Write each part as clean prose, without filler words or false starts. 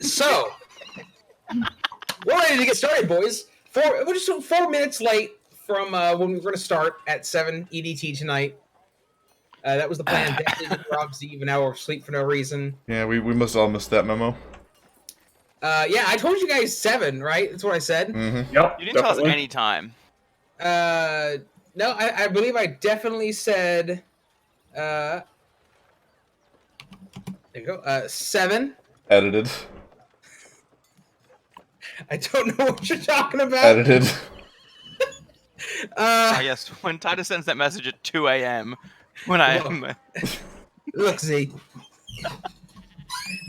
So, we're ready to get started, boys. We're just 4 minutes late from when we were going to start at 7 EDT tonight. That was the plan. Definitely didn't rob Steve an hour of sleep for no reason. Yeah, we must all missed that memo. Yeah, I told you guys 7, right? That's what I said. Mm-hmm. Yep. You didn't tell us any time. No, I believe I definitely said. There you go. 7. Edited. I don't know what you're talking about. Edited. Yes, when Titus sends that message at 2 a.m. when I'm... Look, Z.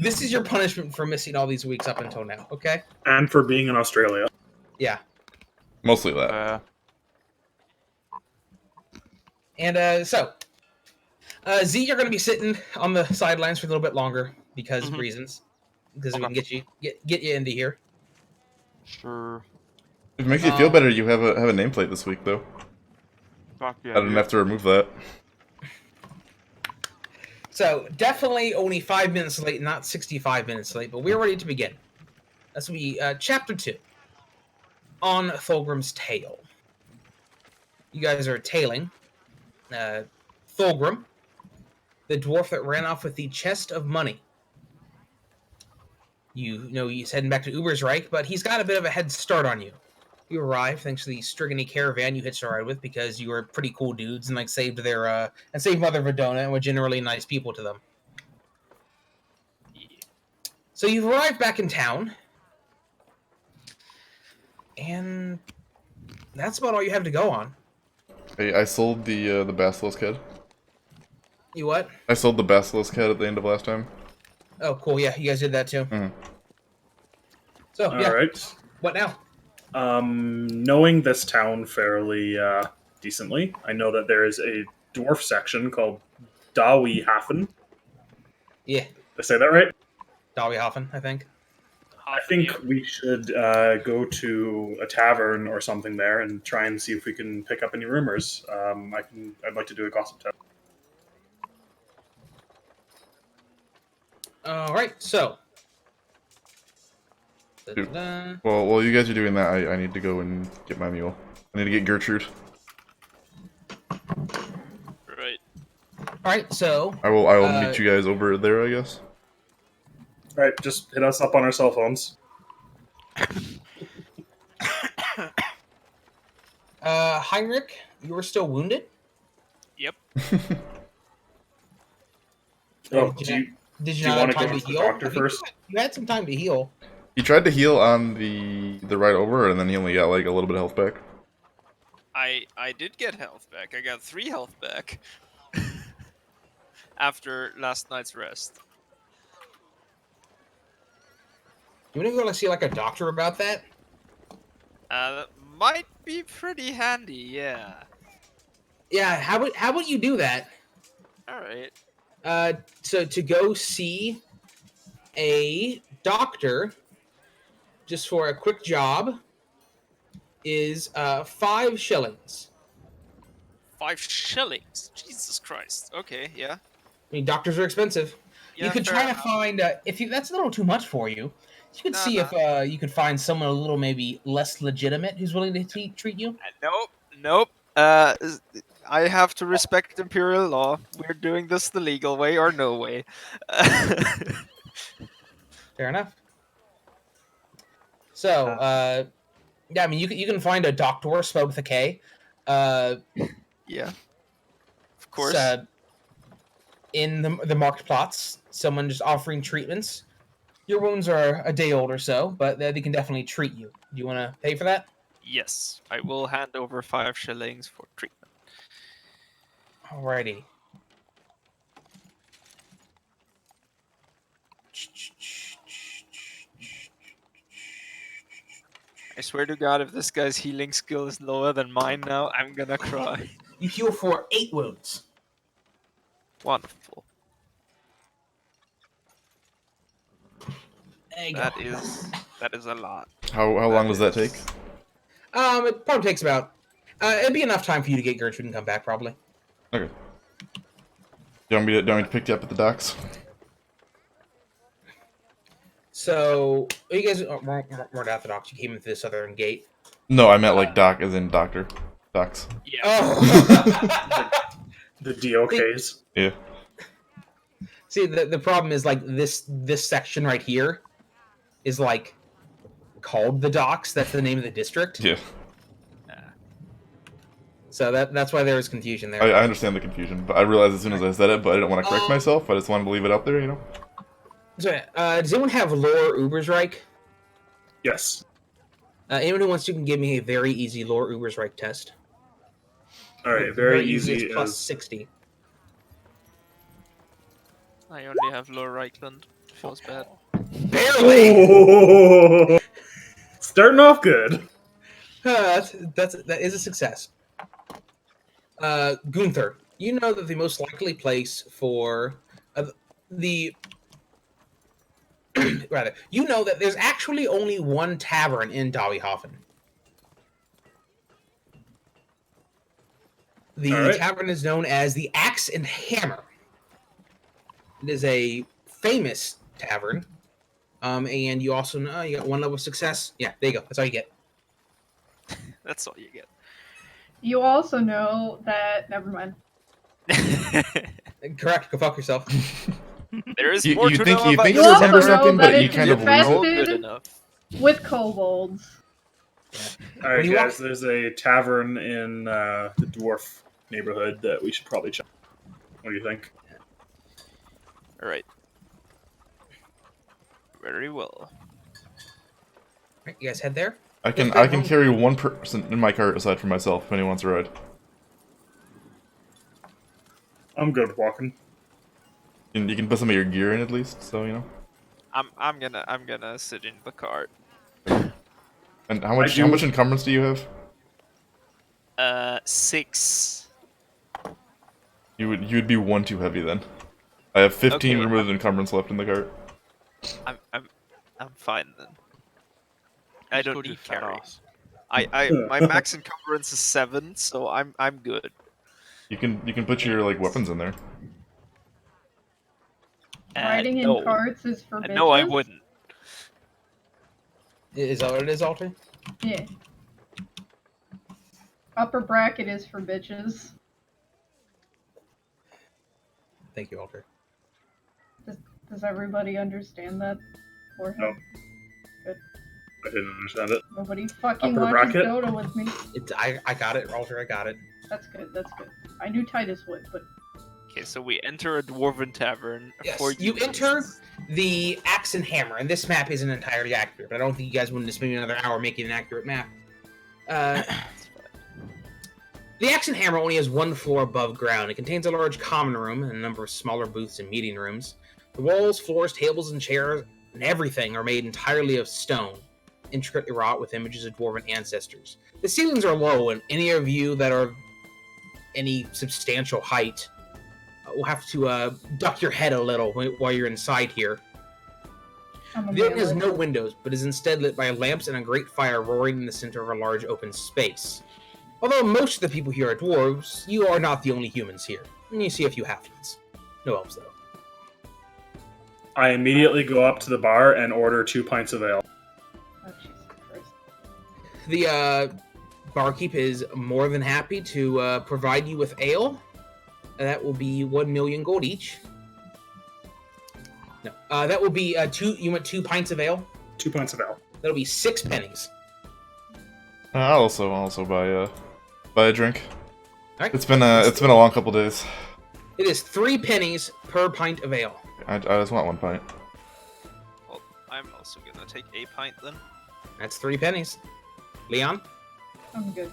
This is your punishment for missing all these weeks up until now, okay? And for being in Australia. Yeah. Mostly that. And so, Z, you're going to be sitting on the sidelines for a little bit longer because of reasons. Because we can get you into here. Sure. If it makes you feel better, you have a nameplate this week, though. Fuck yeah, I didn't have to remove that. So, definitely only 5 minutes late, not 65 minutes late, but we're ready to begin. This will be Chapter 2 on Thulgrim's Tale. You guys are tailing Thulgrim, the dwarf that ran off with the chest of money. You know he's heading back to Ubersreich, but he's got a bit of a head start on you. You arrive thanks to the Strigony caravan you hitched a ride with because you were pretty cool dudes and saved their and saved Mother Verdona and were generally nice people to them. So you've arrived back in town, and that's about all you have to go on. Hey, I sold the Basilisk head. You what? I sold the Basilisk head at the end of last time. Oh, cool. Yeah, you guys did that too. Mm-hmm. So, yeah. All right. What now? Knowing this town fairly decently, I know that there is a dwarf section called Dawihafen. Yeah. Did I say that right? Dawihafen, I think. I think we should go to a tavern or something there and try and see if we can pick up any rumors. I'd like to do a gossip test. All right, so. Well, while you guys are doing that, I need to go and get my mule. I need to get Gertrude. Right. All right, so. I will meet you guys over there, I guess. All right, just hit us up on our cell phones. Heinrich, you were still wounded? Yep. Did you do not you want have to time go to to the heal? doctor first? You had some time to heal. He tried to heal on the ride over, and then he only got like a little bit of health back. I did get health back. I got 3 health back after last night's rest. You want to go to see like a doctor about that? That might be pretty handy, yeah. Yeah, how would you do that? Alright. So to go see a doctor just for a quick job is 5 shillings. 5 shillings? Jesus Christ. Okay, yeah. I mean, doctors are expensive. Yeah, you could fair try enough. to find that's a little too much for you. You could see if you could find someone a little maybe less legitimate who's willing to treat you. Nope. I have to respect imperial law. We're doing this the legal way or no way. Fair enough. So, yeah, I mean, you can find a doctor spelled with a K. Yeah. Of course. In the marked plots, someone just offering treatments. Your wounds are a day old or so, but they can definitely treat you. Do you want to pay for that? Yes, I will hand over 5 shillings for treatment. Alrighty. I swear to God, if this guy's healing skill is lower than mine now, I'm gonna cry. You heal for 8 wounds. Wonderful. There you That go. is a lot. How long does that take? It probably takes about. It'd be enough time for you to get Gertrude and come back, probably. Okay. Do you want me to pick you up at the docks? So you guys weren't at the docks. You came into the southern gate. No, I meant like doc, as in doctor. Docs. Yeah. Oh. The DOKs. Yeah. See, the problem is like this section right here is like called the docks. That's the name of the district. Yeah. So that's why there was confusion there. I understand the confusion, but I realized as soon as I said it, but I didn't want to correct myself. I just wanted to leave it out there, you know? So, does anyone have lore Ubersreich? Yes. Anyone who wants to can give me a very easy lore Ubersreich test. All right. Very easy. It's plus Is 60. I only have low Reichland. Feels bad. Barely. Oh! Starting off good. That is a success. Gunther, you know that the most likely place for rather, you know that there's actually only one tavern in Dawihofen. The All right. tavern is known as the Axe and Hammer. It is a famous tavern. And you also know you got one level of success. Yeah, there you go. That's all you get. That's all you get. You also know that. Never mind. Correct. Go fuck yourself. There is You more to think know you about think You you this also remember know something, that but you it's kind of lose it. infested. Good enough. With kobolds. All right, do you want? guys. There's a tavern in the dwarf neighborhood that we should probably check. What do you think? All right. Very well. Right, you guys head there. I can carry one person in my cart aside from myself if anyone wants to ride. I'm good with walking. And you can put some of your gear in at least, so you know. I'm gonna sit in the cart. And how much encumbrance do you have? 6. You would be one too heavy then. I have 15 Okay, removed encumbrance left in the cart. I'm fine then. I Just don't go do need fat carry. ass. My max encumbrance is 7, so I'm good. You can put your like weapons in there. Riding in no. carts is for bitches. No, I wouldn't. Is that what it is, Alter? Yeah. Upper bracket is for bitches. Thank you, Alter. Does everybody understand that? Or No. I didn't understand it. nobody fucking Upper watches bracket? Dota with me. I got it, Alter. I got it. That's good. That's good. I knew Titus would, but Okay, so we enter a dwarven tavern. Yes, for you enter the Axe and Hammer, and this map isn't entirely accurate, but I don't think you guys want to spend another hour making an accurate map. The Axe and Hammer only has one floor above ground. It contains a large common room and a number of smaller booths and meeting rooms. The walls, floors, tables, and chairs, and everything are made entirely of stone, intricately wrought with images of dwarven ancestors. The ceilings are low, and any of you that are any substantial height will have to duck your head a little while you're inside here. I'm a The building has melee. no windows, but is instead lit by lamps and a great fire roaring in the center of a large open space. Although most of the people here are dwarves, you are not the only humans here. And you see a few halflings. No elves, though. I immediately go up to the bar and order 2 pints of ale. Oh, Jesus Christ. The barkeep is more than happy to provide you with ale. That will be 1 million gold each. No, that will be 2. You want 2 pints of ale? 2 pints of ale. That'll be 6 pennies. I'll also buy a drink. All right. It's been a long couple days. It is 3 pennies per pint of ale. I just want 1 pint. Well, I'm also gonna take a pint then. That's 3 pennies. Leon? I'm good.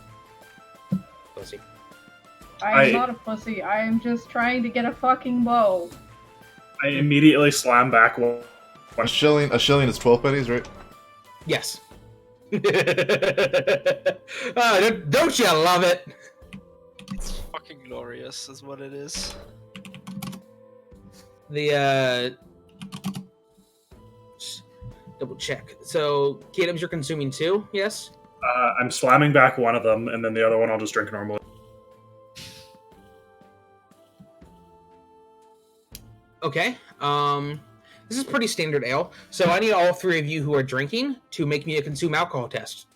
Pussy. I'm not a pussy. I am just trying to get a fucking bow. I immediately slam back one. A shilling is 12 pennies, right? Yes. Don't you love it? It's fucking glorious, is what it is. The double check. So, Kdubs, you're consuming 2, yes? I'm slamming back one of them, and then the other one I'll just drink normally. Okay. This is pretty standard ale. So I need all three of you who are drinking to make me a consume alcohol test.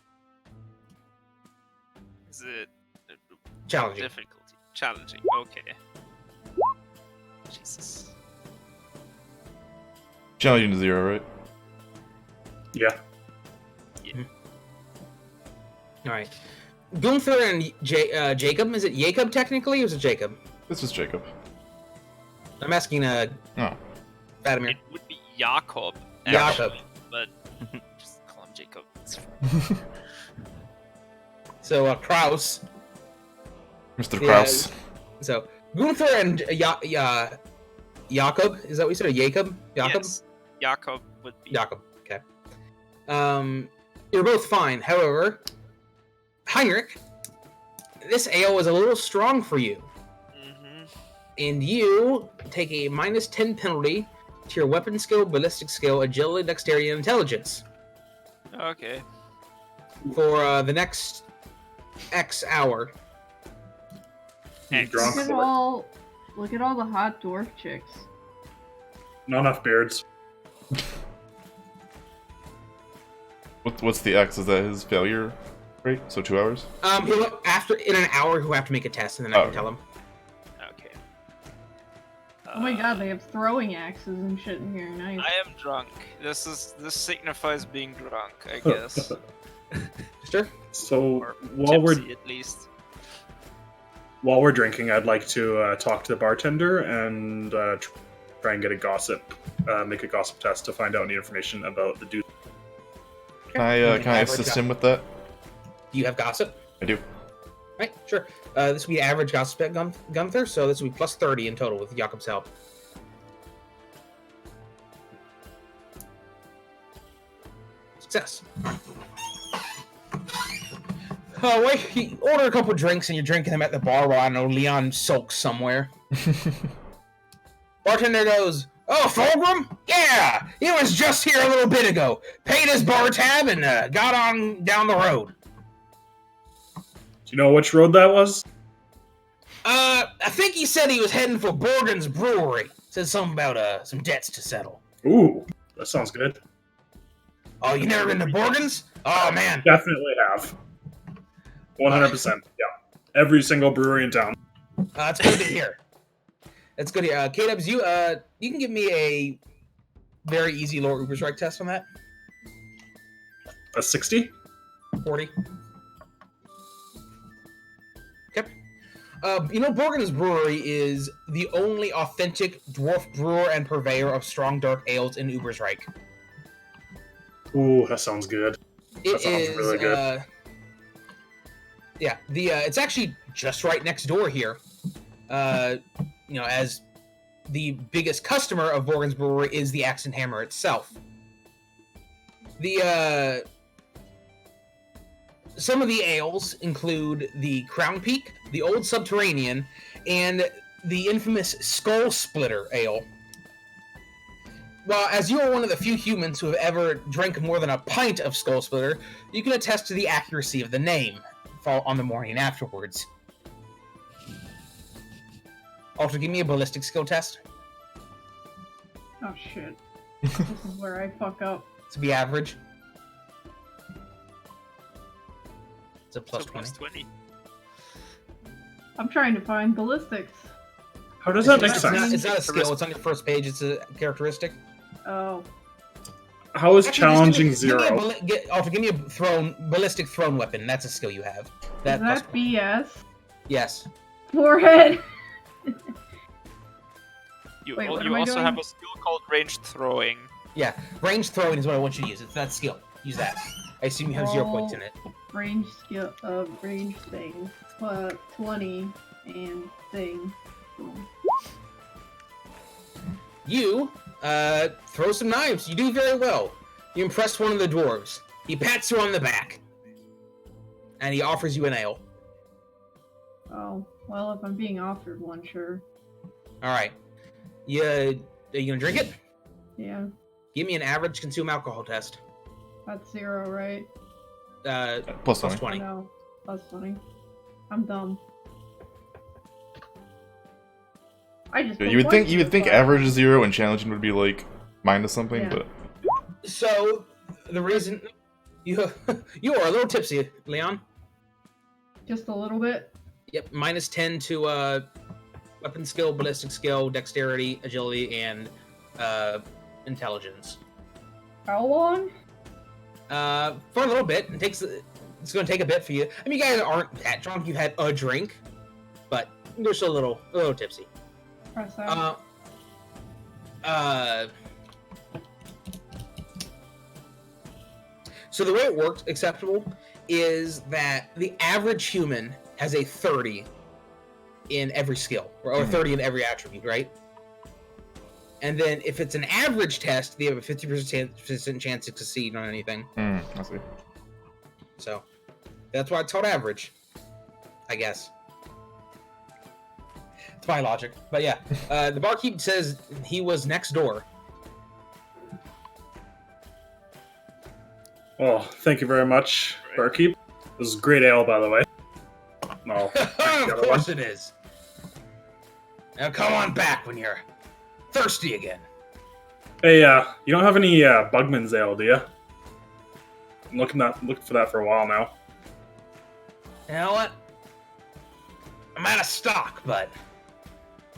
Is it Challenging. difficulty? Challenging. Okay. Jesus. Challenging to 0, right? Yeah. All right. Gunther and Jakob. Is it Jakob technically, or is it Jacob? This is Jacob. I'm asking Oh. Vladimir. It would be Jakob. Jakob. Actually, but just call him Jacob. It's So Kraus. Mr. Yeah. Kraus. So Gunther and Jakob. Is that what you said? Or Jacob? Jakob? Yes, Jakob would be. Jakob. Okay. You're both fine. However, Heinrich, this ale is a little strong for you, and you take a -10 penalty to your weapon skill, ballistic skill, agility, dexterity, and intelligence Okay. for the next X hour. He's drunk. Look at all the hot dwarf chicks. Not enough beards. What's the X? Is that his failure rate? So 2 hours? In an hour he'll have to make a test, and then I can Okay. tell him. Okay. Oh my god, they have throwing axes and shit in here. Nice. I am drunk. This signifies being drunk, I guess. Sure. So Or while we're tipsy, at least. while we're drinking, I'd like to talk to the bartender and try and get a make a gossip test to find out any information about the dude. Can I assist him with that? Do you have gossip? I do. Right, sure. This will be average gossip at Gunther, so this will be plus 30 in total with Jakob's help. Success. Wait, you order a couple drinks and you're drinking them at the bar while I know Leon sulks somewhere. Bartender goes, "Oh, Thulgrim? Yeah, he was just here a little bit ago. Paid his bar tab and got on down the road." Do you know which road that was? I think he said he was heading for Borgen's Brewery. Said something about some debts to settle. Ooh, that sounds good. Oh, you never been to Borgen's? Oh man. Definitely have. 100%. Yeah. Every single brewery in town. That's good to hear. That's good to hear. Kdubs, you can give me a very easy lower Uber strike test on that. A 60? 40. Okay. Borgen's Brewery is the only authentic dwarf brewer and purveyor of strong dark ales in Ubersreich. Ooh, that sounds good. It sounds is really good. Yeah, it's actually just right next door here. As the biggest customer of Borgen's Brewery is the Axe and Hammer itself. Some of the ales include the Crown Peak, the Old Subterranean, and the infamous Skull Splitter ale. Well, as you are one of the few humans who have ever drank more than a pint of Skull Splitter, you can attest to the accuracy of the name on the morning afterwards. Also, give me a ballistic skill test. Oh shit. This is where I fuck up. To be average. It's a plus So 20. plus 20. I'm trying to find ballistics. How does that make It's sense? not a skill, it's on your first page, it's a characteristic. Oh. How is Actually, challenging just give me zero? give me a ballistic thrown weapon. That's a skill you have. Is plus that 20. BS? Yes. Forehead! You, Wait, what you am I also doing? have a skill called ranged throwing. Yeah. Range throwing is what I want you to use. It's that skill. Use that. I assume you have 0 points in it. Range skill range thing. 20 and thing. Boom. You throw some knives. You do very well. You impress one of the dwarves. He pats you on the back. And he offers you an ale. Oh, well, if I'm being offered one, sure. Alright. Are you gonna drink it? Yeah, Give me an average consume alcohol test. that's 0, right? Plus Plus 20. 20. No, plus 20. I'm dumb. I just Yeah, put you would points think in the fire. average is 0 and challenging would be like minus something, Yeah. but So the reason you you are a little tipsy, Leon. Just a little bit. Yep, minus 10 to weapon skill, ballistic skill, dexterity, agility, and intelligence. How long? For a little bit. It's going to take a bit for you. I mean, you guys aren't that drunk. You've had a drink, but you're still a little tipsy. Press that. So the way it works, acceptable, is that the average human has a 30 in every skill, or 30 in every attribute, right? And then if it's an average test, they have a 50% chance to succeed on anything. I see. So that's why it's called average, I guess. It's my logic. But yeah, the barkeep says he was next door. Well, thank you very much, barkeep. This is great ale, by the way. No, Of course it is. Now come on back when you're thirsty again. Hey, you don't have any Bugman's ale, do you? I'm looking for that for a while now. You know what? I'm out of stock, but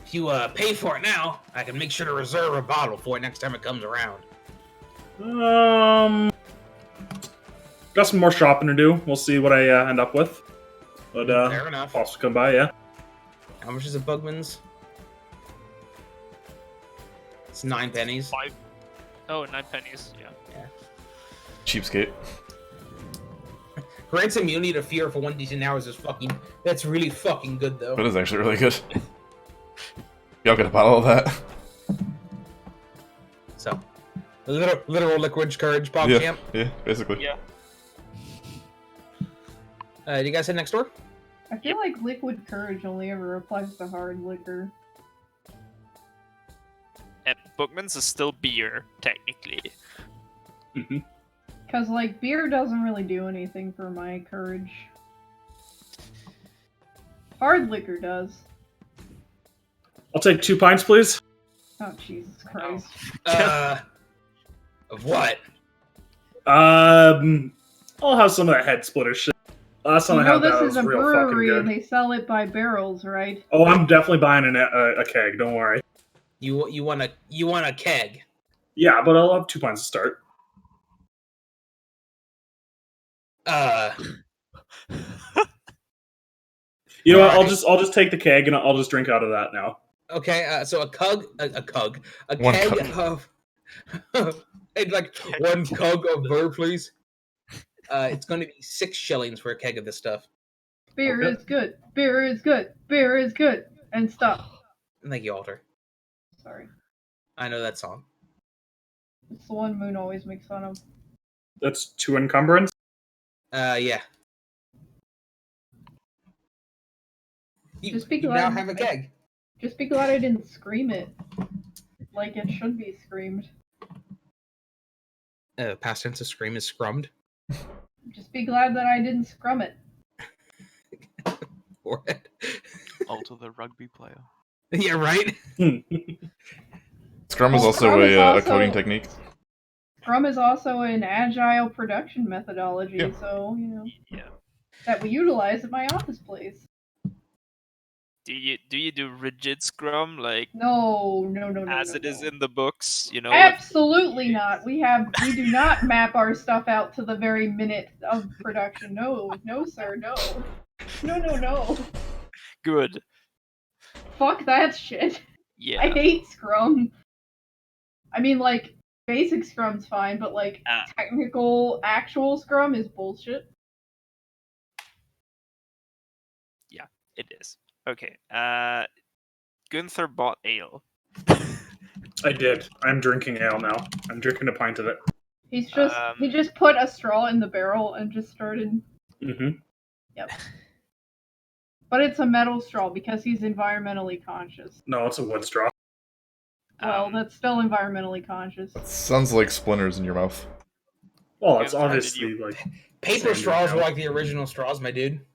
if you pay for it now, I can make sure to reserve a bottle for it next time it comes around. Got some more shopping to do. We'll see what I end up with. But Fair enough. also come by, yeah. How much is a Bugman's? It's 9 pennies. 5. Oh, 9 pennies. Yeah. Cheapskate. Grants immunity to fear for 1d10 hours is fucking. That's really fucking good, though. That is actually really good. Y'all get a bottle of that? So, literal liquid courage, Bob Yeah, Champ. yeah, basically. Yeah. Do you guys head next door? I feel like liquid courage only ever applies to hard liquor. And Bookman's is still beer, technically. Because, like, beer doesn't really do anything for my courage. Hard liquor does. I'll take 2 pints, please. Oh, Jesus Christ. Of what? I'll have some of that head splitter shit. Last time You I know had that this was is a real fucking brewery and good. they sell it by barrels, right? Oh, I'm definitely buying a keg. Don't worry. You want a keg? Yeah, but I'll have 2 pints to start. You know what? Alright. I'll just take the keg and I'll just drink out of that now. Okay, so a One keg cug. of, I'd like 1 cug of beer, please. It's going to be 6 shillings for a keg of this stuff. Beer Okay. is good. Beer is good. Beer is good. And stop. Thank you, Alter. Sorry. I know that song. It's the one Moon always makes fun of. That's 2 encumbrance. Yeah. Just be You glad- now have a keg. Just be glad I didn't scream it. Like it should be screamed. Past tense of scream is scrummed. Just be glad that I didn't scrum it. Forehead. Alter the rugby player. Yeah, right? Scrum is Well, also Scrum is a also- coding technique. Scrum is also an agile production methodology, Yeah. so, you know, Yeah. that we utilize at my office place. Do you do rigid Scrum like No. as it is in the books? You know. Absolutely not. We do not map our stuff out to the very minute of production. No, sir, no. No. Good. Fuck that shit. Yeah. I hate Scrum. I mean, like, basic Scrum's fine, but, like, technical, actual Scrum is bullshit. It is. Okay. Gunther bought ale. I did. I'm drinking ale now. I'm drinking a pint of it. He just put a straw in the barrel and just started. Mm-hmm. Yep. But it's a metal straw because he's environmentally conscious. No, it's a wood straw. Well, that's still environmentally conscious. Sounds like splinters in your mouth. Well, it's How did obviously you- like Paper Standard straws were now. like the original straws, my dude.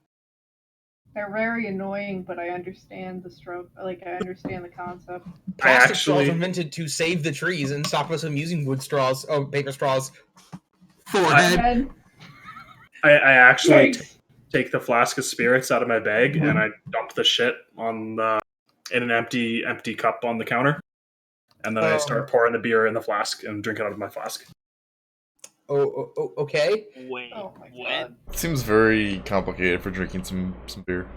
They're very annoying, but I understand the stroke. Like, I understand the concept. Plastic straws were invented to save the trees and stop us from using wood straws, paper straws. Forehead. I actually Yikes. take the flask of spirits out of my bag and I dump the shit on in an empty cup on the counter, and then I start pouring the beer in the flask and drink it out of my flask. Okay. Wait, Oh my what? god. It seems very complicated for drinking some beer.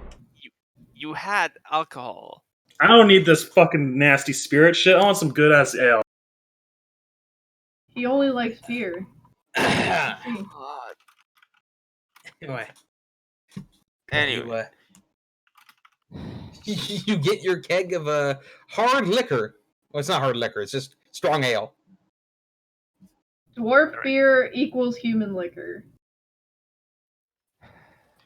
You had alcohol. I don't need this fucking nasty spirit shit. I want some good ass ale. He only likes beer. anyway, Anyway, you get your keg of hard liquor. Well, it's not hard liquor. It's just strong ale. Dwarf Alright. beer equals human liquor.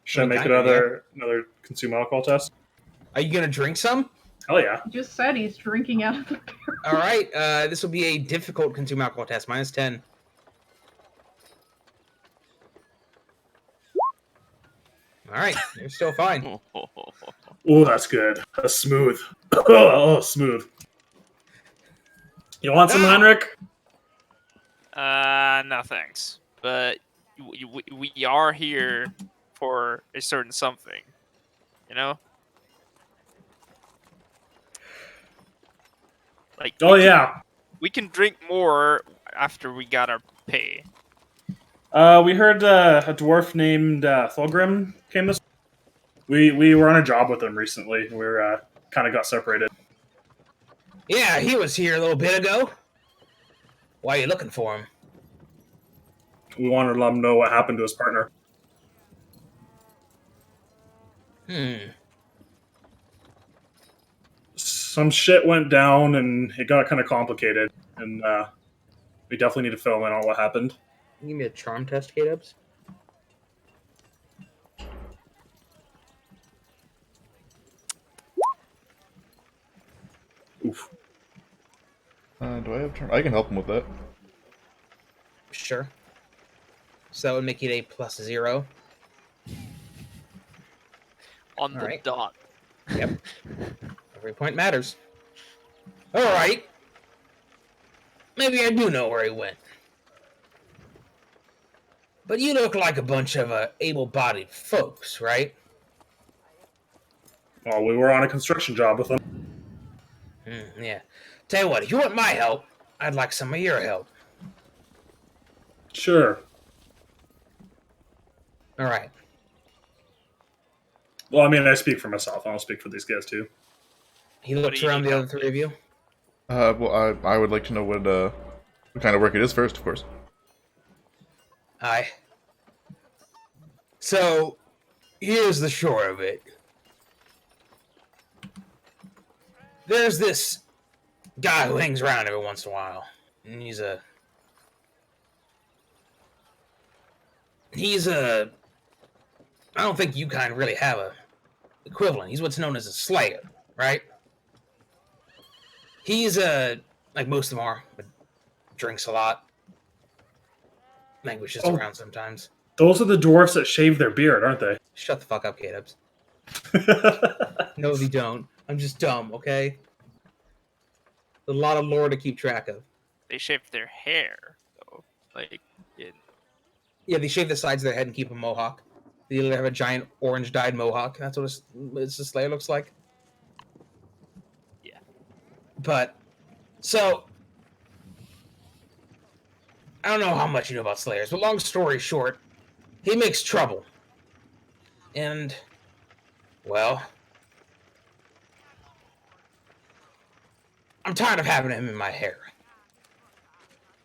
Should I make Kinda, another consume alcohol test? Are you gonna drink some? Hell yeah. He just said he's drinking out of the beer. All right. This will be a difficult consume alcohol test. -10. All right. You're still fine. Oh, that's good. That's smooth. Oh, smooth. You want some, Heinrich? no thanks. But we are here for a certain something, you know? Like, Oh yeah. we can drink more after we got our pay. We heard a dwarf named Thulgrim came this. We were on a job with him recently. We were kind of got separated. Yeah, he was here a little bit ago. Why are you looking for him? We wanted to let him know what happened to his partner. Some shit went down and it got kind of complicated, and we definitely need to fill in on what happened. Give me a charm test, Kdubs. Oof. Do I have charm? I can help him with that. Sure. So that would make it a +0. On the Alright. dot. Yep. Every point matters. All right. Maybe I do know where he went. But you look like a bunch of able-bodied folks, right? Well, we were on a construction job with him. Yeah. Tell you what, if you want my help, I'd like some of your help. Sure. All right. Well, I mean, I speak for myself. I don't speak for these guys too. He looks do you around need the other help three of you. Well, I would like to know what kind of work it is first, of course. Hi. So, here's the short of it. There's this guy who hangs around every once in a while. And he's a... I don't think you kind of really have a equivalent. He's what's known as a slayer, right? He's like most of them are, but drinks a lot. Languishes around sometimes. Those are the dwarfs that shave their beard, aren't they? Shut the fuck up, Kdubs. No, they don't. I'm just dumb, okay? There's a lot of lore to keep track of. They shaved their hair, though. Like, Yeah, they shave the sides of their head and keep a mohawk. They either have a giant orange dyed mohawk. That's what a slayer looks like. Yeah. But, so, I don't know how much you know about slayers, but long story short, he makes trouble. And, well, I'm tired of having him in my hair.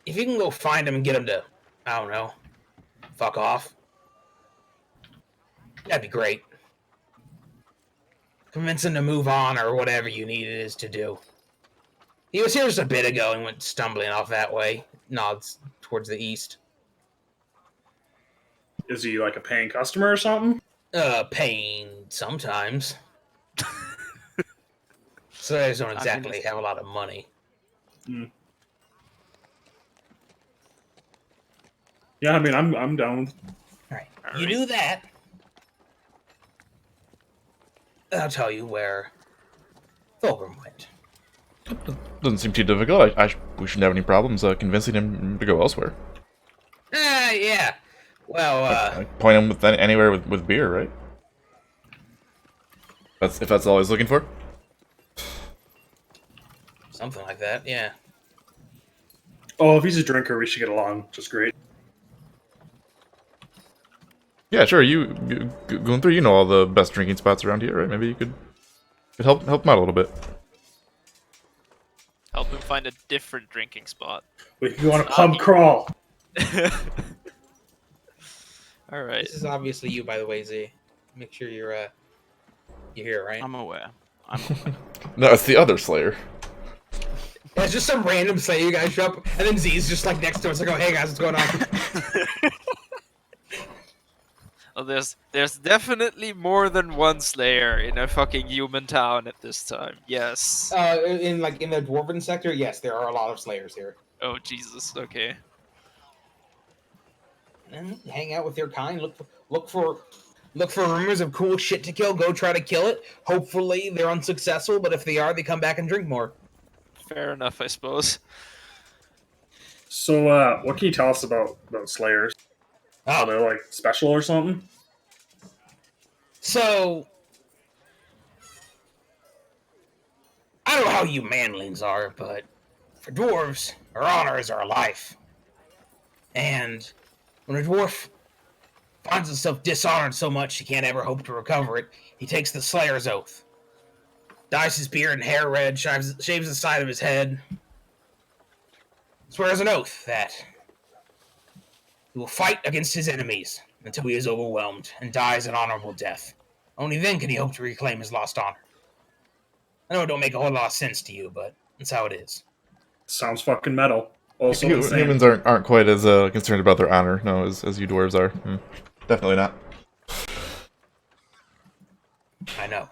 If you can go find him and get him to, I don't know, fuck off, that'd be great. Convince him to move on or whatever you need it is to do. He was here just a bit ago and went stumbling off that way. Nods towards the east. Is he like a paying customer or something? Paying sometimes. So I just don't exactly have a lot of money. Yeah, I mean, I'm down. Alright. All You right. do that. I'll tell you where Thulgrim went. Doesn't seem too difficult. We shouldn't have any problems convincing him to go elsewhere. Yeah. Well, I point him with anywhere with beer, right? If that's all he's looking for. something like that, yeah. Oh, if he's a drinker, we should get along just great. Yeah, sure. Gunther, you know all the best drinking spots around here, right? Maybe you could help him out a little bit. Help him find a different drinking spot. We can go on a pub crawl. All right. This is obviously you, by the way, Z. Make sure you're here, right? I'm aware. I'm aware. No, it's the other Slayer. Yeah, it's just some random Slayer guy show up, and then Z's just like next to us, like, "Oh, hey guys, what's going on?" Oh, there's definitely more than one Slayer in a fucking human town at this time. Yes. In the dwarven sector, yes, there are a lot of Slayers here. Oh Jesus. Okay. And hang out with your kind. Look for rumors of cool shit to kill. Go try to kill it. Hopefully they're unsuccessful, but if they are, they come back and drink more. Fair enough, I suppose. So, what can you tell us about Slayers? Are they like special or something? So, I don't know how you manlings are, but for dwarves, our honor is our life. And when a dwarf finds himself dishonored so much he can't ever hope to recover it, he takes the Slayer's Oath. Dyes his beard and hair red, shaves the side of his head. Swears an oath that he will fight against his enemies until he is overwhelmed and dies an honorable death. Only then can he hope to reclaim his lost honor. I know it don't make a whole lot of sense to you, but that's how it is. Sounds fucking metal. Also, insane. Humans aren't quite as concerned about their honor, no, as you dwarves are. Definitely not. I know.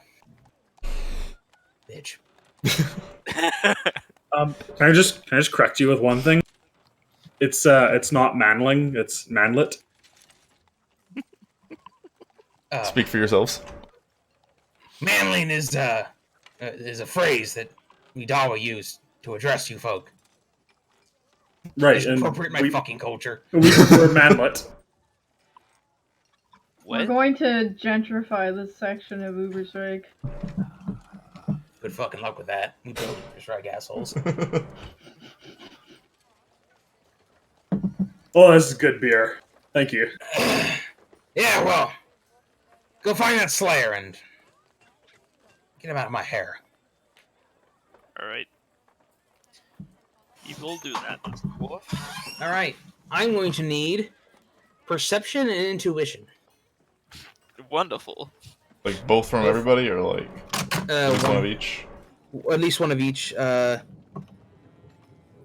Bitch. Can I just correct you with one thing? It's not manling, it's manlet. Speak for yourselves. Manling is a phrase that we Dawa use to address you folk. Right, It's and appropriate in my fucking culture. we prefer manlet. We're What? going to gentrify this section of Uberstrike. Good fucking luck with that. We build strike assholes. Oh, this is good beer. Thank you. Yeah, well, go find that Slayer and get him out of my hair. All right. We will do that. Dwarf. All right, I'm going to need perception and intuition. Wonderful. Like both from everybody, or like just one of each? At least one of each.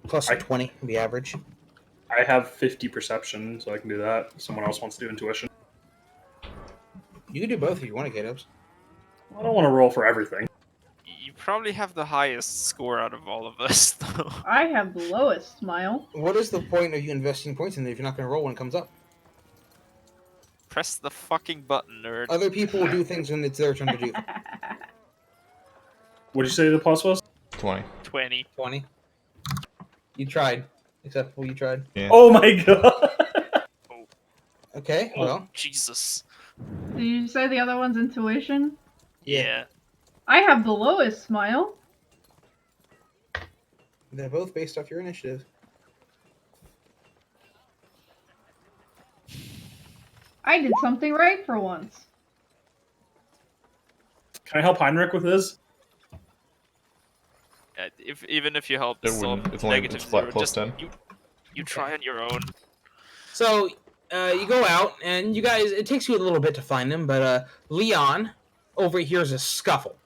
Plus 20 would be average. I have 50 perception, so I can do that. If someone else wants to do intuition. You can do both if you want to, Kdubs. I don't want to roll for everything. You probably have the highest score out of all of us, though. I have the lowest smile. What is the point of you investing points in it if you're not going to roll when it comes up? Press the fucking button, nerd. Other people will do things when it's their turn to do. What did you say the plus was? 20. 20. 20. You tried. Acceptable, you tried. Yeah. Oh my god! Okay, well. Jesus. Did you say the other one's intuition? Yeah. I have the lowest smile. They're both based off your initiative. I did something right for once. Can I help Heinrich with his? Even if you help, It it's still wouldn't- it's only- negative it's flat zero. plus Just 10. You try on your own. So, you go out, and you guys, it takes you a little bit to find them, but Leon overhears a scuffle.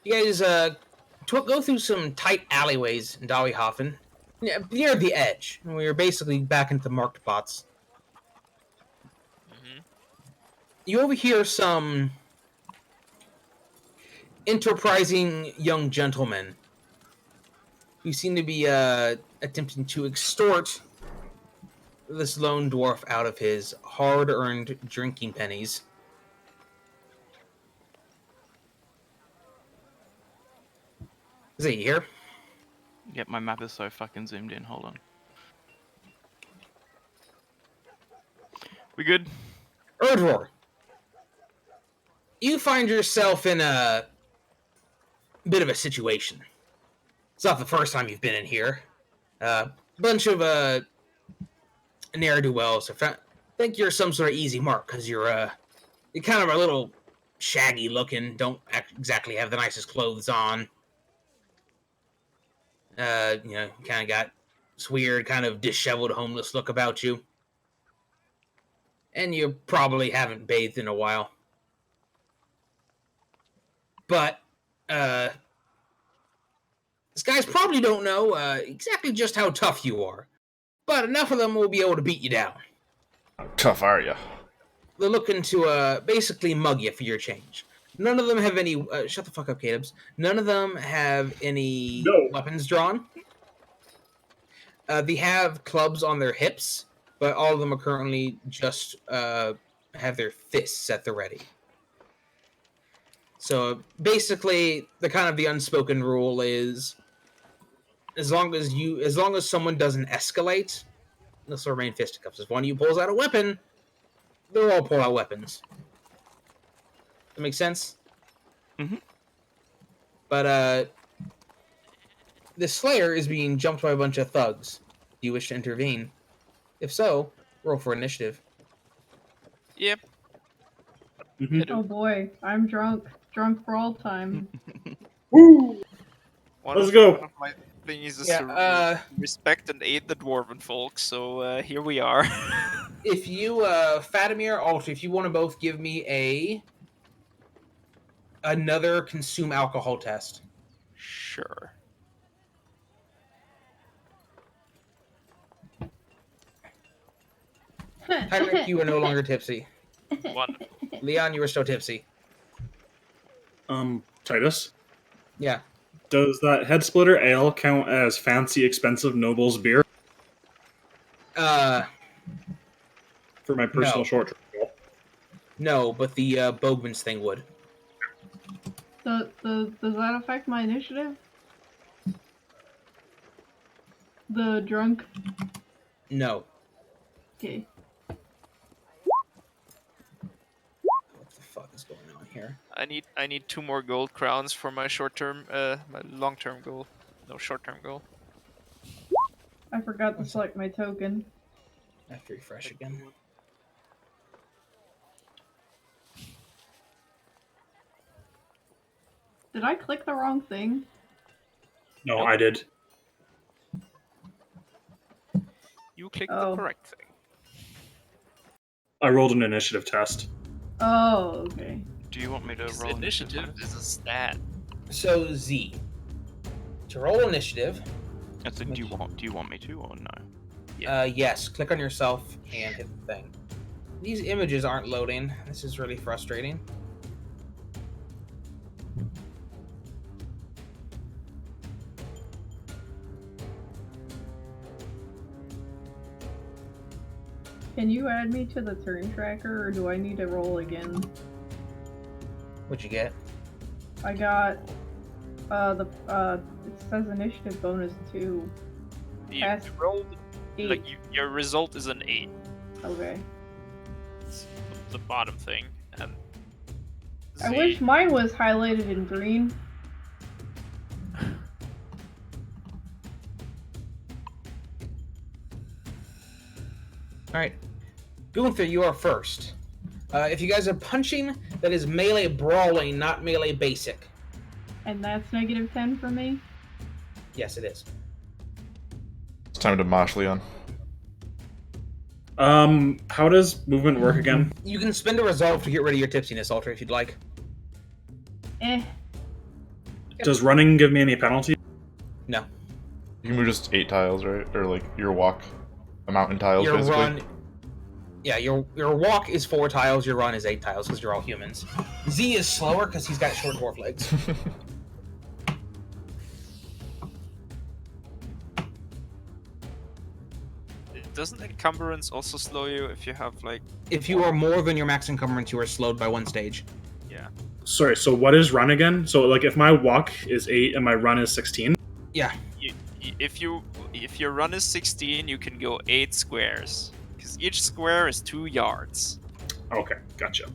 You guys go through some tight alleyways in Dawihofen, near the edge. And we are basically back into the marked spots. Mm-hmm. You overhear some enterprising young gentlemen who seem to be attempting to extort this lone dwarf out of his hard-earned drinking pennies. Is he here? Yep, my map is so fucking zoomed in. Hold on. We good? Urdor, you find yourself in a bit of a situation. It's not the first time you've been in here. Bunch of ne'er-do-wells think you're some sort of easy mark because you're kind of a little shaggy looking. Don't exactly have the nicest clothes on. Kind of got this weird, kind of disheveled, homeless look about you. And you probably haven't bathed in a while. But, these guys probably don't know exactly just how tough you are. But enough of them will be able to beat you down. How tough are you? They're looking to basically mug you for your change. None of them have any... shut the fuck up, Kdubs. None of them have any weapons drawn. They have clubs on their hips, but all of them are currently just have their fists at the ready. So basically, the unspoken rule is, as long as someone doesn't escalate, this will remain fisticuffs. If one of you pulls out a weapon, they'll all pull out weapons. That makes sense? Mm-hmm. But the Slayer is being jumped by a bunch of thugs. Do you wish to intervene? If so, roll for initiative. Yep. Oh boy, I'm drunk. Drunk for all time. Woo! One Let's of- go. One of my things is Yeah, to respect and aid the dwarven folk, so here we are. If you, Fatimir, Alter, if you want to both give me another consume alcohol test. Sure. Heinrich, you are no longer tipsy. Wonderful. Leon, you are still tipsy. Titus, Yeah. does that head splitter ale count as fancy, expensive nobles beer for my personal No. short-term goal? No, but the Bogman's thing would. Does that affect my initiative? The drunk? No. Okay. What the fuck is going on here? I need 2 more gold crowns for my my long-term goal. No, short-term goal. I forgot to select my token. I have to refresh again. Did I click the wrong thing? No, I did. You clicked Oh. the correct thing. I rolled an initiative test. Oh, okay. Do you want me to This roll initiative is a stat. So, Z. To roll initiative, That's a, do you want me to or no? yes, click on yourself and hit the thing. These images aren't loading. This is really frustrating. Can you add me to the turn tracker, or do I need to roll again? What'd you get? I got it says initiative bonus 2. You Pass rolled 8. like your result is an 8. Okay. It's the bottom thing, and I Z. wish mine was highlighted in green. Alright. Gunther, you are first. If you guys are punching, that is melee brawling, not melee basic. And that's negative 10 for me. Yes, it is. It's time to mosh Leon. How does movement work again? You can spend a resolve to get rid of your tipsiness, Alter, if you'd like. Eh. Does running give me any penalty? No. You can move just 8 tiles, right? Or like your walk amount in tiles, Your basically. run... Yeah, your walk is 4 tiles, your run is 8 tiles, because you're all humans. Z is slower, because he's got short dwarf legs. doesn't encumbrance also slow you if you have like? If you are more than your max encumbrance, you are slowed by 1 stage. Yeah. Sorry, so what is run again? So like if my walk is 8 and my run is 16? Yeah. If your run is 16, you can go 8 squares because each square is 2 yards. Okay, gotcha.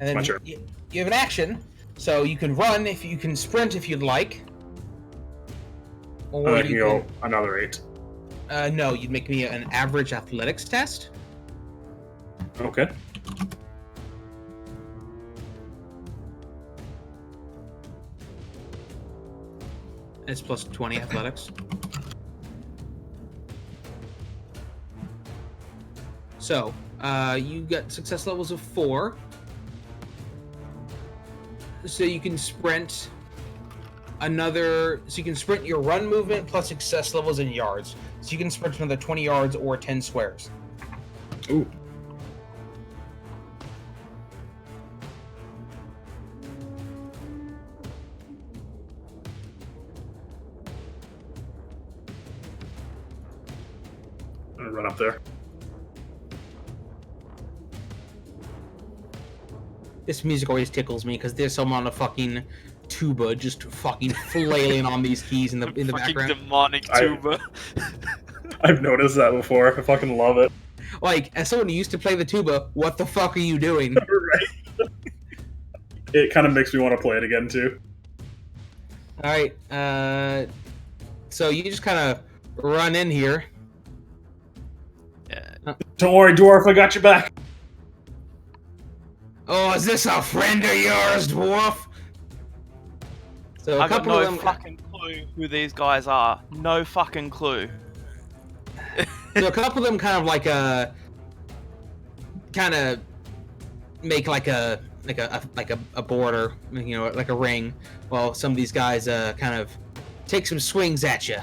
And then Gotcha. you have an action, so you can run if you can sprint if you'd like. Or I can go another 8. No, you'd make me an average athletics test. Okay. It's plus 20 athletics. So, you got success levels of 4. So you can sprint so you can sprint your run movement plus success levels in yards. So you can sprint another 20 yards or 10 squares. Ooh. I'm gonna run up there. This music always tickles me because there's someone on a fucking tuba just fucking flailing on these keys in the Fucking background. demonic tuba. I've noticed that before. I fucking love it. Like, as someone who used to play the tuba, what the fuck are you doing? Right? It kind of makes me want to play it again too. All right, so you just kind of run in here. Don't worry, dwarf. I got your back. Oh, is this a friend of yours, dwarf? So a I got couple no of them. fucking clue who these guys are. No fucking clue. So a couple of them kind of make like a border, you know, like a ring, while some of these guys kind of take some swings at you.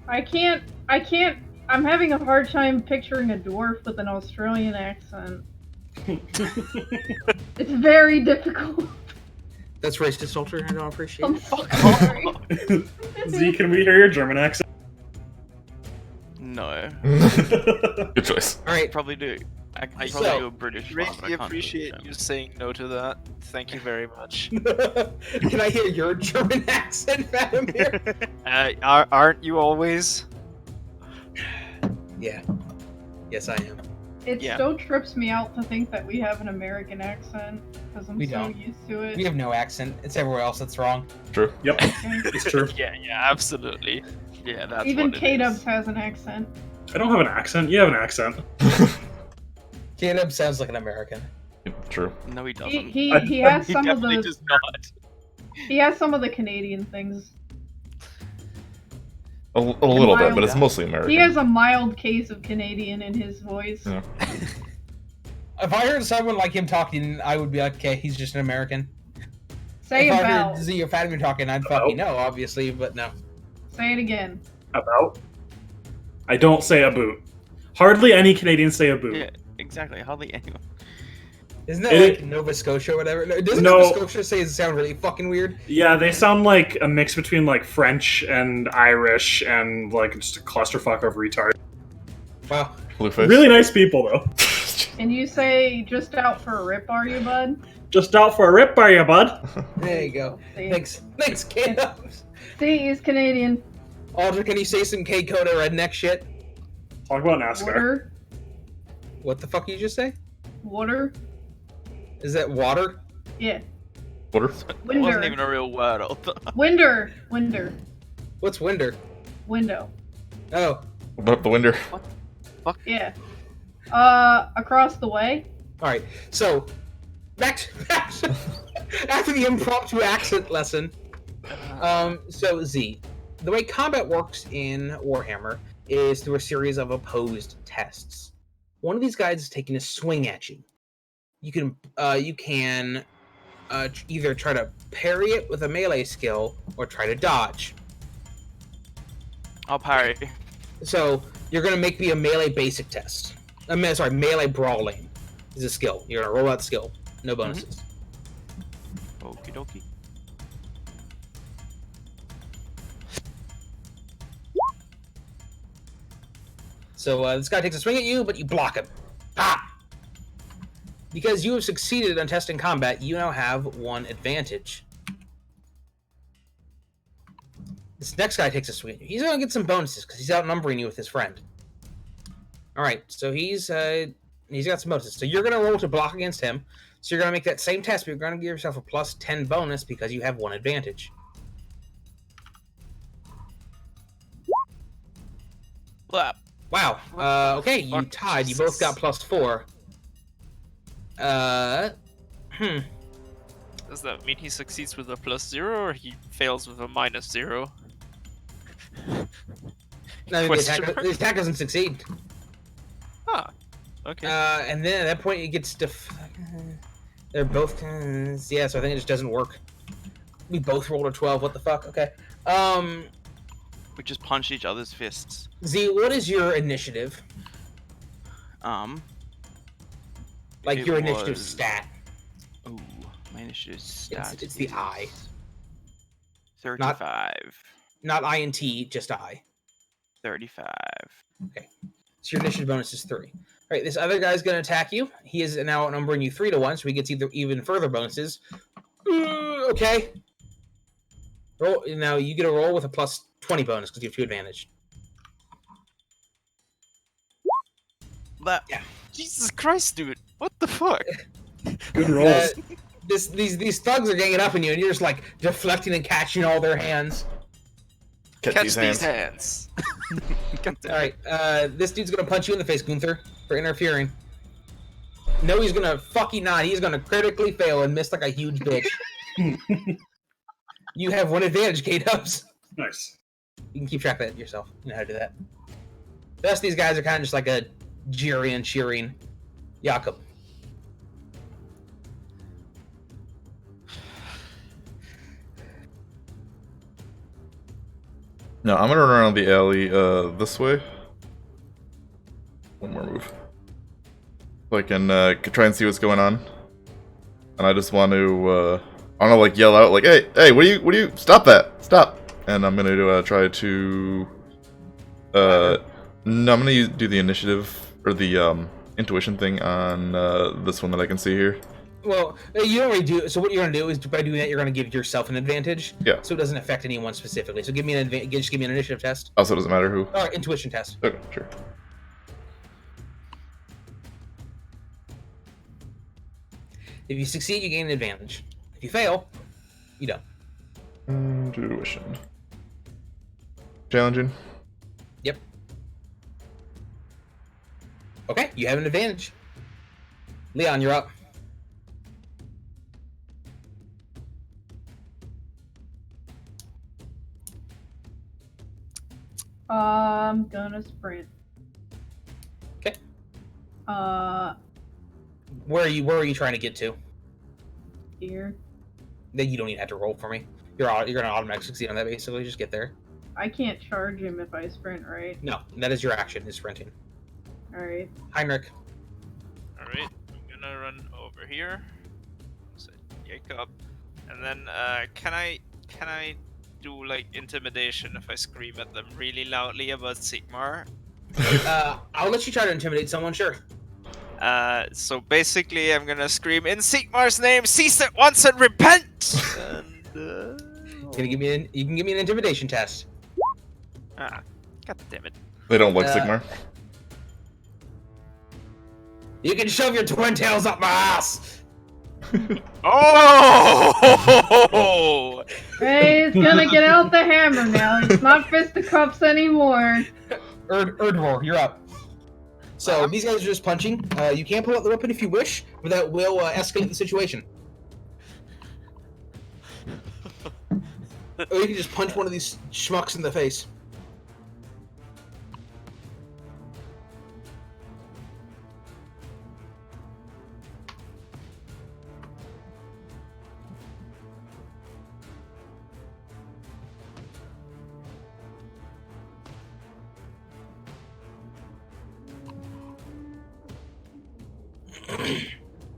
I can't. I'm having a hard time picturing a dwarf with an Australian accent. It's very difficult. That's racist, Alter. I don't appreciate I'm it. fucking sorry. Z, can we hear your German accent? No. Good choice. All right, Probably do. I can I probably so- do a British one, but I Greatly can't do appreciate German. you saying no to that. Thank you very much. can I hear your German accent, Vladimir? Aren't you always? Yeah. Yes, I am. It Yeah. still trips me out to think that we have an American accent because I'm We so don't. used to it. We have no accent. It's everywhere else that's wrong. True. Yep, it's true. Yeah, absolutely. Yeah, that's Even what it Kdubs is. has an accent. I don't have an accent. You have an accent. Caleb sounds like an American. True. No, he doesn't. He has He some of definitely the does not. he has some of the Canadian things. A little bit, mild. but it's mostly American. He has a mild case of Canadian in his voice. Yeah. If I heard someone like him talking, I would be like, okay, he's just an American. Say if I about. heard Z or Fatima talking, I'd fucking know, obviously, but no. Say it again. About? I don't say a boot. Hardly any Canadians say a boot. Yeah, exactly. Hardly anyone. Isn't that It- like Nova Scotia or whatever? No, doesn't No. Nova Scotia sound really fucking weird? Yeah, they sound like a mix between like French and Irish and like just a clusterfuck of retard. Wow. Blueface. Really nice people though. And you say just out for a rip, are you, bud? Just out for a rip, are you, bud? There you go. See, Thanks, Caleb. See, he's Canadian. Alder, can you say some K-Coda redneck shit? Talk about NASCAR. Water. What the fuck did you just say? Water. Is that water? Yeah. Water? It Winder. wasn't even a real word. Winder. Winder. What's winder? Window. Oh, About the winder. Yeah. Across the way. all right. So, back to after the impromptu accent lesson. So Z, the way combat works in Warhammer is through a series of opposed tests. One of these guys is taking a swing at you. You can either try to parry it with a melee skill or try to dodge. I'll parry. So you're gonna make me a melee basic test. Melee brawling is a skill. You're gonna roll out the skill, no bonuses. Okie dokie. So this guy takes a swing at you, but you block him. Ah! Because you have succeeded on testing combat, you now have 1 advantage. This next guy takes a swing at you. He's going to get some bonuses because he's outnumbering you with his friend. Alright, so he's got some bonuses. So you're going to roll to block against him. So you're going to make that same test, but you're going to give yourself a plus 10 bonus because you have 1 advantage. Flap. Wow. Okay, you tied. You both got plus 4. Does that mean he succeeds with a +0 or he fails with a -0? No, the attack doesn't succeed. Ah, okay. And then at that point, it gets they're both yeah. So I think it just doesn't work. We both rolled a 12. What the fuck? Okay. We just punched each other's fists. Z, what is your initiative? Like It your initiative was- stat? Ooh, my initiative stat. It's the I. 35. Not I and T, just I. 35. So your initiative bonus is 3. All right, this other guy's going to attack you. He is now outnumbering you 3 to 1, so he gets even further bonuses. Okay. Roll. Now you get a roll with a plus 20 bonus because you have 2 advantage. That. Yeah. Jesus Christ, dude! What the fuck? Good rolls. These thugs are ganging up on you, and you're just like deflecting and catching all their hands. Catch these hands. God All damn it. right, this dude's gonna punch you in the face, Gunther, for interfering. No, he's gonna fucking not. He's gonna critically fail and miss like a huge bitch. You have 1 advantage, Kdubs. Nice. You can keep track of that yourself. You know how to do that. The rest of these guys are kind of just like a jeering and cheering. Jakob. No, I'm gonna run around the alley this way. One more move. So I can try and see what's going on. And I just want to I don't know, like yell out like, hey, what do you stop that. Stop. And I'm gonna try to no, I'm gonna do the initiative or the intuition thing on this one that I can see here. Well, you don't really do. So what you're gonna do is by doing that, you're gonna give yourself an advantage. Yeah. So it doesn't affect anyone specifically. So give me an just give me an initiative test. Also, doesn't matter who. Or intuition test. Okay, sure. If you succeed, you gain an advantage. If you fail, you don't. Intuition. Challenging. Yep. Okay, you have an advantage. Leon, you're up. I'm gonna sprint. Okay. Here. Where are you trying to get to? Then you don't even have to roll for me. You're gonna automatically succeed on that basically. Just get there. I can't charge him if I sprint, right? No, that is your action. Is sprinting. Alright. Heinrich. Alright, I'm gonna run over here. So, Jakob. And then, can I do, like, intimidation if I scream at them really loudly about Sigmar? I'll let you try to intimidate someone. Sure. So basically, I'm gonna scream, in Sigmar's name, cease at once and repent! And, You can give me an intimidation test. Ah, god damn it. They don't like Sigmar. You can shove your twin tails up my ass. Oh! Hey, he's gonna get out the hammer now. It's not fisticuffs anymore. Urdor, you're up. So these guys are just punching. You can pull out the weapon if you wish, but that will escalate the situation. Or you can just punch one of these schmucks in the face.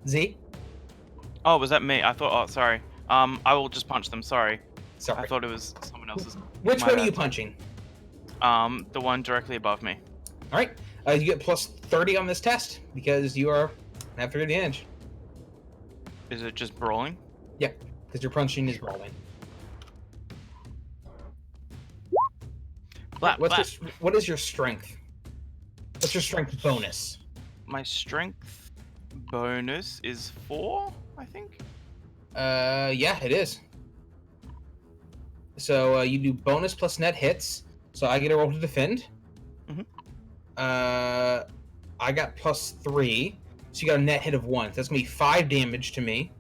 Z? Oh, was that me? I thought. Oh, sorry. I will just punch them. Sorry. Sorry. I thought it was someone else's. Which my one are bad. you punching? The one directly above me. All right. You get plus 30 on this test because you are at 30 advantage. Is it just brawling? Yep, because your punching is brawling. Blah, blah. What is your strength? What's your strength bonus? My strength bonus is 4, I think. Yeah, it is. So you do bonus plus net hits. So I get a roll to defend. Mhm. I got plus 3. So you got a net hit of 1. So that's gonna be 5 damage to me.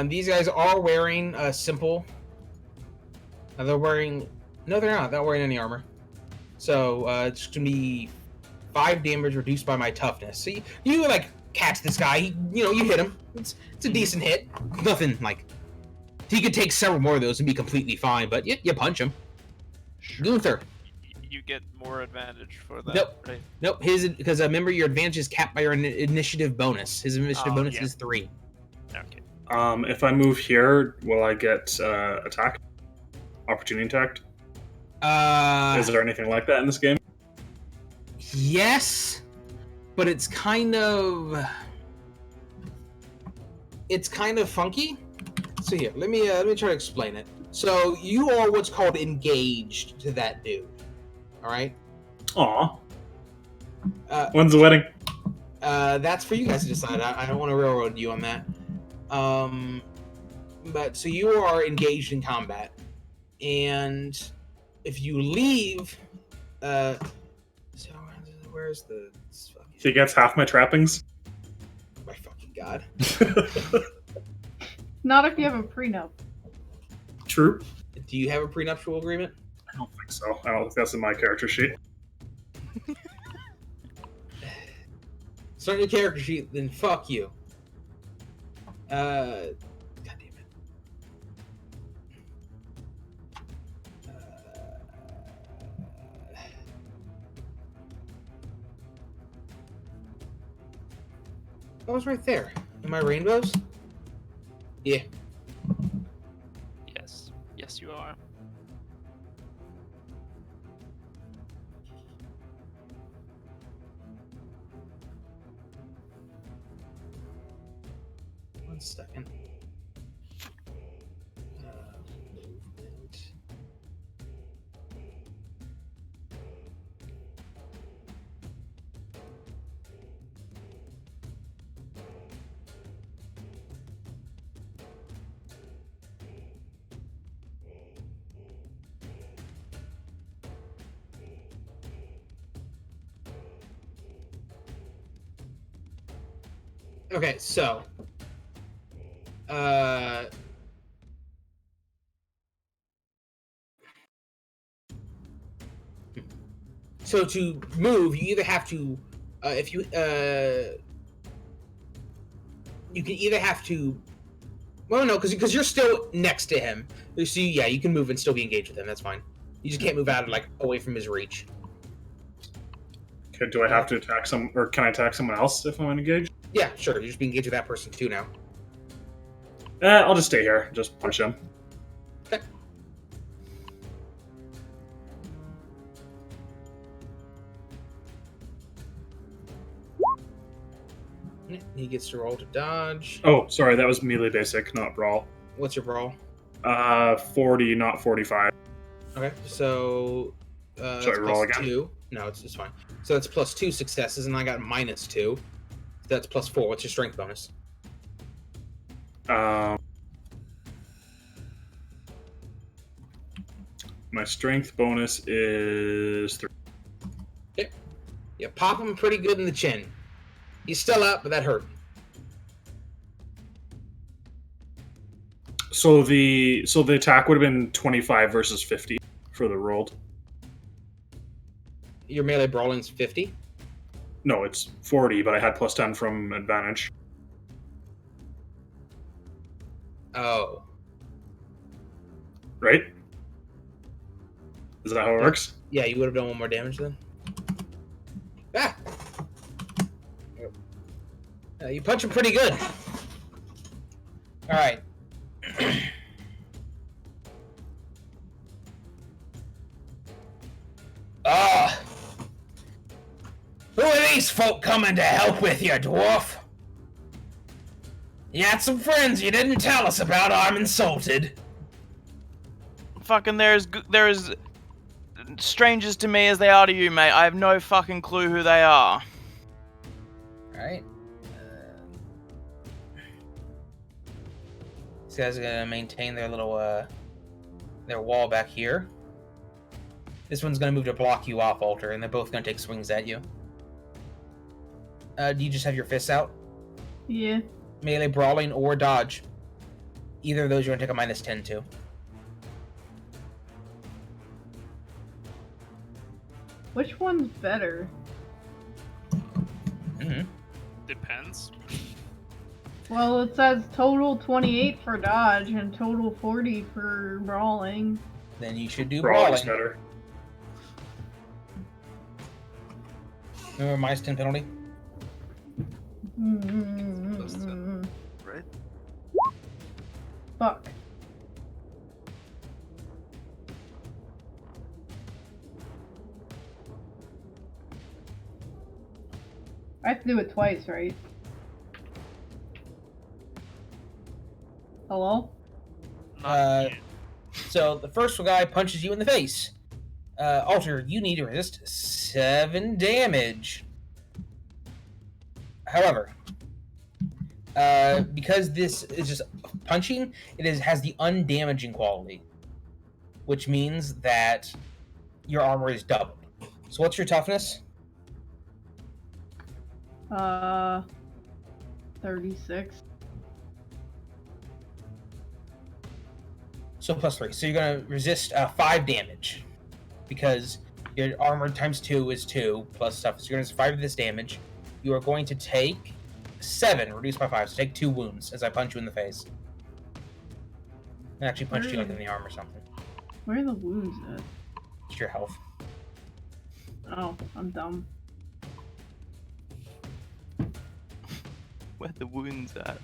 These guys are wearing simple. They're wearing. No, they're not. They're not wearing any armor. So it's gonna be 5 damage reduced by my toughness. So you like catch this guy. You hit him. It's a decent hit. Nothing like. He could take several more of those and be completely fine. But you punch him. Gunther. You get more advantage for that. Nope. Right? Nope. Because remember your advantage is capped by your initiative bonus. His initiative bonus yeah. is 3. Okay. If I move here, will I get attacked? Opportunity attacked? Is there anything like that in this game? Yes, but it's kind of funky. So here, let me try to explain it. So you are what's called engaged to that dude. All right. Aw. When's the wedding? That's for you guys to decide. I don't want to railroad you on that. But so you are engaged in combat, and if you leave, so where's the? He gets half my trappings. My fucking god. Not if you have a prenup. True. Do you have a prenuptial agreement? I don't think so. I don't think that's in my character sheet. It's not your character sheet, then fuck you. God damn it. That was right there. Am I rainbows? Yeah. Yes. Yes, you are. One second. Movement. Okay, so so to move, you either have to you can either have to well no because you're still next to him. So yeah, you can move and still be engaged with him. That's fine. You just can't move out of like away from his reach. Okay, do I have to attack or can I attack someone else if I'm engaged? Yeah, sure. You just be engaged with that person too now. I'll just stay here. Just punch him. Okay. He gets to roll to dodge. Oh, sorry, that was melee basic, not brawl. What's your brawl? 40, not 45. Okay, so Should I roll again? 2. No, it's fine. So that's plus 2 successes, and I got -2. That's plus 4. What's your strength bonus? My strength bonus is 3. Okay. You pop him pretty good in the chin. He's still up, but that hurt. So the attack would have been 25 versus 50 for the rolled. Your melee brawling's 50. No, it's 40, but I had plus 10 from advantage. Oh. Right? Is that how it works? Yeah, you would have done 1 more damage then. Ah! You punch him pretty good. Alright. Who are these folk coming to help with you, dwarf? You had some friends you didn't tell us about. I'm insulted. Fucking they're as strangers to me as they are to you, mate. I have no fucking clue who they are. Alright. These guys are gonna maintain their little, their wall back here. This one's gonna move to block you off, Alter, and they're both gonna take swings at you. Do you just have your fists out? Yeah. Melee, brawling, or dodge. Either of those you're gonna take a -10 to. Which one's better? Depends. Well, it says total 28 for dodge and total 40 for brawling. Then you should do Brawling's brawling. better. Remember -10 penalty? Right. Fuck. I have to do it twice, right? Hello? Not yet. So the first guy punches you in the face. Alter, you need to resist 7 damage. However, because this is just punching, has the undamaging quality, which means that your armor is doubled. So what's your toughness? 36. So +3. So you're gonna resist 5 damage, because your armor times 2 is 2 plus stuff. So you're gonna resist 5 of this damage. You are going to take 7, reduced by 5. So take 2 wounds as I punch you in the face. I actually punched you like in the arm or something. Where are the wounds at? It's your health. Oh, I'm dumb. Where the wounds at?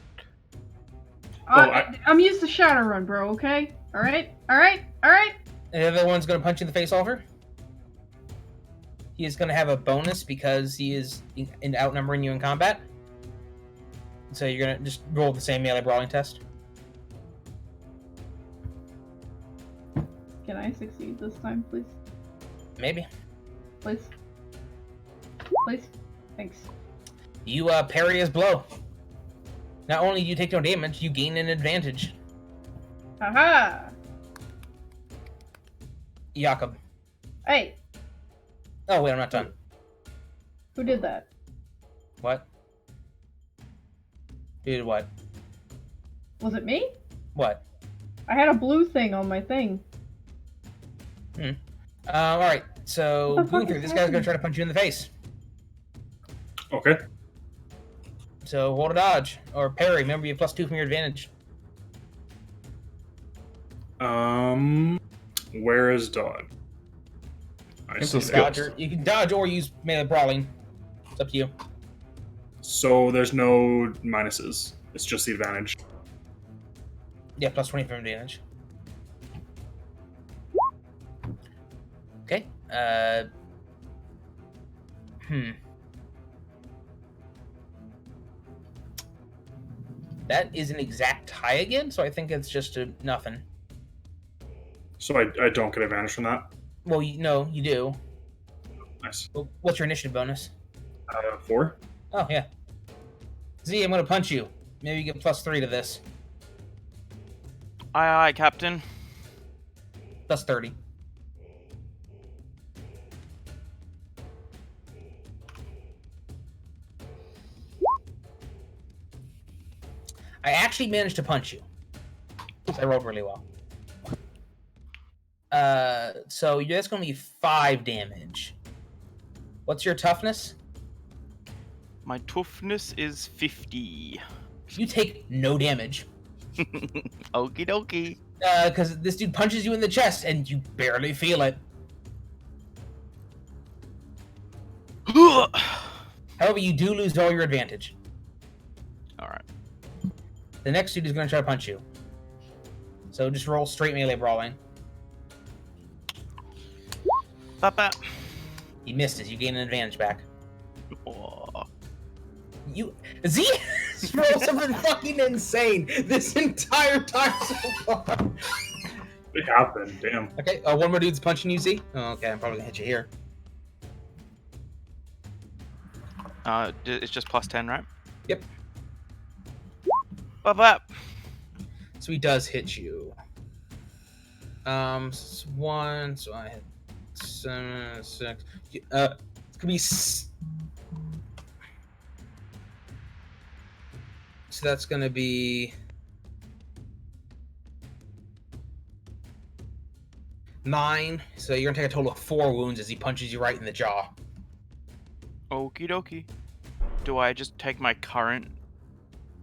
I'm used to Shadowrun, bro, okay? Alright? Alright? Alright? And the other one's going to punch you in the face, Oliver. He is going to have a bonus because he is outnumbering you in combat. So you're going to just roll the same melee brawling test. Can I succeed this time, please? Maybe. Please? Please? Thanks. You parry his blow. Not only do you take no damage, you gain an advantage. Haha! Jakob. Hey! Oh, wait, I'm not done. Who did that? What? Who did what? Was it me? What? I had a blue thing on my thing. Alright, so What the fuck Gunther, is this guy's gonna happening? try to punch you in the face. Okay. So hold a dodge. Or parry. Remember, you have +2 from your advantage. Where is dodge? I It's see a that. skill. Dodge you can dodge or use melee brawling. It's up to you. So there's no minuses. It's just the advantage. Yeah, +20 from advantage. Okay. That is an exact tie again, so I think it's just a nothing. So I don't get advantage from that. Well, no, you do. Nice. Well, what's your initiative bonus? 4. Oh, yeah. Z, I'm gonna punch you. Maybe you get +3 to this. Aye, aye, Captain. +30. I actually managed to punch you. I rolled really well. So that's going to be 5 damage. What's your toughness? My toughness is 50. You take no damage. Okie dokie. Because this dude punches you in the chest and you barely feel it. However, you do lose all your advantage. Alright. The next dude is going to try to punch you. So just roll straight melee brawling. Bap bap. He missed it. You gain an advantage back. Oh. You Z rolled something fucking insane this entire time so far. It happened. Damn. Okay, one more dude's punching you, Z. Oh, okay, I'm probably gonna hit you here. It's just +10, right? Yep. Bop. So he does hit you. One. So I hit 7, 6. It's gonna be. So that's gonna be 9. So you're gonna take a total of 4 wounds as he punches you right in the jaw. Okie dokie. Do I just take my current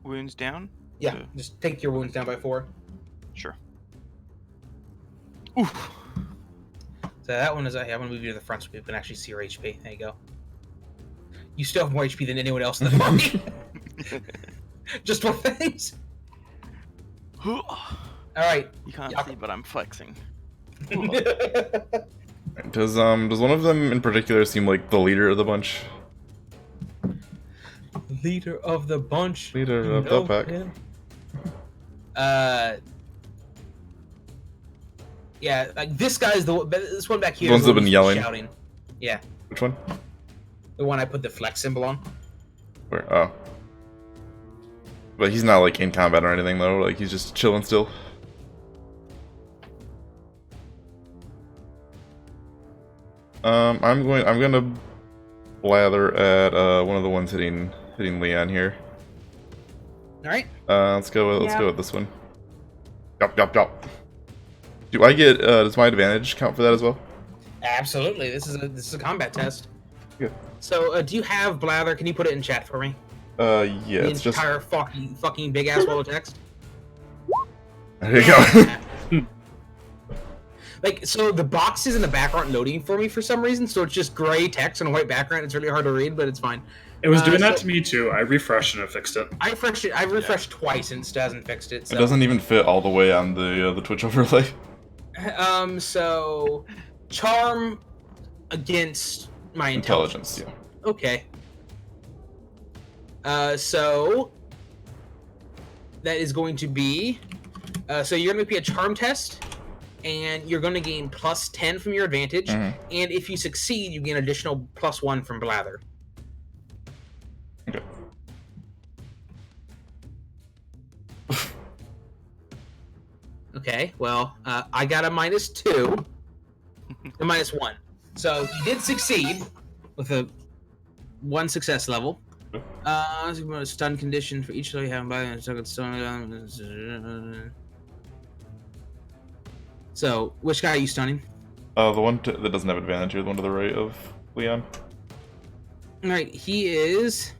wounds down? Yeah, So- just take your wounds down by 4. Sure. Oof. So that one is. I'm gonna move you to the front so people can actually see your HP. There you go. You still have more HP than anyone else in the party. Just 4 things. You All right. can't Jakob. see, but I'm flexing. Does one of them in particular seem like the leader of the bunch? Leader of the bunch. Leader of the pack. Yeah, like this guy's this one back here. The ones is the that have one been who's yelling. Shouting. Yeah, Which one? the one I put the flex symbol on. Where? Oh. But he's not like in combat or anything though. Like he's just chilling still. I'm gonna blather at one of the ones hitting Leon here. All right. Let's go with this one. Yup. Do I get does my advantage count for that as well? Absolutely. This is a combat test. Yeah. So, do you have blather? Can you put it in chat for me? Yeah, The it's just entire fucking big ass wall of text. there you go. Like, so the boxes in the back aren't loading for me for some reason, so it's just gray text on a white background. It's really hard to read, but it's fine. It was doing that so- to me too. I refreshed and it fixed it. I refreshed it. I refreshed twice and it still hasn't fixed it. So. It doesn't even fit all the way on the Twitch overlay. So charm against my intelligence. Yeah. Okay. So that is going to be. So you're going to be a charm test, and you're going to gain +10 from your advantage. Mhm. And if you succeed, you gain additional +1 from blather. Okay. Okay. Well, I got a -2, a -1. So you did succeed with a 1 success level. Stun condition for each level you have by So, which guy are you stunning? The one that doesn't have advantage here, the one to the right of Leon. Alright, he is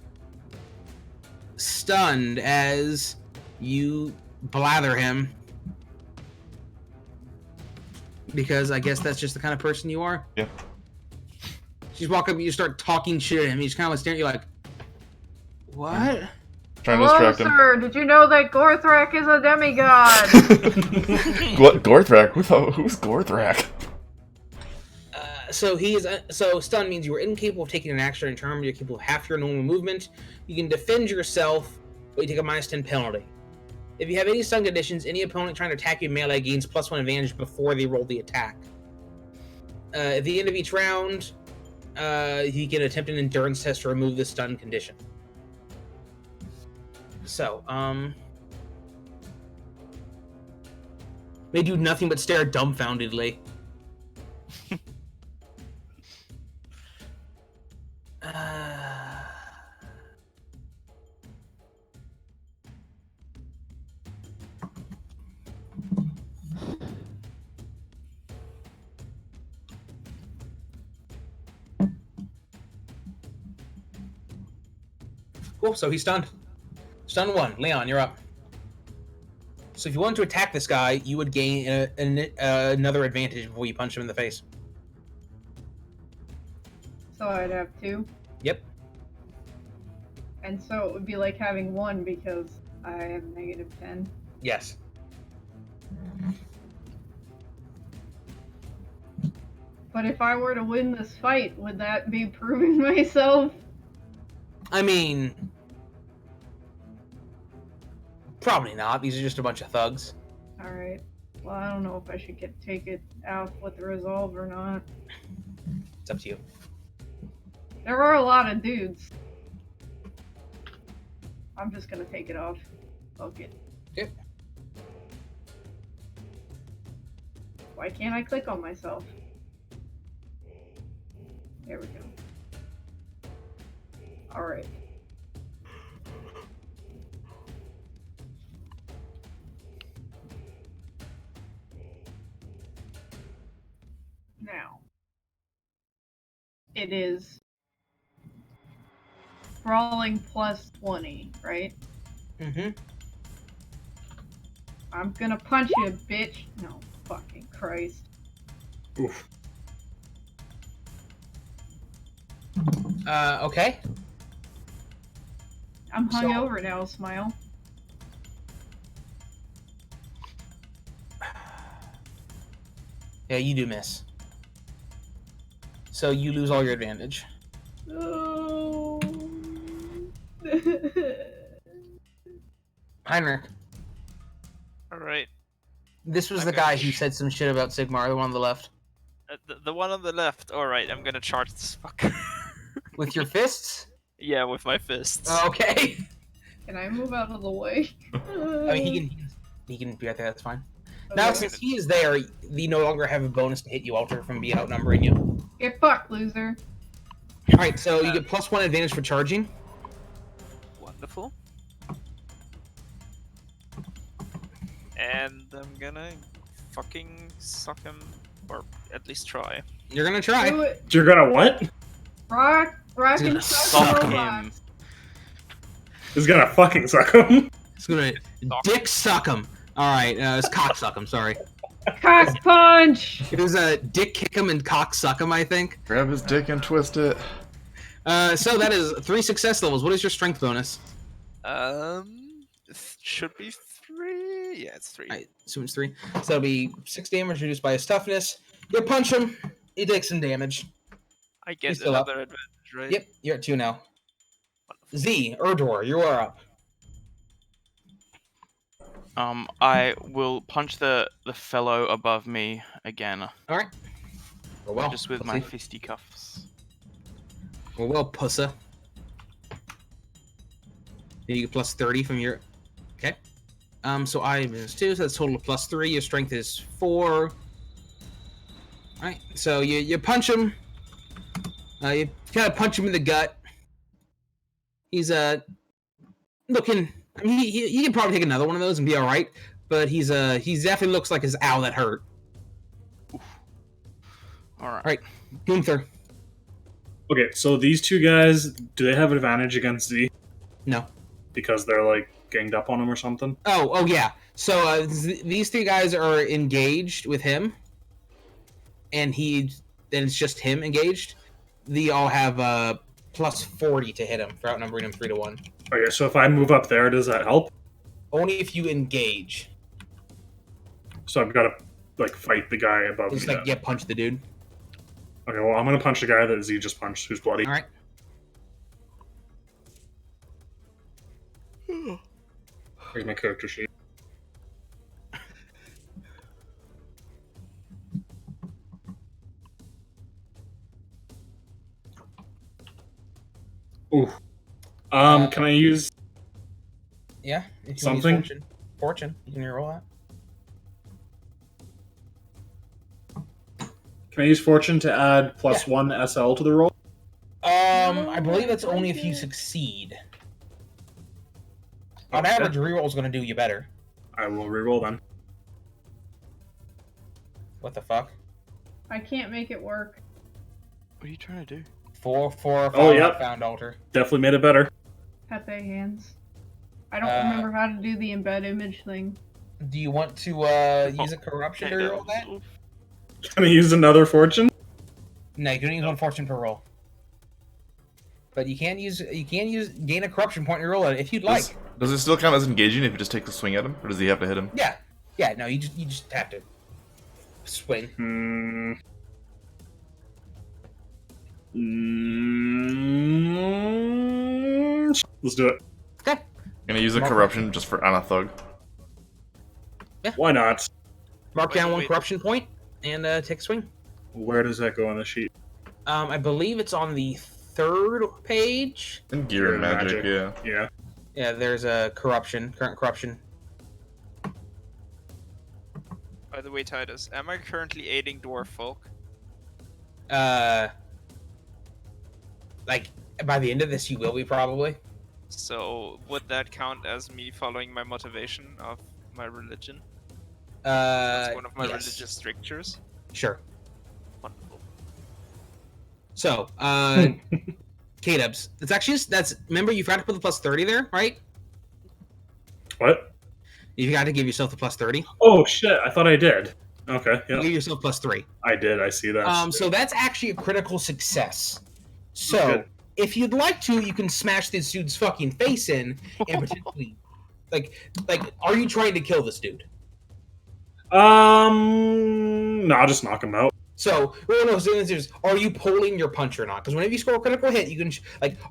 stunned as you blather him. Because I guess that's just the kind of person you are. Yeah. You walk up, you start talking shit at him. He's kind of like staring at you like, what? Trying to Hello, distract him. sir. Did you know that Gorthrak is a demigod? Gorthrak? Who's Gorthrak? So he is. So stun means you are incapable of taking an action in turn. You're capable of half your normal movement. You can defend yourself, but you take a -10 penalty. If you have any stun conditions, any opponent trying to attack you melee gains +1 advantage before they roll the attack. At the end of each round, he can attempt an endurance test to remove the stun condition. So, they do nothing but stare dumbfoundedly. Cool, so he's stunned. Stun 1. Leon, you're up. So if you wanted to attack this guy, you would gain another advantage before you punch him in the face. So I'd have 2. Yep. And so it would be like having 1 because I have -10. Yes. But if I were to win this fight, would that be proving myself? I mean, probably not. These are just a bunch of thugs. Alright. Well, I don't know if I should take it out with the resolve or not. It's up to you. There are a lot of dudes. I'm just gonna take it off. Fuck it. Yep. Why can't I click on myself? There we go. Alright. Now. It is brawling plus 20, right? Mm-hmm. I'm gonna punch you, bitch. No, fucking Christ. Oof. Okay. I'm hungover now, Smile. Yeah, you do miss. So you lose all your advantage. Oh. Heinrich, Alright. this was I'm the gonna guy who said some shit about Sigmar, the one on the left. The one on the left. Alright, I'm gonna charge this fucker. With your fists? Yeah, with my fists. Okay. Can I move out of the way? I mean, he can be right there, that's fine. Now, Okay. since he is there, you no longer have a bonus to hit you, Alter, from being outnumbering you. Get fucked, loser. Alright, so you get +1 advantage for charging. Wonderful. And I'm gonna fucking suck him, or at least try. You're gonna try. Do it. You're gonna what? Rock and Dude, suck Suck robot. him. He's gonna fucking suck him. It's gonna dick suck him. Alright, it's cock suck him, sorry. Cock punch! It was a dick kick him and cock suck him, I think. Grab his dick and twist it. So that is 3 success levels. What is your strength bonus? It should be 3. Yeah, it's 3. Alright, so it's 3. So it'll be 6 damage reduced by his toughness. You punch him, he takes some damage. I He's get still up. another advantage, right? Yep, you're at 2 now. Z, Urdor, you are up. I will punch the fellow above me again, Alright. Well, just with pussy. my fisticuffs. Well, pussa. You get +30 from your... Okay. So I minus 2, so that's total of +3. Your strength is 4. Alright, so you punch him. You kind of punch him in the gut. He's looking... I mean, he can probably take another one of those and be alright, but he's definitely looks like his owl that hurt. Alright. Alright, Gunther. Okay, so these two guys, do they have advantage against Z? No. Because they're like ganged up on him or something? Oh yeah. So these 3 guys are engaged with him, and then it's just him engaged. They all have +40 to hit him for outnumbering him 3-1. Okay, so if I move up there, does that help? Only if you engage. So I've got to like fight the guy above Just me. like then. punch the dude. Okay, well I'm gonna punch the guy that Z just punched, who's bloody. All right. Here's my character sheet. Ooh. Can I use? Yeah. If you Something? Use fortune. You can reroll that. Can I use fortune to add +1 SL to the roll? I believe that's only if you succeed. On Okay. average, reroll is going to do you better. I will reroll then. What the fuck? I can't make it work. What are you trying to do? 4 or 5 Oh, yep. found altar. Definitely made it better. Pepe hands. I don't Uh, remember how to do the embed image thing. Do you want to use a corruption to reroll that? Can I use another fortune? No, you can only use 1 fortune per roll. But you can gain a corruption point and roll it if you'd like. Does it still count as engaging if you just take the swing at him, or does he have to hit him? Yeah, no, you just have to swing. Let's do it. Okay. Gonna use a corruption just for Anathug. Why not? Mark down one Wait. corruption point and take a swing. Where does that go on the sheet? I believe it's on the 3rd page. And gear and magic, yeah. Yeah. Yeah, there's a corruption, current corruption. By the way, Titus, am I currently aiding dwarf folk? Like by the end of this, you will be probably. So would that count as me following my motivation of my religion? It's That's one of my yes. religious strictures. Sure. Wonderful. So, Kdubs. It's actually remember you forgot to put the plus 30 there, right? What? You got to give yourself the plus 30. Oh shit! I thought I did. Okay. You Yeah. give yourself plus 3. I did. I see that. So that's actually a critical success. So Good. if you'd like to, you can smash this dude's fucking face in and potentially, like, are you trying to kill this dude? No, I'll just knock him out. So, well, no, so the answer is, are you pulling your punch or not? Because whenever you score a critical hit, you can,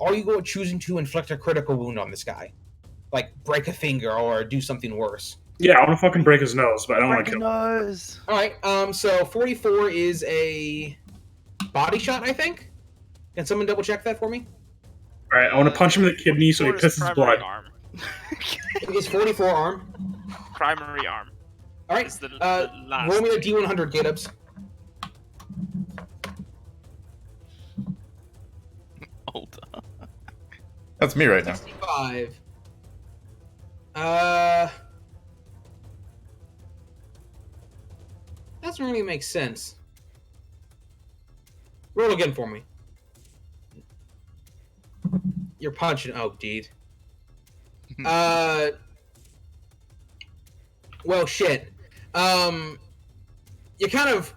are you choosing to inflict a critical wound on this guy? Like, break a finger or do something worse. Yeah, I want to fucking break his nose, but I don't want to kill him. Nose. Alright, so 44 is a body shot, I think? Can someone double check that for me? Alright, I want to punch him in the kidney so he Or is pisses primary blood. Arm. Is 44 arm? Primary arm. Alright, Is the last. roll me a D100, Kdubs. Older. That's me right now. 65. Doesn't really make sense. Roll again for me. You're punching. Oh, dude. Well, shit. You kind of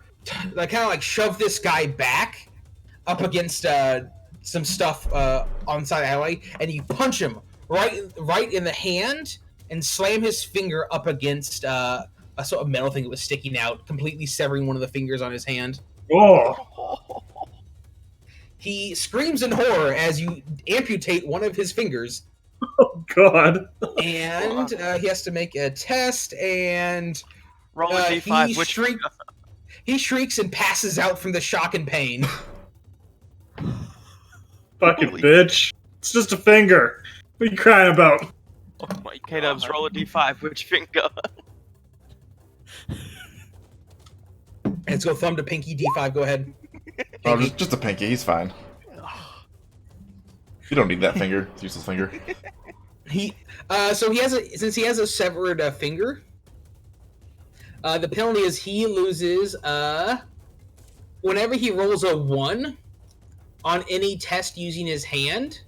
shove this guy back up against some stuff on side alley, and you punch him right in the hand and slam his finger up against a sort of metal thing that was sticking out, completely severing one of the fingers on his hand. Oh, He screams in horror as you amputate one of his fingers, God. and he has to make a test, and Roll a d5. he, Which shriek- he shrieks and passes out from the shock and pain. Fucking Holy- bitch. It's just a finger. What are you crying about? Oh my Kdubs, God. roll a d5. Which finger? Let's go thumb to pinky, D5, go ahead. Oh, just a pinky. He's fine. You don't need that finger. It's a useless finger. Since he has a severed finger, the penalty is he loses, whenever he rolls a 1 on any test using his hand,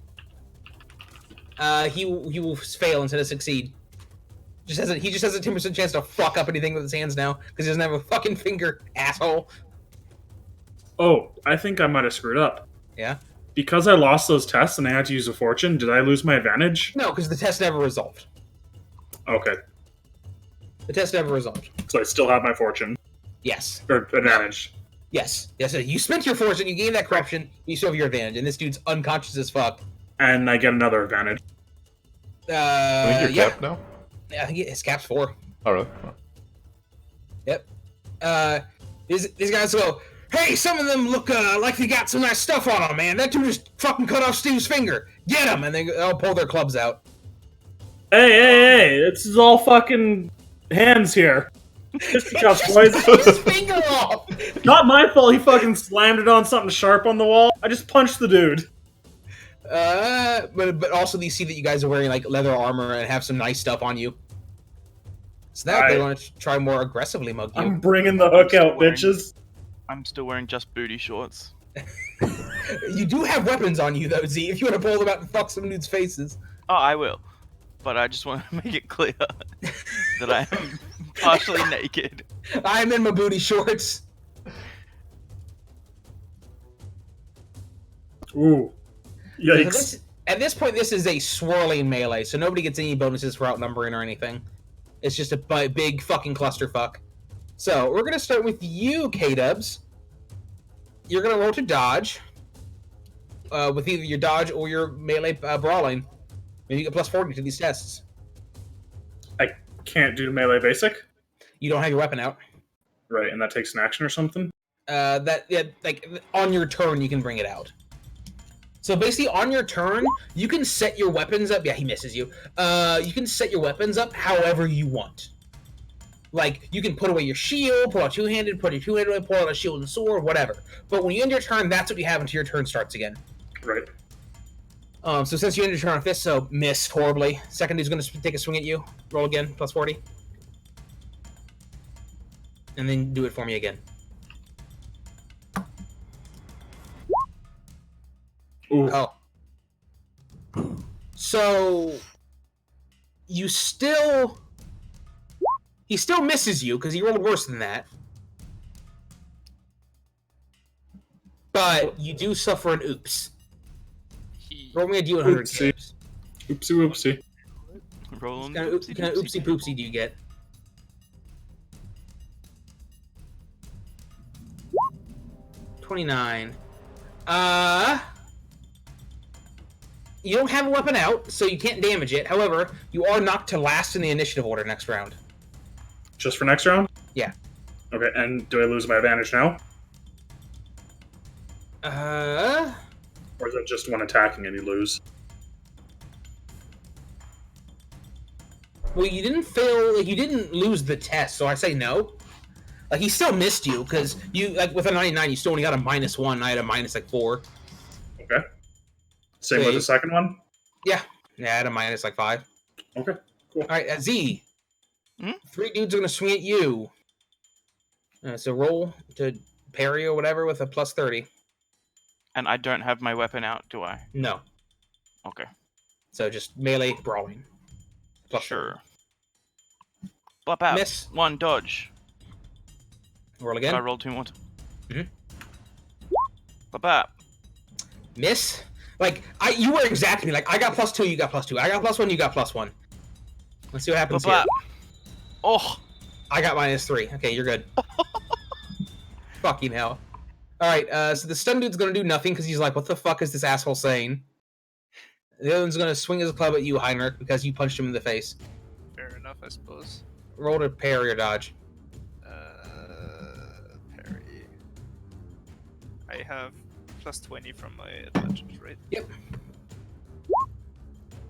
he will fail instead of succeed. He just has a 10% chance to fuck up anything with his hands now, because he doesn't have a fucking finger, asshole. Oh, I think I might have screwed up. Yeah? Because I lost those tests and I had to use a fortune, did I lose my advantage? No, because the test never resolved. Okay. The test never resolved. So I still have my fortune. Yes. Or advantage. Yes. Yes, you spent your fortune, you gained that corruption, you still have your advantage, and this dude's unconscious as fuck. And I get another advantage. I think you're Yeah. capped now. Yeah, I think his cap's 4. Oh, really? Yep. These guys go, hey, some of them look like they got some nice stuff on them, man. That dude just fucking cut off Steve's finger. Get him! And they all pull their clubs out. Hey, this is all fucking hands here. Fisticuffs, boys. Cut his finger off! Not my fault he fucking slammed it on something sharp on the wall. I just punched the dude. But also you see that you guys are wearing like leather armor and have some nice stuff on you. So now they want to try more aggressively mug you. I'm bringing the hook out, bitches. I'm still wearing just booty shorts. You do have weapons on you though, Z, if you want to pull them out and fuck some dudes' faces. Oh, I will. But I just want to make it clear that I am partially naked. I'm in my booty shorts. Ooh. Yikes. So at this point, this is a swirling melee, so nobody gets any bonuses for outnumbering or anything. It's just a big fucking clusterfuck. So, we're going to start with you, Kdubs. You're going to roll to dodge, with either your dodge or your melee brawling. Maybe you get plus 40 to these tests. Can't do melee basic? You don't have your weapon out. Right, and that takes an action or something? Like on your turn you can bring it out. So basically on your turn you can set your weapons up. Yeah, he misses you. You can set your weapons up however you want. Like you can put away your shield, pull out two-handed, put your two-handed away, pull out a shield and sword, whatever. But when you end your turn, that's what you have until your turn starts again. Right. So since you end your turn on fist, so miss horribly. Second dude's going to take a swing at you. Roll again, plus 40. And then do it for me again. Ooh. Oh. So you still... He still misses you, because he rolled worse than that. But you do suffer an oops. Roll me a D100. Oopsie. Oopsie. Roll on What kind of oopsie poopsie do you get? $29. You don't have a weapon out, so you can't damage it. However, you are knocked to last in the initiative order next round. Just for next round? Yeah. Okay, and do I lose my advantage now? Or is it just one attacking and you lose? Well, you didn't fail. Like, you didn't lose the test, so I say no. Like, he still missed you because you, like, with a 99, you still only got a -1. And I had a -4. Okay. Same So with the second one? Yeah, I had a -5. Okay, cool. All right, Z. Hmm? 3 dudes are gonna swing at you. So roll to parry or whatever with a plus 30. And I don't have my weapon out, do I? No. Okay. So just melee brawling. Plus Sure. Bop out. Miss. 1 dodge. Roll again. I rolled 2 more. Mhm. Bop out. Miss. Like you were exactly like I got +2, you got +2. I got +1, you got +1. Let's see what happens Bop here. out. Oh. I got -3. Okay, you're good. Fucking hell. All right. So the stun dude's gonna do nothing because he's like, "What the fuck is this asshole saying?" The other one's gonna swing his club at you, Heinrich, because you punched him in the face. Fair enough, I suppose. Roll to parry or dodge. Parry. I have +20 from my advantage, right? Yep.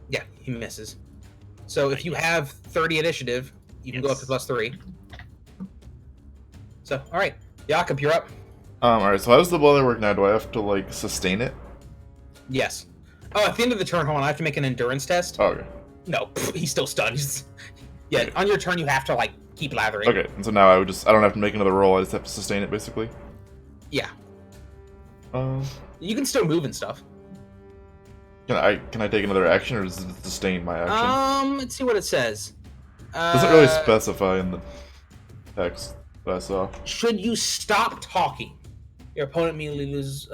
Yeah, he misses. So if you have 30 initiative, you can go up to +3. So, all right, Jakob, you're up. Alright, so how does the weather work now? Do I have to, like, sustain it? Yes. Oh, at the end of the turn, hold on, I have to make an endurance test. Oh, okay. No, he's still stunned. Yeah, on your turn, you have to, like, keep lathering. Okay, and so now I don't have to make another roll, I just have to sustain it, basically? Yeah. Um... You can still move and stuff. Can I take another action, or does it sustain my action? Let's see what it says. Doesn't really specify in the text that I saw. Should you stop talking, your opponent immediately loses.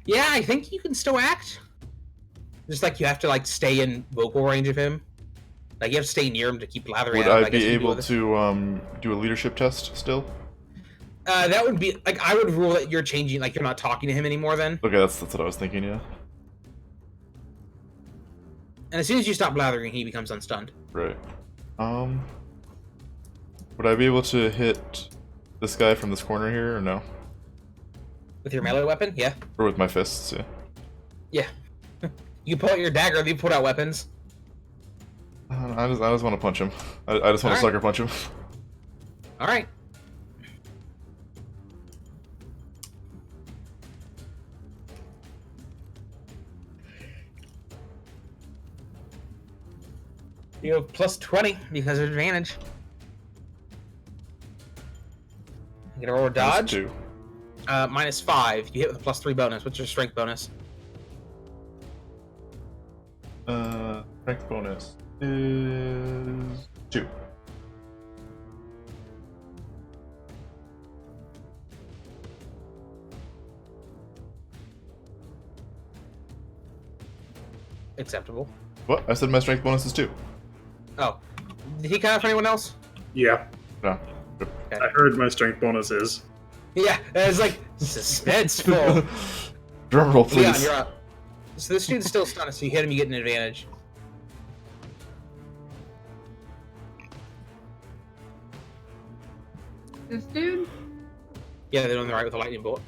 Yeah, I think you can still act. Just like you have to like stay in vocal range of him. Like you have to stay near him to keep lathering. Would at him, I guess be you can able do to do a leadership test still? that would be like I would rule that you're changing, like you're not talking to him anymore. Then, Okay, that's what I was thinking. Yeah. and as soon as you stop blathering, he becomes unstunned. Right. Would I be able to hit this guy from this corner here, or no? With your melee weapon, yeah, Or with my fists? Yeah. yeah. You pull out your dagger. You put out weapons. I just want to punch him. I just want to Alright. sucker punch him. All right. You have +20 because of advantage. You gonna roll a dodge? -2. -5. You hit with a +3 bonus. What's your strength bonus? Strength bonus is 2. Acceptable. What? I said my strength bonus is 2. Oh. Did he count for anyone else? Yeah, No. I heard my strength bonus is. Yeah, it's like suspenseful. Drum roll, Leon, please. you're up. So this dude's still stunned, so you hit him, you get an advantage. This dude. Yeah, they're on the right with a lightning bolt.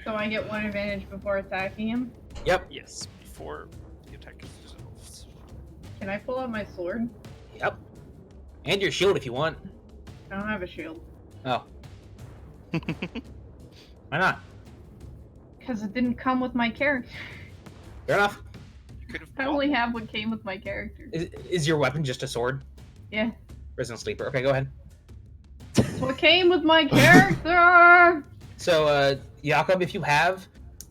So I get one advantage before attacking him. Yep, Yes, before the attack resolves. Can I pull out my sword? yep. And your shield if you want. I don't have a shield. Oh. Why not? Because it didn't come with my character. Fair enough. You could have I only have what came with my character. Is your weapon just a sword? Yeah. Prison Sleeper. Okay, go ahead. That's what came with my character! So, Jakob, if you have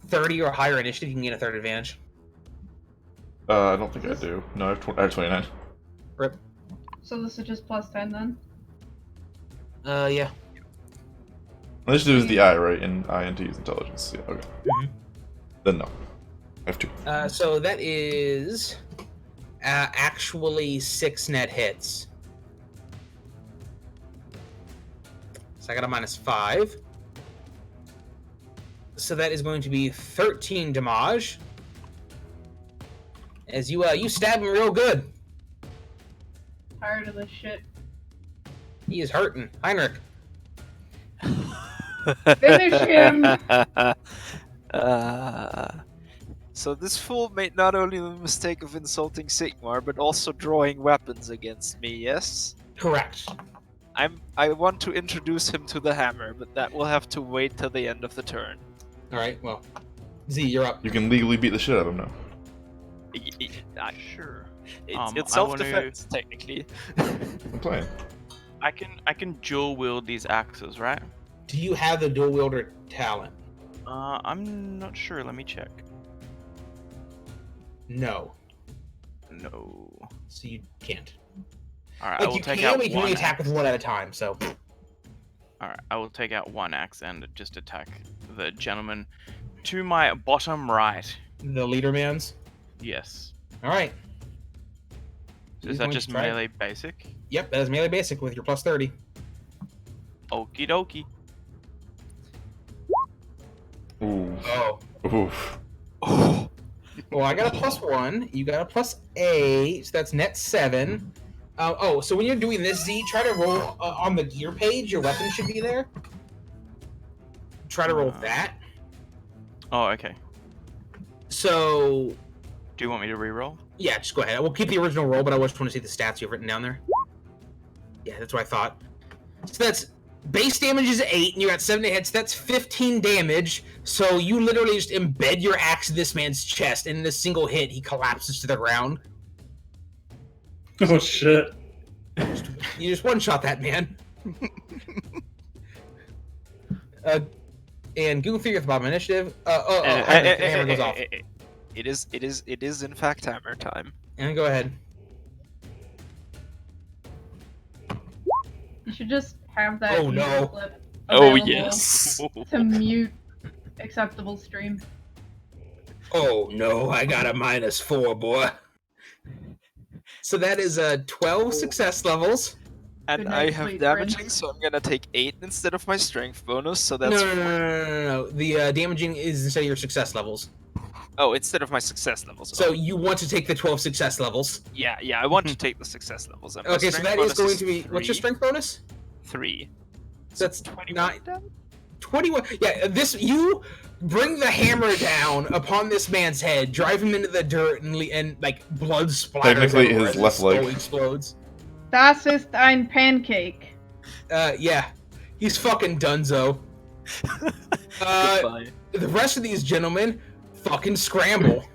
30 or higher initiative, you can gain a third advantage. I don't think I do. No, I have 29. Rip. So this is just plus 10 then? Yeah. Initiative is the I, right? And INT is intelligence. Yeah, okay. Mhm. Then no. I have 2. So that is actually 6 net hits. So I got a -5. So that is going to be 13 damage. As you stab him real good. Tired of this shit. He is hurting. Heinrich. Finish him! So this fool made not only the mistake of insulting Sigmar, but also drawing weapons against me, yes? Correct. I want to introduce him to the hammer, but that will have to wait till the end of the turn. Alright, well. Z, you're up. You can legally beat the shit out of him now. Sure. I It's wanna- self-defense, technically. I'm playing. I can dual wield these axes, right? Do you have the dual wielder talent? I'm not sure. Let me check. No. No. So you can't. All right, I Like will you take can, out but you can one. only attack with one at a time, so. All right, I will take out one axe and just attack the gentleman to my bottom right. The leader man's. Yes. Alright. Is that just melee basic? Yep, that is melee basic with your plus 30. Okie dokie. Ooh. Oh. Oof. Well, I got a +1. You got a +8. So that's net 7. So when you're doing this, Z, try to roll on the gear page. Your weapon should be there. Try to roll that. Oh, okay. So, Do you want me to reroll? yeah, just go ahead. We'll keep the original roll, but I just want to see the stats you've written down there. Yeah, that's what I thought. So that's base damage is 8, and you got 7 hits. That's 15 damage. So you literally just embed your axe in this man's chest, and in a single hit, he collapses to the ground. Oh shit! You just one-shot that man. And Gunther at the bottom initiative. The hammer goes off. It is in fact hammer time. And go ahead. You should just have that Oh, no. clip Oh available yes. to mute acceptable stream. Oh no, I got a -4, boy. So that is 12 success levels. And Good I night, have sweet damaging, friends. so I'm gonna take 8 instead of my strength bonus. So No, that's no. The damaging is instead of your success levels. oh, instead of my success levels. So Oh, you want to take the 12 success levels. yeah, I want to take the success levels. And my Okay, so strength that is bonus going to be what's your 3. strength bonus? 3. So that's 21 not damage? 21. Yeah, you bring the hammer down upon this man's head, drive him into the dirt, and like blood splatters. Technically, everywhere his as left skull leg. explodes. Das ist ein Pancake. Yeah, he's fucking dunzo. Goodbye. The rest of these gentlemen fucking scramble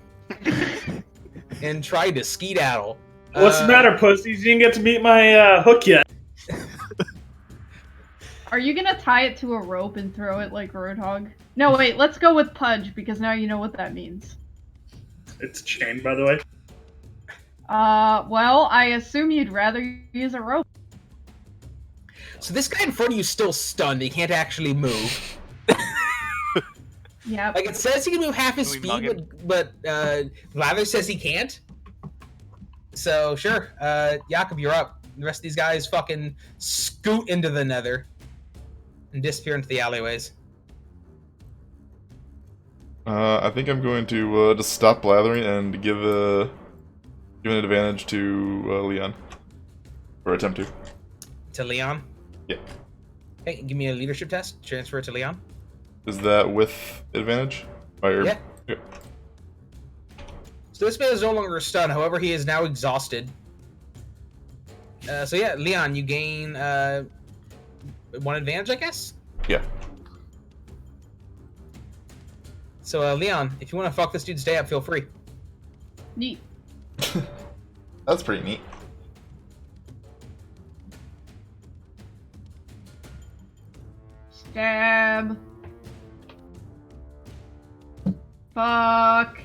and try to skedaddle. What's the matter, pussies? You didn't get to meet my hook yet. Are you gonna tie it to a rope and throw it like Roadhog? No, wait, let's go with Pudge, because now you know what that means. It's chained, by the way. Well, I assume you'd rather use a rope. So this guy in front of you is still stunned. He can't actually move. Yep. Like it says he can move half his Can we mug speed, but Lather says he can't. So sure, Jakob, you're up. The rest of these guys fucking scoot into the nether and disappear into the alleyways. I think I'm going to just stop blathering and give an advantage to Leon. Or attempt to. To Leon? Yeah. Hey, give me a leadership test. Transfer it to Leon. Is that with advantage? Yeah. So this man is no longer stunned, however, he is now exhausted. So yeah, Leon, you gain 1 advantage, I guess? Yeah. So Leon, if you want to fuck this dude's day up, feel free. Neat. That's pretty neat. Stab. Fuck.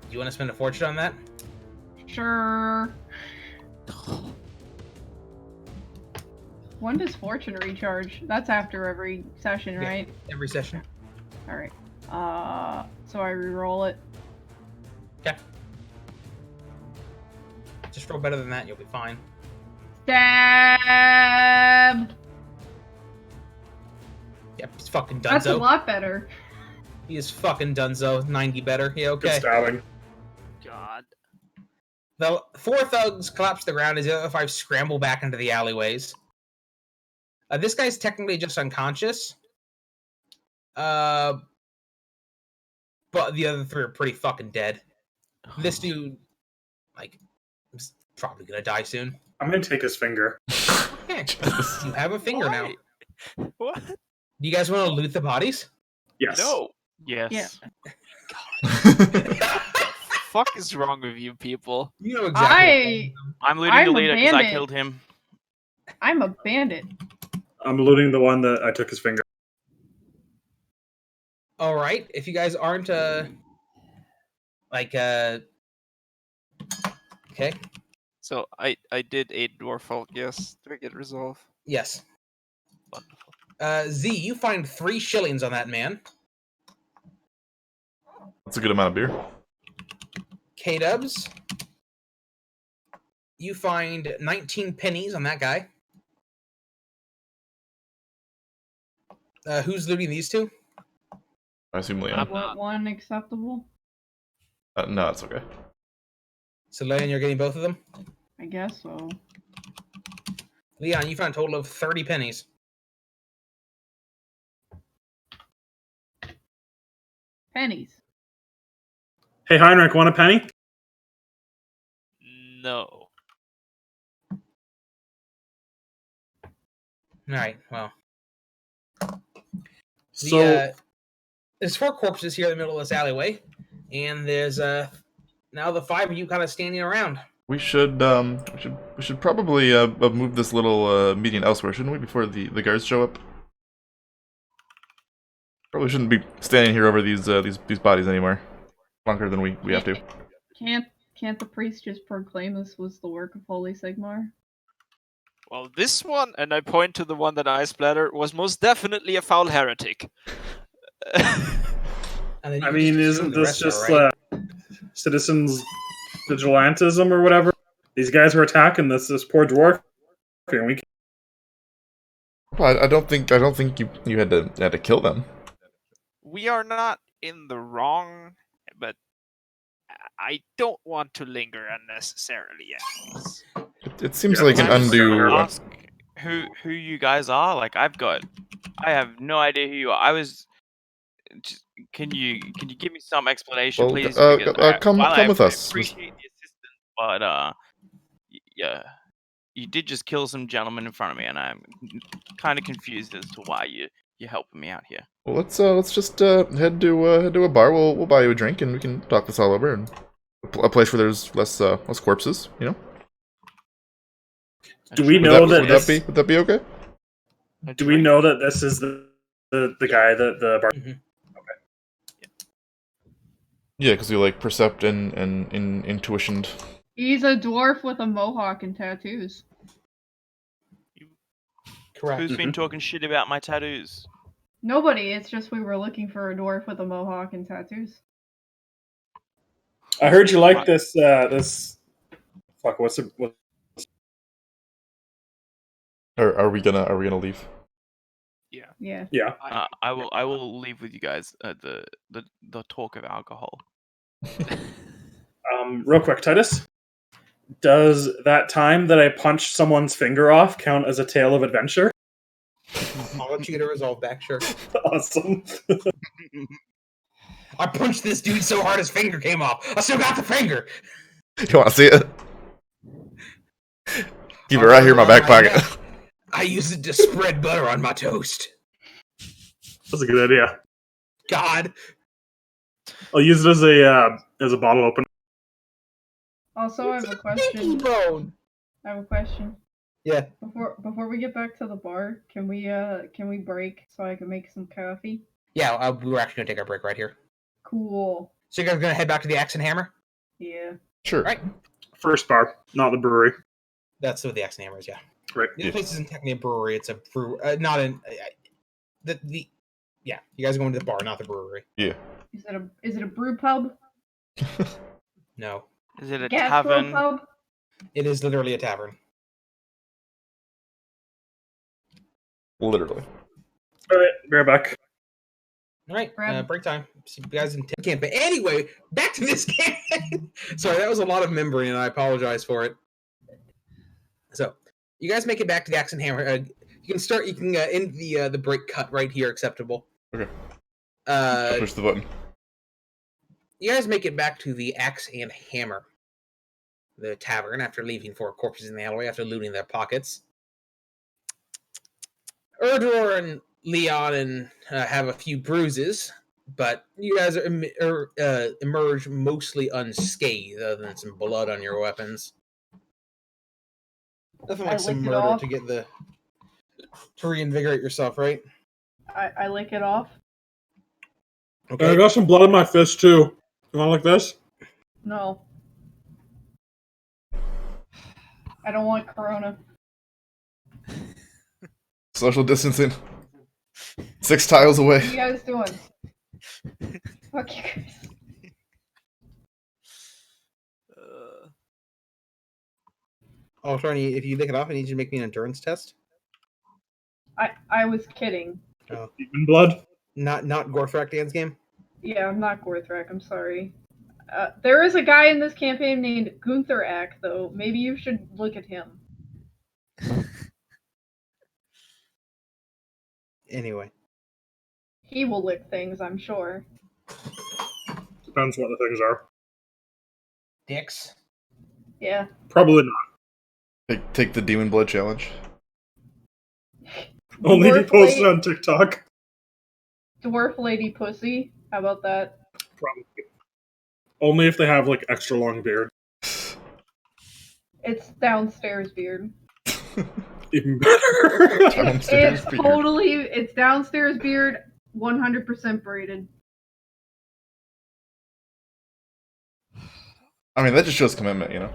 You want to spend a fortune on that? Sure. When does fortune recharge? That's after every session, Yeah. right? Every session. Alright. So I re-roll it. Yeah. Just roll better than that, you'll be fine. Stab! Yep, he's fucking That's a dunzo. lot better. He is fucking dunzo. 90 better. Yeah, Good okay. stabbing. God. The 4 thugs collapse to the ground as the other 5 scramble back into the alleyways. This guy's technically just unconscious. But the other 3 are pretty fucking dead. This dude, like, is probably gonna die soon. I'm gonna take his finger. Okay, you have a finger now. Why? What? Do you guys want to loot the bodies? Yes. No. Yes. Yeah. Fuck is wrong with you people? You know exactly. I'm looting I'm the a leader because I bandit. killed him. I'm a bandit. I'm looting the one that I took his finger. All right, if you guys aren't okay, So I did 8 dwarf folk, yes. Do I get resolve? yes. Wonderful. Z, you find 3 shillings on that man. That's a good amount of beer. Kdubs, you find 19 pennies on that guy. Who's looting these 2? I assume Leon. What one acceptable? No, it's okay. So Leon, you're getting both of them? I guess so. Leon, you found a total of 30 pennies. Pennies. Hey Heinrich, want a penny? No. Alright, well. So There's 4 corpses here in the middle of this alleyway, and there's now the 5 of you kind of standing around. We should probably move this little meeting elsewhere, shouldn't we? Before the guards show up. Probably shouldn't be standing here over these bodies anymore. Longer than we have to. Can't the priest just proclaim this was the work of Holy Sigmar? Well, this one, and I point to the one that I splattered, was most definitely a foul heretic. And then you I can mean, assume isn't the this rest are just right. citizens vigilantism or whatever? These guys were attacking this poor dwarf, and we. Well, I don't think you had to kill them. We are not in the wrong, but I don't want to linger unnecessarily. Yes. It seems Yeah, like an I'm undue. Ask who you guys are. Like I have no idea who you are. I was. Can you give me some explanation, Well, please? come with us. Appreciate the assistance, but yeah, you did just kill some gentlemen in front of me, and I'm kind of confused as to why you're helping me out here. Well, let's just head to a bar. We'll buy you a drink and we can talk this all over, and a place where there's less corpses. You know. Do we know Would that that be okay? Do we know that this is the guy that the bar? Mhm. Yeah, because you like percept and intuitioned. He's a dwarf with a mohawk and tattoos. Correct. Who's been talking shit about my tattoos? Nobody. It's just we were looking for a dwarf with a mohawk and tattoos. I heard you like this. This. Fuck. What's it? What, Are we gonna leave? Yeah. yeah. I will leave with you guys the talk of alcohol. Real quick, Titus. Does that time that I punched someone's finger off count as a tale of adventure? I'll let you get a resolve back, sure. Awesome. I punched this dude so hard his finger came off. I still got the finger. You want to see it? Keep it right here in my back pocket. I use it to spread butter on my toast. That's a good idea. God. I'll use it as a bottle opener. Also, I have a question. Bone. I have a question. Yeah. Before we get back to the bar, can we break so I can make some coffee? Yeah, we were actually gonna take our break right here. Cool. So you guys are gonna head back to the Axe and Hammer? Yeah. Sure. Right. First bar, not the brewery. That's what the Axe and Hammer is, yeah. Right. The place isn't technically a brewery; it's a brew. Not an. Yeah, you guys are going to the bar, not the brewery. Yeah. Is it a brew pub? No, Is it a Gastro tavern? pub? it is literally a tavern. Literally. All right, be right back. All right, Grab- break time. See you guys in campaign. Anyway, back to this campaign. Sorry, that was a lot of membering, and I apologize for it. So, you guys make it back to the Axe and Hammer. You can start. You can end the break cut right here. Acceptable. Okay. I Uh, push the button. you guys make it back to the Axe and Hammer, the tavern, after leaving 4 corpses in the alleyway after looting their pockets. Urdor and Leon and have a few bruises, but you guys emerge mostly unscathed, other than some blood on your weapons. Nothing like I some licked it murder off. to reinvigorate yourself, right? I lick it off. And I got some blood on my fist too. You want like this? No. I don't want corona. Social distancing. 6 tiles away. What are you guys doing? Fuck you guys. Oh, sorry. If you lick it off, I need you to make me an endurance test. I was kidding. Even blood? Not Gorthrak game. Yeah, I'm not Gorthrak, I'm sorry. There is a guy in this campaign named Gunther, though. Maybe you should look at him. Anyway, He will lick things, I'm sure. Depends what the things are. dicks. Yeah. Probably not. Take the demon blood challenge. Only be Dwarf posted lady- on TikTok. Dwarf lady pussy. How about that? Probably. Only if they have like extra long beard. It's downstairs beard. Even better. Downstairs It's beard. totally, it's downstairs beard, 100% braided. I mean, that just shows commitment, you know?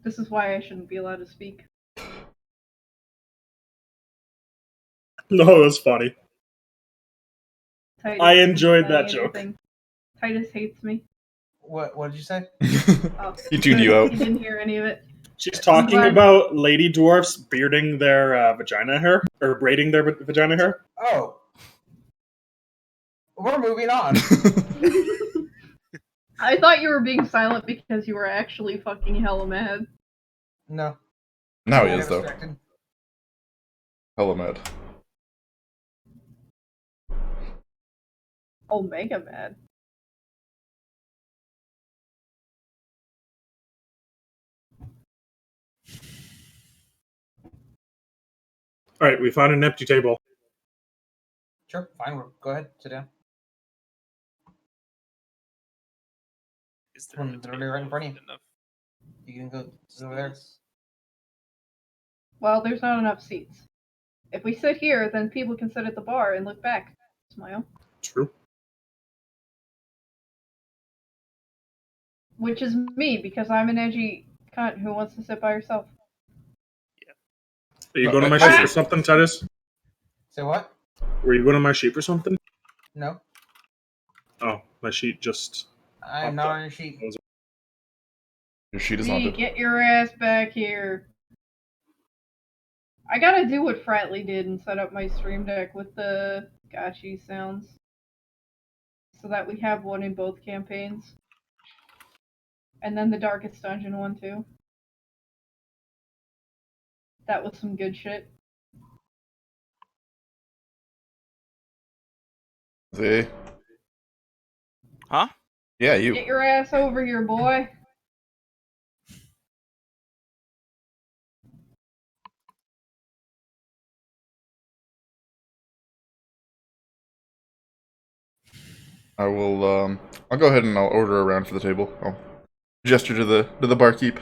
This is why I shouldn't be allowed to speak. No, it was funny. Titus I isn't enjoyed saying that joke. anything. Titus hates me. What did you say? Oh, He tuned you out. He didn't hear any of it. She's talking glad- about lady dwarfs bearding their vagina hair, or braiding their vagina hair. Oh, we're moving on. I thought you were being silent because you were actually fucking hella mad. No. Now he I is, got though. distracted. Hella mad. Omega mad. All right, we found an empty table. Sure, fine. Go ahead, sit down. Is there a Literally right in front of you. enough? You can go sit over there. Well, there's not enough seats. If we sit here, then people can sit at the bar and look back. Smile. True. Which is me, because I'm an edgy cunt who wants to sit by herself. Are you going to my I- ship or something, Titus? Say what? Were you going on my sheet or something? No, Oh, my sheet just. I am not on your sheet. Your sheet is Me, haunted. get your ass back here. I gotta do what Fratley did and set up my stream deck with the gotchi sounds. So that we have one in both campaigns. And then the Darkest Dungeon one too. That was some good shit. See? Huh? Yeah, you. Get your ass over here, boy. I will. I'll go ahead and I'll order around for the table. I'll gesture to the barkeep.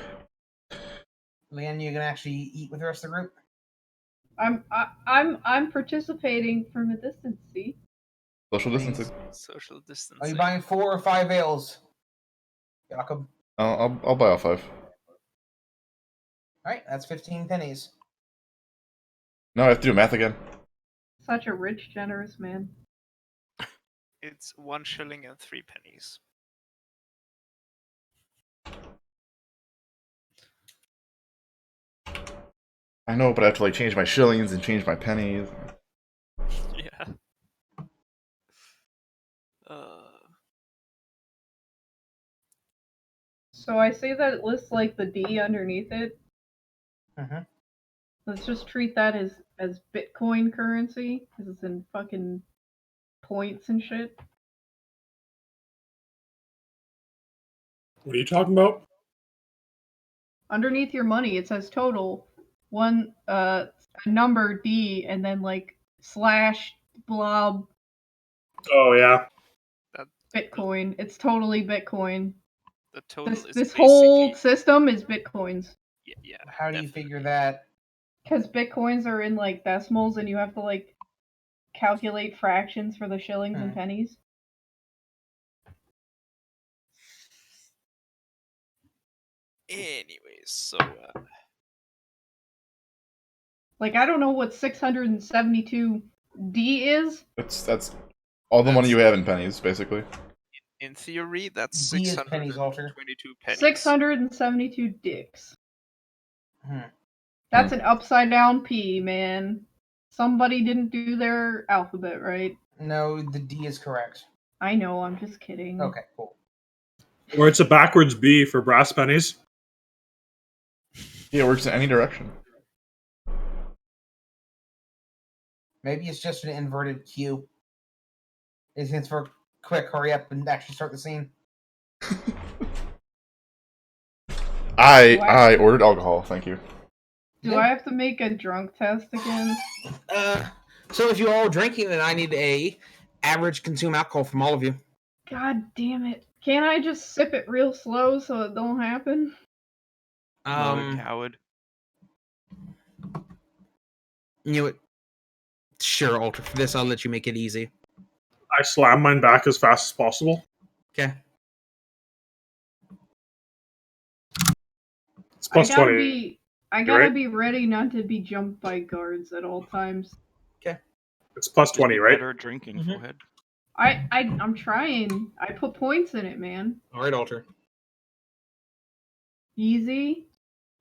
Leanne, you can actually eat with the rest of the group. I'm participating from a distance. See? Social distancing. Social distancing. Are you buying 4 or 5 ales, Jakob? I'll buy all 5. All right, that's 15 pennies. No, I have to do math again. Such a rich, generous man. It's 1 shilling and 3 pennies. I know, but I have to like change my shillings and change my pennies. Yeah. So I see that it lists like the D underneath it. Mm-hmm. Let's just treat that as Bitcoin currency, because it's in fucking points and shit. What are you talking about? Underneath your money, it says total a number D and then like / blob Oh, yeah. Bitcoin. It's totally Bitcoin. The total is This whole basically- system is Bitcoins. Yeah. How do you definitely. figure that? Because Bitcoins are in like decimals and you have to like calculate fractions for the shillings and pennies. Anyways, so Like I don't know what 672 D is. That's all the money you have in pennies, basically. in theory, that's D is pennies, Alter. 622 pennies. 672 dicks. Hmm. That's an upside down P, man. Somebody didn't do their alphabet right. No, the D is correct. I know, I'm just kidding. Okay, cool. Or it's a backwards B for brass pennies. Yeah, it works in any direction. Maybe it's just an inverted Q. It stands for quick, hurry up, and actually start the scene. I ordered alcohol, thank you. Do I have to make a drunk test again? So if you're all drinking, then I need a average consume alcohol from all of you. God damn it. Can't I just sip it real slow so it don't happen? Coward. You know what? Sure, Alter. For this, I'll let you make it easy. I slam mine back as fast as possible. Okay. It's plus 20. I gotta right? be ready not to be jumped by guards at all times. It's plus 20, right? Better drinking, Mhm. forehead. I'm trying. I put points in it, man. All right, Alter. Easy.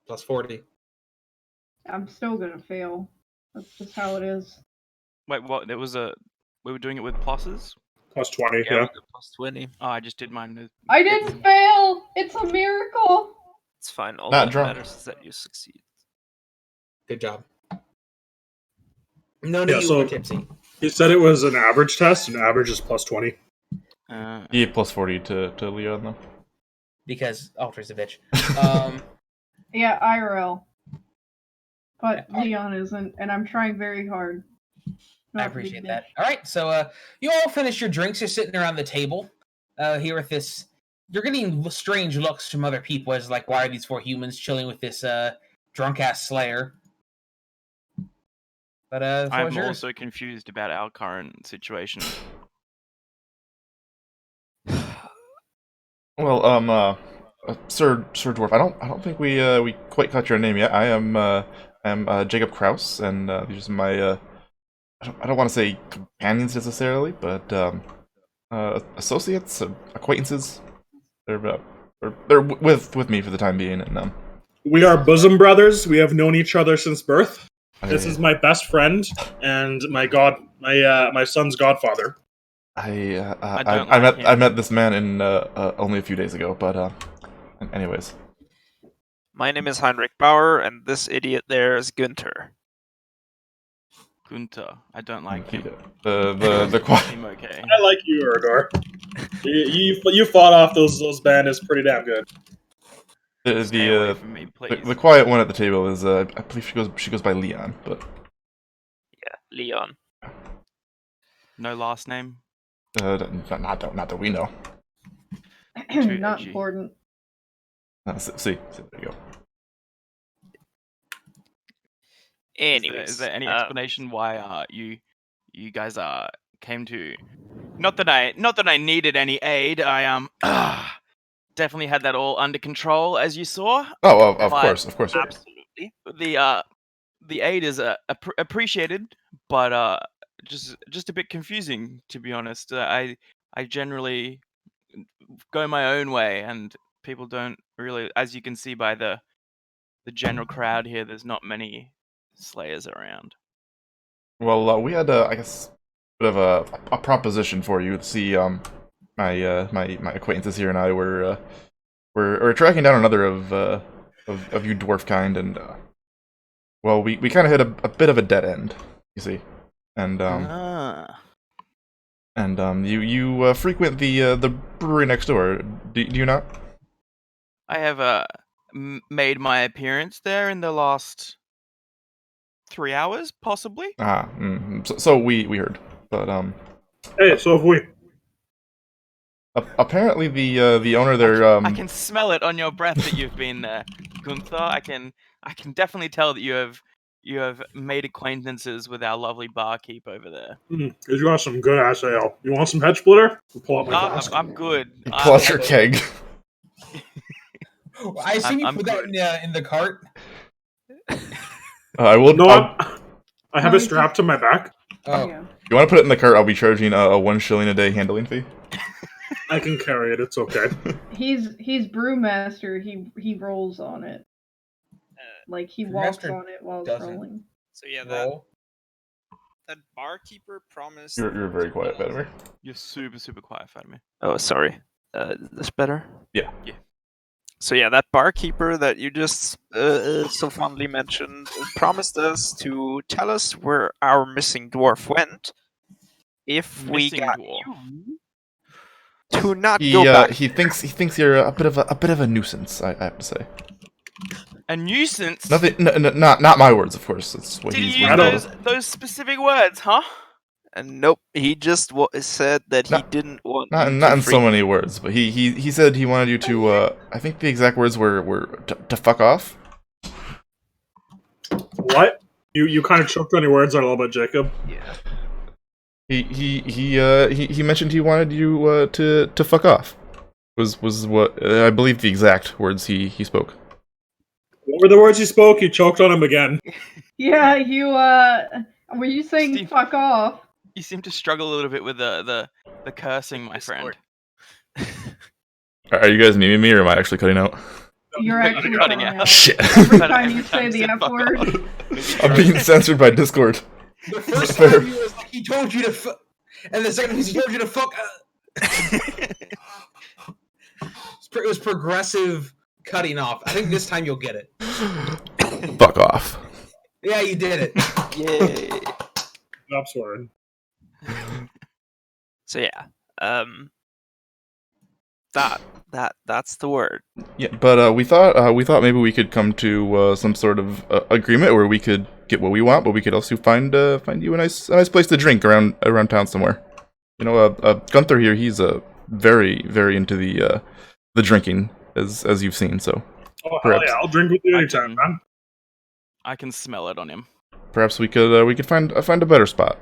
Plus 40. I'm still gonna fail. That's just how it is. Wait, what? There was a. We were doing it with pluses? Plus 20, Yeah, yeah. with the plus 20. Oh, I just did mine with. I didn't fail! It's a miracle! It's fine. All Not that drunk. matters is that you succeed. Good job. No, Yeah, you so- were tipsy. He said it was an average test, and average is plus 20. Yeah, plus 40 to Leon, though. Because Alter's a bitch. Yeah, IRL. But Leon isn't, and I'm trying very hard. I Not to be appreciate bitch. that. All right, so you all finished your drinks. You're sitting around the table here with this. You're getting strange looks from other people as like, why are these 4 humans chilling with this drunk ass Slayer? But the floor is I'm yours. also confused about our current situation. Well, Sir Dwarf, I don't think we quite caught your name yet. I am Jacob Kraus, and these are my I don't want to say companions necessarily, but associates, acquaintances. They're with me for the time being, and We are bosom brothers. We have known each other since birth. This I- is my best friend and my son's godfather. I met this man in only a few days ago, but anyways. My name is Heinrich Bauer, and this idiot there is Gunther. Gunther, I don't like him. The quiet. Seem okay. I like you, Urdor. You fought off those bandits pretty damn good. Stay away from me, please. The quiet one at the table is I believe she goes by Leon, but Yeah, Leon. No last name. not that we know. Not edgy. important. See, there you go. Anyways, Is there any explanation why you guys came to? Not that I needed any aid. I definitely had that all under control, as you saw. Oh, of But course. absolutely. The aid is appreciated, but just a bit confusing, to be honest. I generally go my own way, and people don't really, as you can see by the general crowd here. There's not many slayers around. Well, we had I guess a bit of a proposition for you. See, my acquaintances here and I were tracking down another of you dwarf kind, and well, we kind of hit a bit of a dead end, you see, and you frequent the brewery next door. Do you not? I have made my appearance there in the last 3 hours, possibly. So we heard, but Hey, so have we. apparently the owner there I can smell it on your breath that you've been there, Gunther. I can definitely tell that you have made acquaintances with our lovely barkeep over there. Because you want some good ass ale. You want some head splitter? We'll pull out my flask. I'm good. pull out your keg. I assume you I'm put that in the cart. I will. No, I have No, it strapped to my back. Oh, Yeah. You want to put it in the cart? I'll be charging a 1 shilling a day handling fee. I can carry it. It's okay. He's brewmaster. He rolls on it. Like he walks Brewmaster on it while it's doesn't. rolling. So yeah, roll. that barkeeper promised. You're very quiet, Vladimir. You're super quiet, Fatima. Oh, sorry. Is this better? Yeah. So yeah, that barkeeper that you just so fondly mentioned promised us to tell us where our missing dwarf went if we Missing got dwarf. you to not go back. He thinks you're a bit of a nuisance. I have to say. A nuisance. Nothing. Not my words, of course. It's what Did he's. he I use don't- those specific words, huh? And nope, he just said that he didn't want. Not you not to in free- so many words, but he said he wanted you to. I think the exact words were to fuck off. What? You kind of choked on your words there a little bit, Jacob. Yeah. He mentioned he wanted you to fuck off. Was what I believe the exact words he spoke. What were the words you spoke? You choked on them again. Yeah, you were you saying Steve. fuck off? You seem to struggle a little bit with the cursing, my friend. Are you guys memeing me, or am I actually cutting out? You're actually cutting cutting out. out. Shit! Every But time you every say time the you say F fuck word. I'm being censored by Discord. The first time he was like, he told you to and the second time he told you to fuck. It was progressive cutting off. I think this time you'll get it. Fuck off. Yeah, you did it. Yay. Stop swearing. So yeah, that's the word. Yeah, but we thought maybe we could come to some sort of agreement where we could get what we want, but we could also find you a nice place to drink around town somewhere. You know, Gunther here, he's very into the drinking, as you've seen. So Oh, hell Perhaps. yeah. I'll drink with you I anytime, can- man. I can smell it on him. perhaps we could find a better spot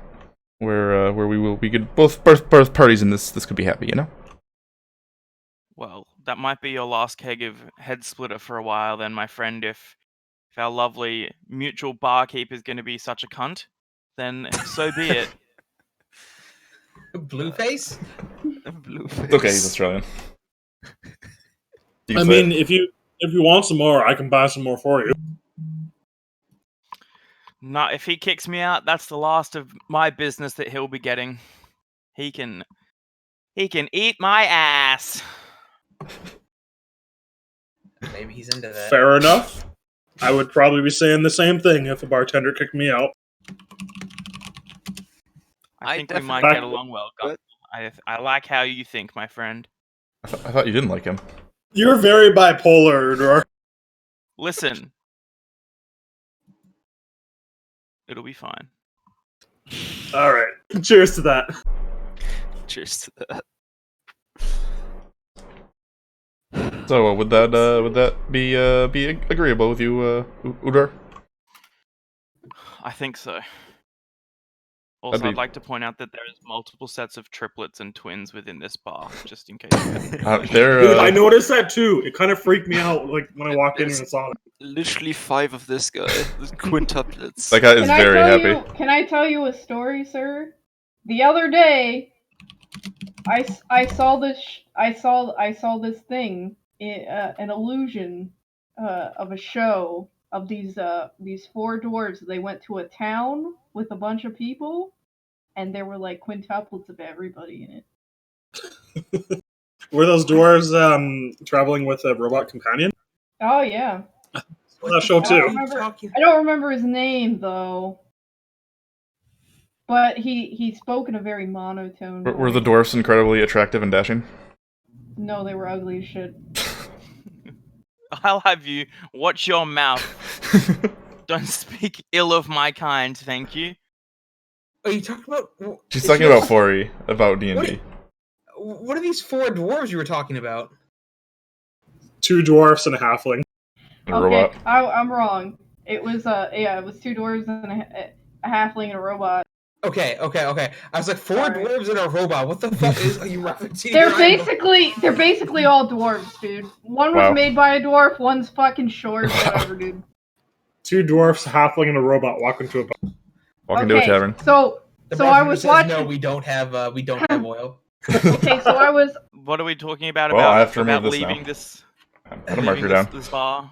where we could both parties in this could be happy. You know. Well, that might be your last keg of head splitter for a while, then, my friend. If our lovely mutual barkeep is going to be such a cunt, then so be it. Blueface? Blueface. It's okay, he's Australian. You can I say mean, it. if you want some more, I can buy some more for you. Not if he kicks me out, that's the last of my business that he'll be getting. He can eat my ass. Maybe he's into that. Fair enough. I would probably be saying the same thing if a bartender kicked me out. I think we might definitely- get along well, Gunther. I like how you think, my friend. I thought you didn't like him. You're very bipolar, Urdor. Listen. It'll be fine. All right. Cheers to that. Cheers to that. So would that be agreeable with you, Urdor? I think so. Also, That'd I'd be- like to point out that there is multiple sets of triplets and twins within this bar, just in case. They're Dude, I noticed that too. It kind of freaked me out, like when I walked in and saw it. Literally 5 of this guy. The quintuplets. that guy is very happy. Can I tell you a story, sir? The other day, I saw this. I saw this thing, an illusion of a show of these 4 dwarves. They went to a town with a bunch of people, and there were like quintuplets of everybody in it. Were those dwarves traveling with a robot companion? Oh yeah. That show I don't remember his name though. But he spoke in a very monotone Were the voice. dwarfs incredibly attractive and dashing? No, they were ugly as shit. I'll have you watch your mouth. Don't speak ill of my kind, thank you. Are you talking about? She's is talking yours- about Fori, about D&D. What? What are these 4 dwarves you were talking about? 2 dwarfs and a halfling. And a Okay, robot. I'm wrong. It was it was 2 dwarves and a halfling and a robot. Okay. I was like 4 Sorry. dwarves and a robot. What the fuck are you referencing? They're basically all dwarves, dude. One was Wow. made by a dwarf, one's fucking short, whatever, dude. 2 dwarfs, a halfling, and a robot walk into a bar. Walk into a tavern. So The I bartender was says, watching. No, we don't have oil. Okay, so I was. What are we talking about? Well, I have to about remove this leaving now. this? Put a marker leaving down. This bar.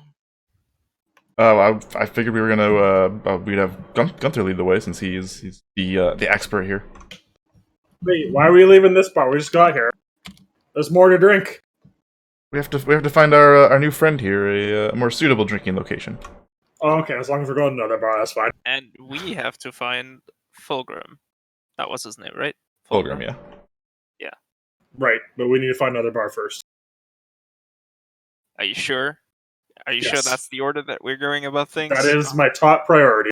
I figured we were gonna we'd have Gunther lead the way since he's the expert here. Wait, why are we leaving this bar? We just got here. There's more to drink. We have to find our new friend here a more suitable drinking location. Oh, okay, as long as we're going to another bar, that's fine. And we have to find Thulgrim. That was his name, right? Thulgrim, yeah. Right, but we need to find another bar first. Are you sure? Are you sure Yes. that's the order that we're going about things? That is my top priority.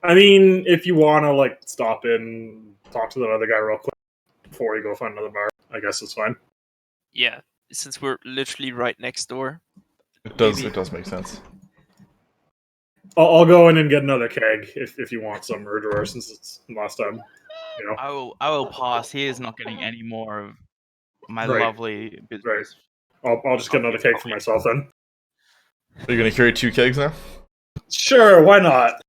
I mean, if you want to, like, stop in, talk to that other guy real quick before you go find another bar, I guess it's fine. Yeah, since we're literally right next door. It does make sense. I'll go in and get another keg if you want some Urdor, since it's last time, you know. I will pass. He is not getting any more of my Right. lovely business. I'll just get another keg for myself then. Are you gonna carry 2 kegs now? Sure, why not?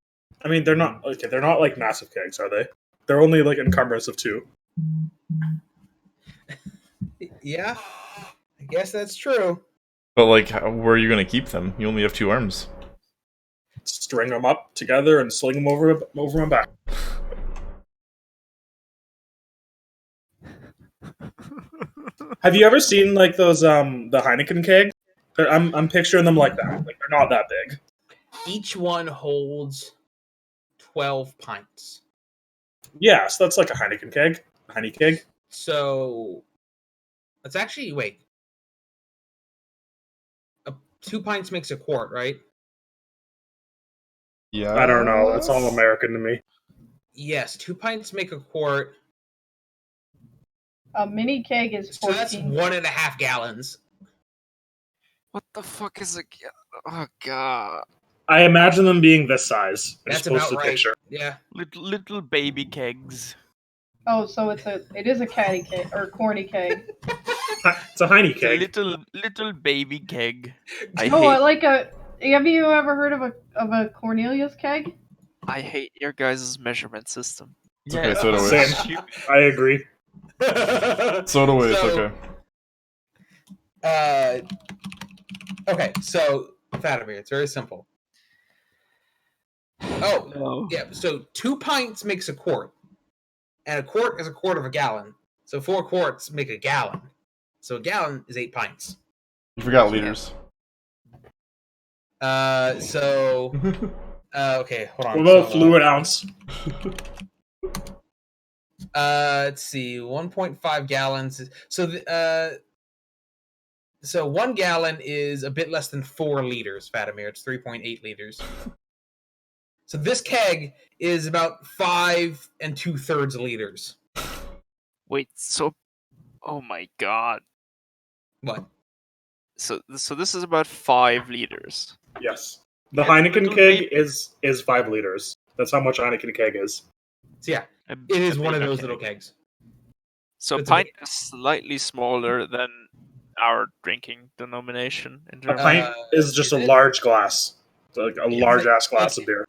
I mean, they're not like massive kegs, are they? They're only like encumbrance of 2. Yeah, I guess that's true. But like, where are you gonna keep them? You only have 2 arms. String them up together and sling them over my back. Have you ever seen like those the Heineken kegs? I'm picturing them like that. Like they're not that big. Each one holds 12 pints. Yeah, so that's like a Heineken keg. Heineken keg. So let's actually wait. 2 pints makes a quart, right? Yeah. I don't know. That's all American to me. Yes, 2 pints make a quart. A mini keg is So that's 14. 1.5 gallons. What the fuck is a? Oh god. I imagine them being this size. I That's just posted about a right. picture. Yeah. Little baby kegs. Oh, so it is a catty keg or corny keg. It's a Heine It's a keg. little baby keg. I Oh, hate like a. Have you ever heard of a Cornelius keg? I hate your guys' measurement system. It's okay, so do we. Same. stupid. I agree. So do we, it's So, okay. Okay, so Fatimir, it's very simple. Oh, No. yeah. So 2 pints makes a quart, and a quart is a quarter of a gallon. So 4 quarts make a gallon. So a gallon is 8 pints. You forgot liters. So okay, hold on. What about So, fluid ounce? let's see, 1.5 gallons. So 1 gallon is a bit less than 4 liters, Fatimir. It's 3.8 liters. So this keg is about 5 2/3 liters. Wait, so oh my god. What? So this is about 5 liters. Yes. The It's Heineken little keg is 5 liters. That's how much Heineken keg is. So yeah, A- it is a one of bigger those keg. little kegs. So It's a pint big- is slightly smaller than our drinking denomination in A Germany. pint is just a it? large glass. Like a Yeah, large like- ass glass like- of beer.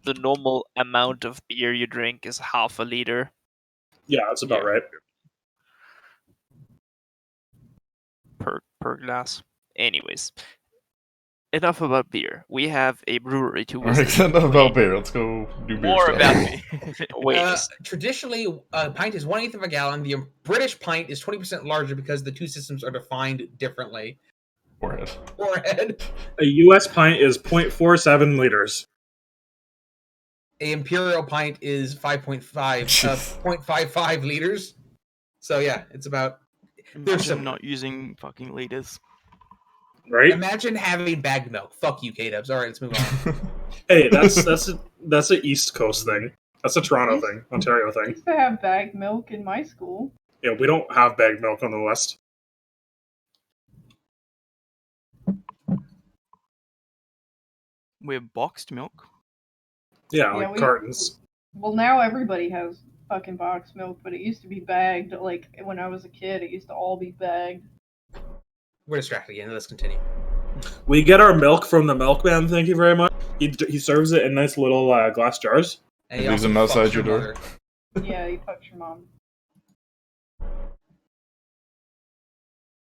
The normal amount of beer you drink is half a liter. Yeah, that's about Yeah. right. per glass. Anyways, enough about beer. We have a brewery to Alright, visit. enough about beer. Let's go do beer More stuff. about me. Wait, a Traditionally, a pint is 1/8 of a gallon. The British pint is 20% larger because the two systems are defined differently. Forehead. Forehead. A US pint is 0.47 liters. A imperial pint is 5.5, Jeez. 0.55 liters. So yeah, it's about. Imagine similar. not using fucking liters. Right? Imagine having bagged milk. Fuck you, Kdubs. All right, let's move on. Hey, that's an East Coast thing. That's a Toronto thing, Ontario I thing. used to have bagged milk in my school. Yeah, we don't have bagged milk on the West. We have boxed milk. Yeah, Yeah, like cartons. Well, now everybody has fucking boxed milk, but it used to be bagged. Like when I was a kid, it used to all be bagged. We're distracted again. Let's continue. We get our milk from the milkman. Thank you very much. He serves it in nice little glass jars. And Leaves also them outside fucks your door. mother. Yeah, you fucked your mom.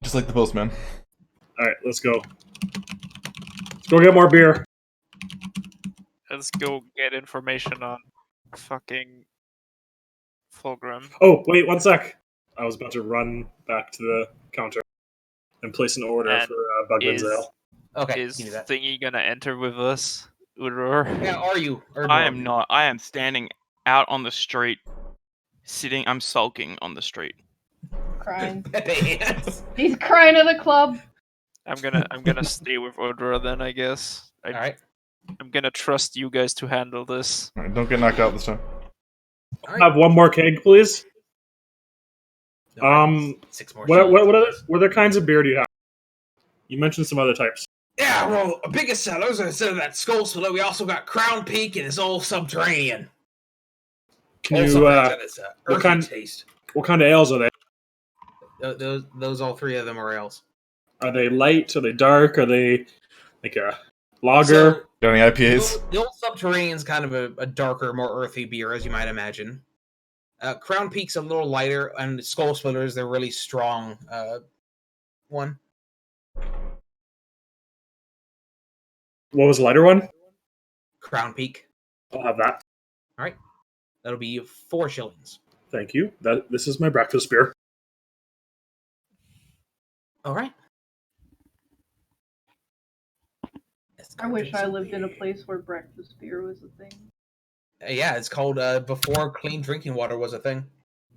Just like the postman. All right, let's go. Let's go get more beer. let's go get information on fucking Thulgrim. Oh, wait, 1 sec. I was about to run back to the counter and place an order And for Bugman's is- Ale. Okay, Is you can do that. Thingy gonna enter with us, Urdor? Yeah, are you? Or I no? am not. I am standing out on the street, sitting. I'm sulking on the street. Crying. Yes. He's crying at the club. I'm gonna stay with Urdor then, I guess. All right. I'm gonna trust you guys to handle this. Alright, don't get knocked out this time. All right. Have one more keg, please. No, 6 more. What other kinds of beer do you have? You mentioned some other types. Yeah, well, biggest sellers instead of that Skull Swallow, we also got Crown Peak and it's all subterranean. Can All you subterranean, it's what earthy kind- taste. what kind of ales are they? Those all 3 of them are ales. Are they light? Are they dark? Are they like a lager? So, Got any IPAs? the old Subterranean's kind of a darker, more earthy beer, as you might imagine. Crown Peak's a little lighter, and Skull Splitters, they're really strong one. What was the lighter one? Crown Peak. I'll have that. That'll be 4 shillings. Thank you. This is my breakfast beer. All right. I wish I lived in a place where breakfast beer was a thing. Yeah, it's called before clean drinking water was a thing.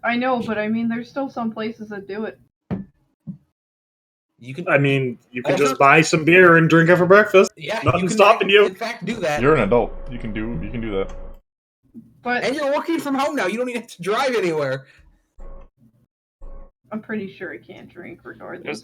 I know, but I mean, there's still some places that do it. You can, I mean, you can Also- just buy some beer and drink it for breakfast. yeah, nothing's you can stopping you. In fact, do that. You're an adult. You can do that. But And you're working from home now. You don't even have to drive anywhere. I'm pretty sure I can't drink regardless.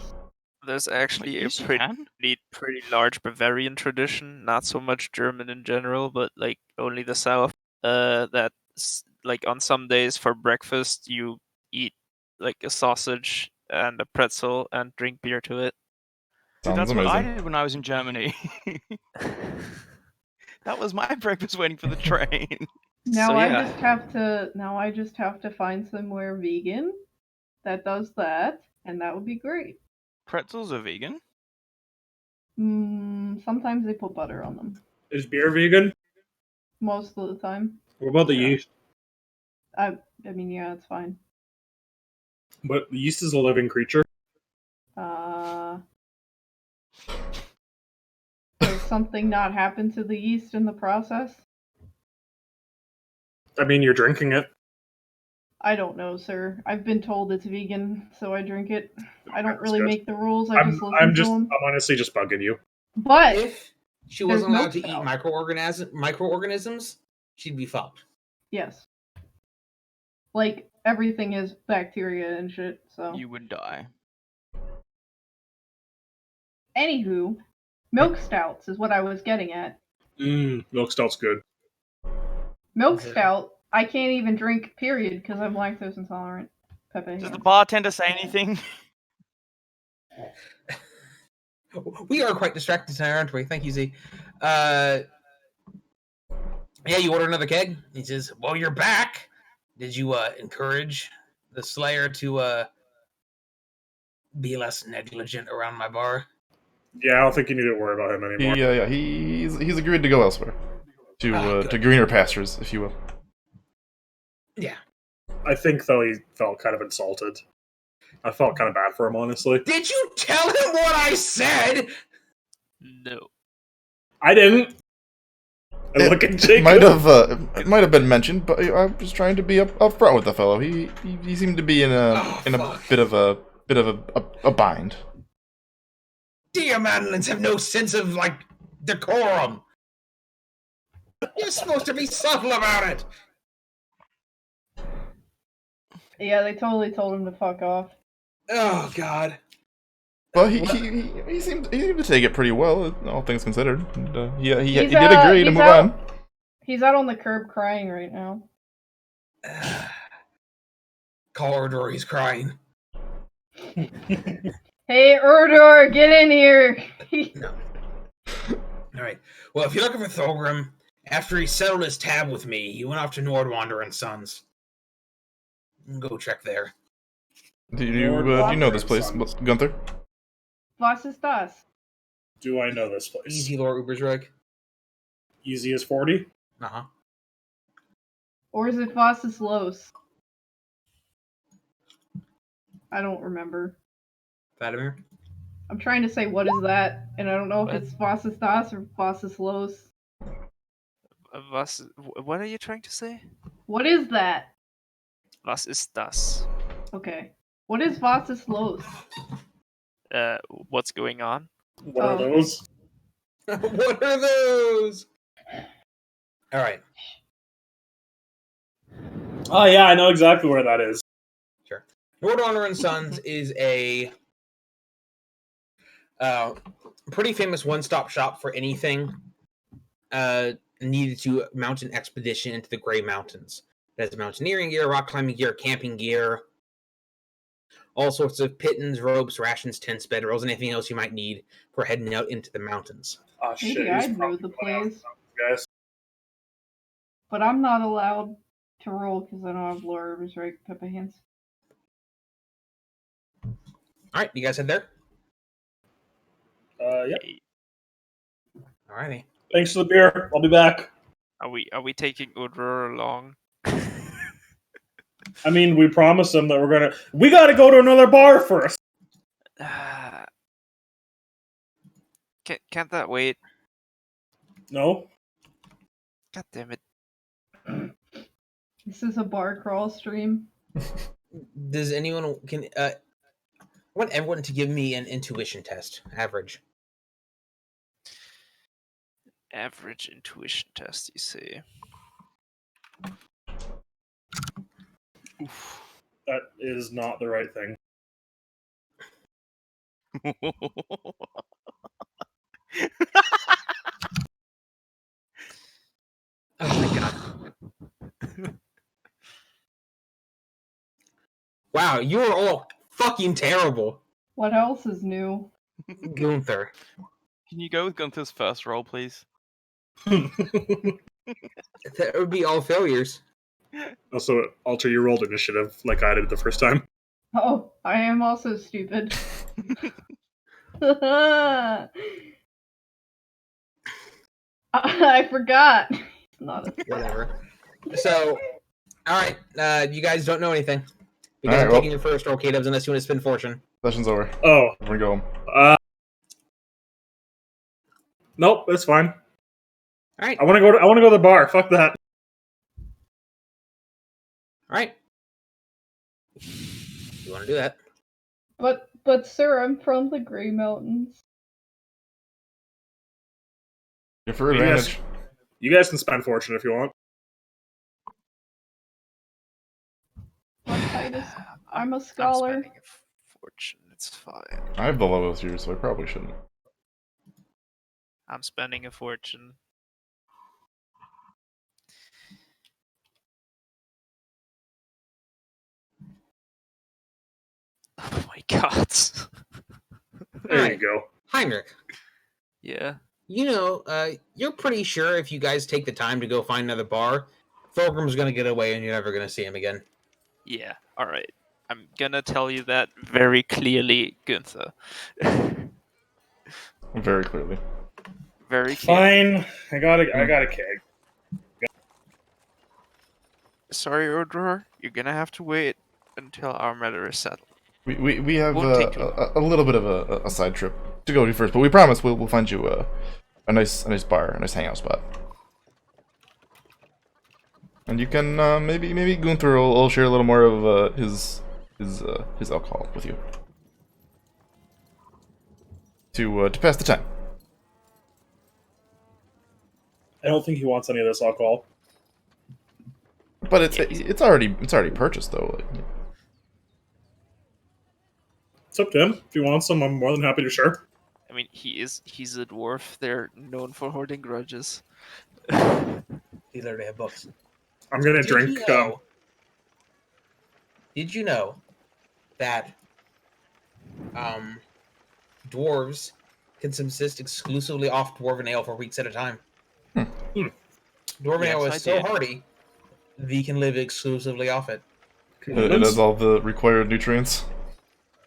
There's actually a Yes, you pretty can. pretty large Bavarian tradition, not so much German in general, but like only the south. That's like on some days for breakfast you eat like a sausage and a pretzel and drink beer to it. Dude, Sounds that's what I amazing. did when I was in Germany. That was my breakfast waiting for the train. Now So, I yeah. just have to find somewhere vegan that does that, and that would be great. Pretzels are vegan? Sometimes they put butter on them. Is beer vegan? Most of the time. What about the Yeah. yeast? I mean, yeah, it's fine. But the yeast is a living creature. Does something not happen to the yeast in the process? I mean, you're drinking it. I don't know, sir. I've been told it's vegan, so I drink it. I don't That's really good. make the rules. I just listen I'm to them. honestly just bugging you. But If she There's wasn't allowed milk to eat stout. microorganisms, she'd be fucked. yes, like everything is bacteria and shit. So, You would die. anywho, milk stouts is what I was getting at. Milk stout's good. Milk Okay. stout, I can't even drink. Period, because I'm lactose intolerant. Pepe. Does the hands. bartender say anything? We are quite distracted tonight, aren't we? Thank you, Z. Yeah, you order another keg? He says, well, you're back. Did you encourage the Slayer to be less negligent around my bar? Yeah, I don't think you need to worry about him anymore. He's agreed to go elsewhere. To Good. greener pastures, if you will. Yeah. I think, though, he felt kind of insulted. I felt kind of bad for him, honestly. Did you tell him what I said? No. I didn't. I look at Jacob. It might have been mentioned, but I was trying to be upfront with the fellow. He seemed to be in a fuck. bit of a bind. Dear Madeline's have no sense of, decorum. You're supposed to be subtle about it. Yeah, they totally told him to fuck off. Oh, God. But he seemed to take it pretty well, all things considered. And, he He's, did agree to he's move out- on. He's out on the curb crying right now. Call Urdor, he's crying. Hey, Urdor, get in here! No. All right. Well, if you're looking for Thulgrim, after he settled his tab with me, he went off to Nordwander and Sons. Go check there. Do you know this place, Gunther? Was ist das? Do I know this place? Easy, Lord Ubersreg. Easy as 40? Uh-huh. Or is it Was ist los? I don't remember. Vladimir? I'm trying to say what is that, and I don't know if it's Was ist das or Was ist los. What are you trying to say? What is that? Was ist das? Okay. What is Was ist los? What's going on? What are Oh. those? What are those? All right. Oh, yeah, I know exactly where that is. Sure. Nordwander and Sons is a pretty famous one-stop shop for anything needed to mount an expedition into the Grey Mountains. It has mountaineering gear, rock climbing gear, camping gear, all sorts of pittons, ropes, rations, tents, bedrolls, anything else you might need for heading out into the mountains. Oh, shit. Maybe he's I'd know probably the going out, place, guys. but I'm not allowed to roll because I don't have lore right Pepe hands. All right, you guys head there? Yeah. All righty. Thanks for the beer. I'll be back. Are we taking Urdor along? I mean, we promised them that we gotta go to another bar first. Can't that wait? No? God damn it. This is a bar crawl stream. Does anyone I want everyone to give me an intuition test, average. Average intuition test, you say? Oof. That is not the right thing. Oh my god. Wow, you are all fucking terrible. What else is new? Gunther. Can you go with Gunther's first roll, please? That would be all failures. Also, Alter, you rolled initiative like I did the first time. Oh, I am also stupid. I forgot. Not a Whatever. So, alright, you guys don't know anything. You guys Alright, are well- taking your first roll, Kdubs, unless you want to spin fortune. Session's over. Oh, We're gonna go home. nope, that's fine. Alright, I want to go. I want to go to the bar. Fuck that. alright. You want to do that? But sir, I'm from the Grey Mountains. Give her You guys- advantage. You guys can spend fortune if you want. What Titus? I'm a I'm scholar. spending a fortune. It's fine. I have the levels here, so I probably shouldn't. I'm spending a fortune. Oh my god. There Alright. you go. Heinrich, Yeah. you know, you're pretty sure if you guys take the time to go find another bar, Thulgrim's gonna get away and you're never gonna see him again. Yeah. Alright. I'm gonna tell you that very clearly, Gunther. Very clearly. Very clearly. Fine. I got a keg. Sorry, Urdor. You're gonna have to wait until our matter is settled. We have Won't take too a little bit of a side trip to go to first, but we promise we'll find you a nice bar, a nice hangout spot. And you can maybe Gunther will share a little more of his alcohol with you to pass the time. I don't think he wants any of this alcohol. But it's already purchased though. Like, It's up to him. If he wants some, I'm more than happy to share. I mean, he's a dwarf. They're known for hoarding grudges. He literally have books. I'm gonna drink. Did you know that dwarves can subsist exclusively off dwarven ale for weeks at a time? Dwarven ale Yes, is I so did. hardy, they can live exclusively off it. it has all the required nutrients.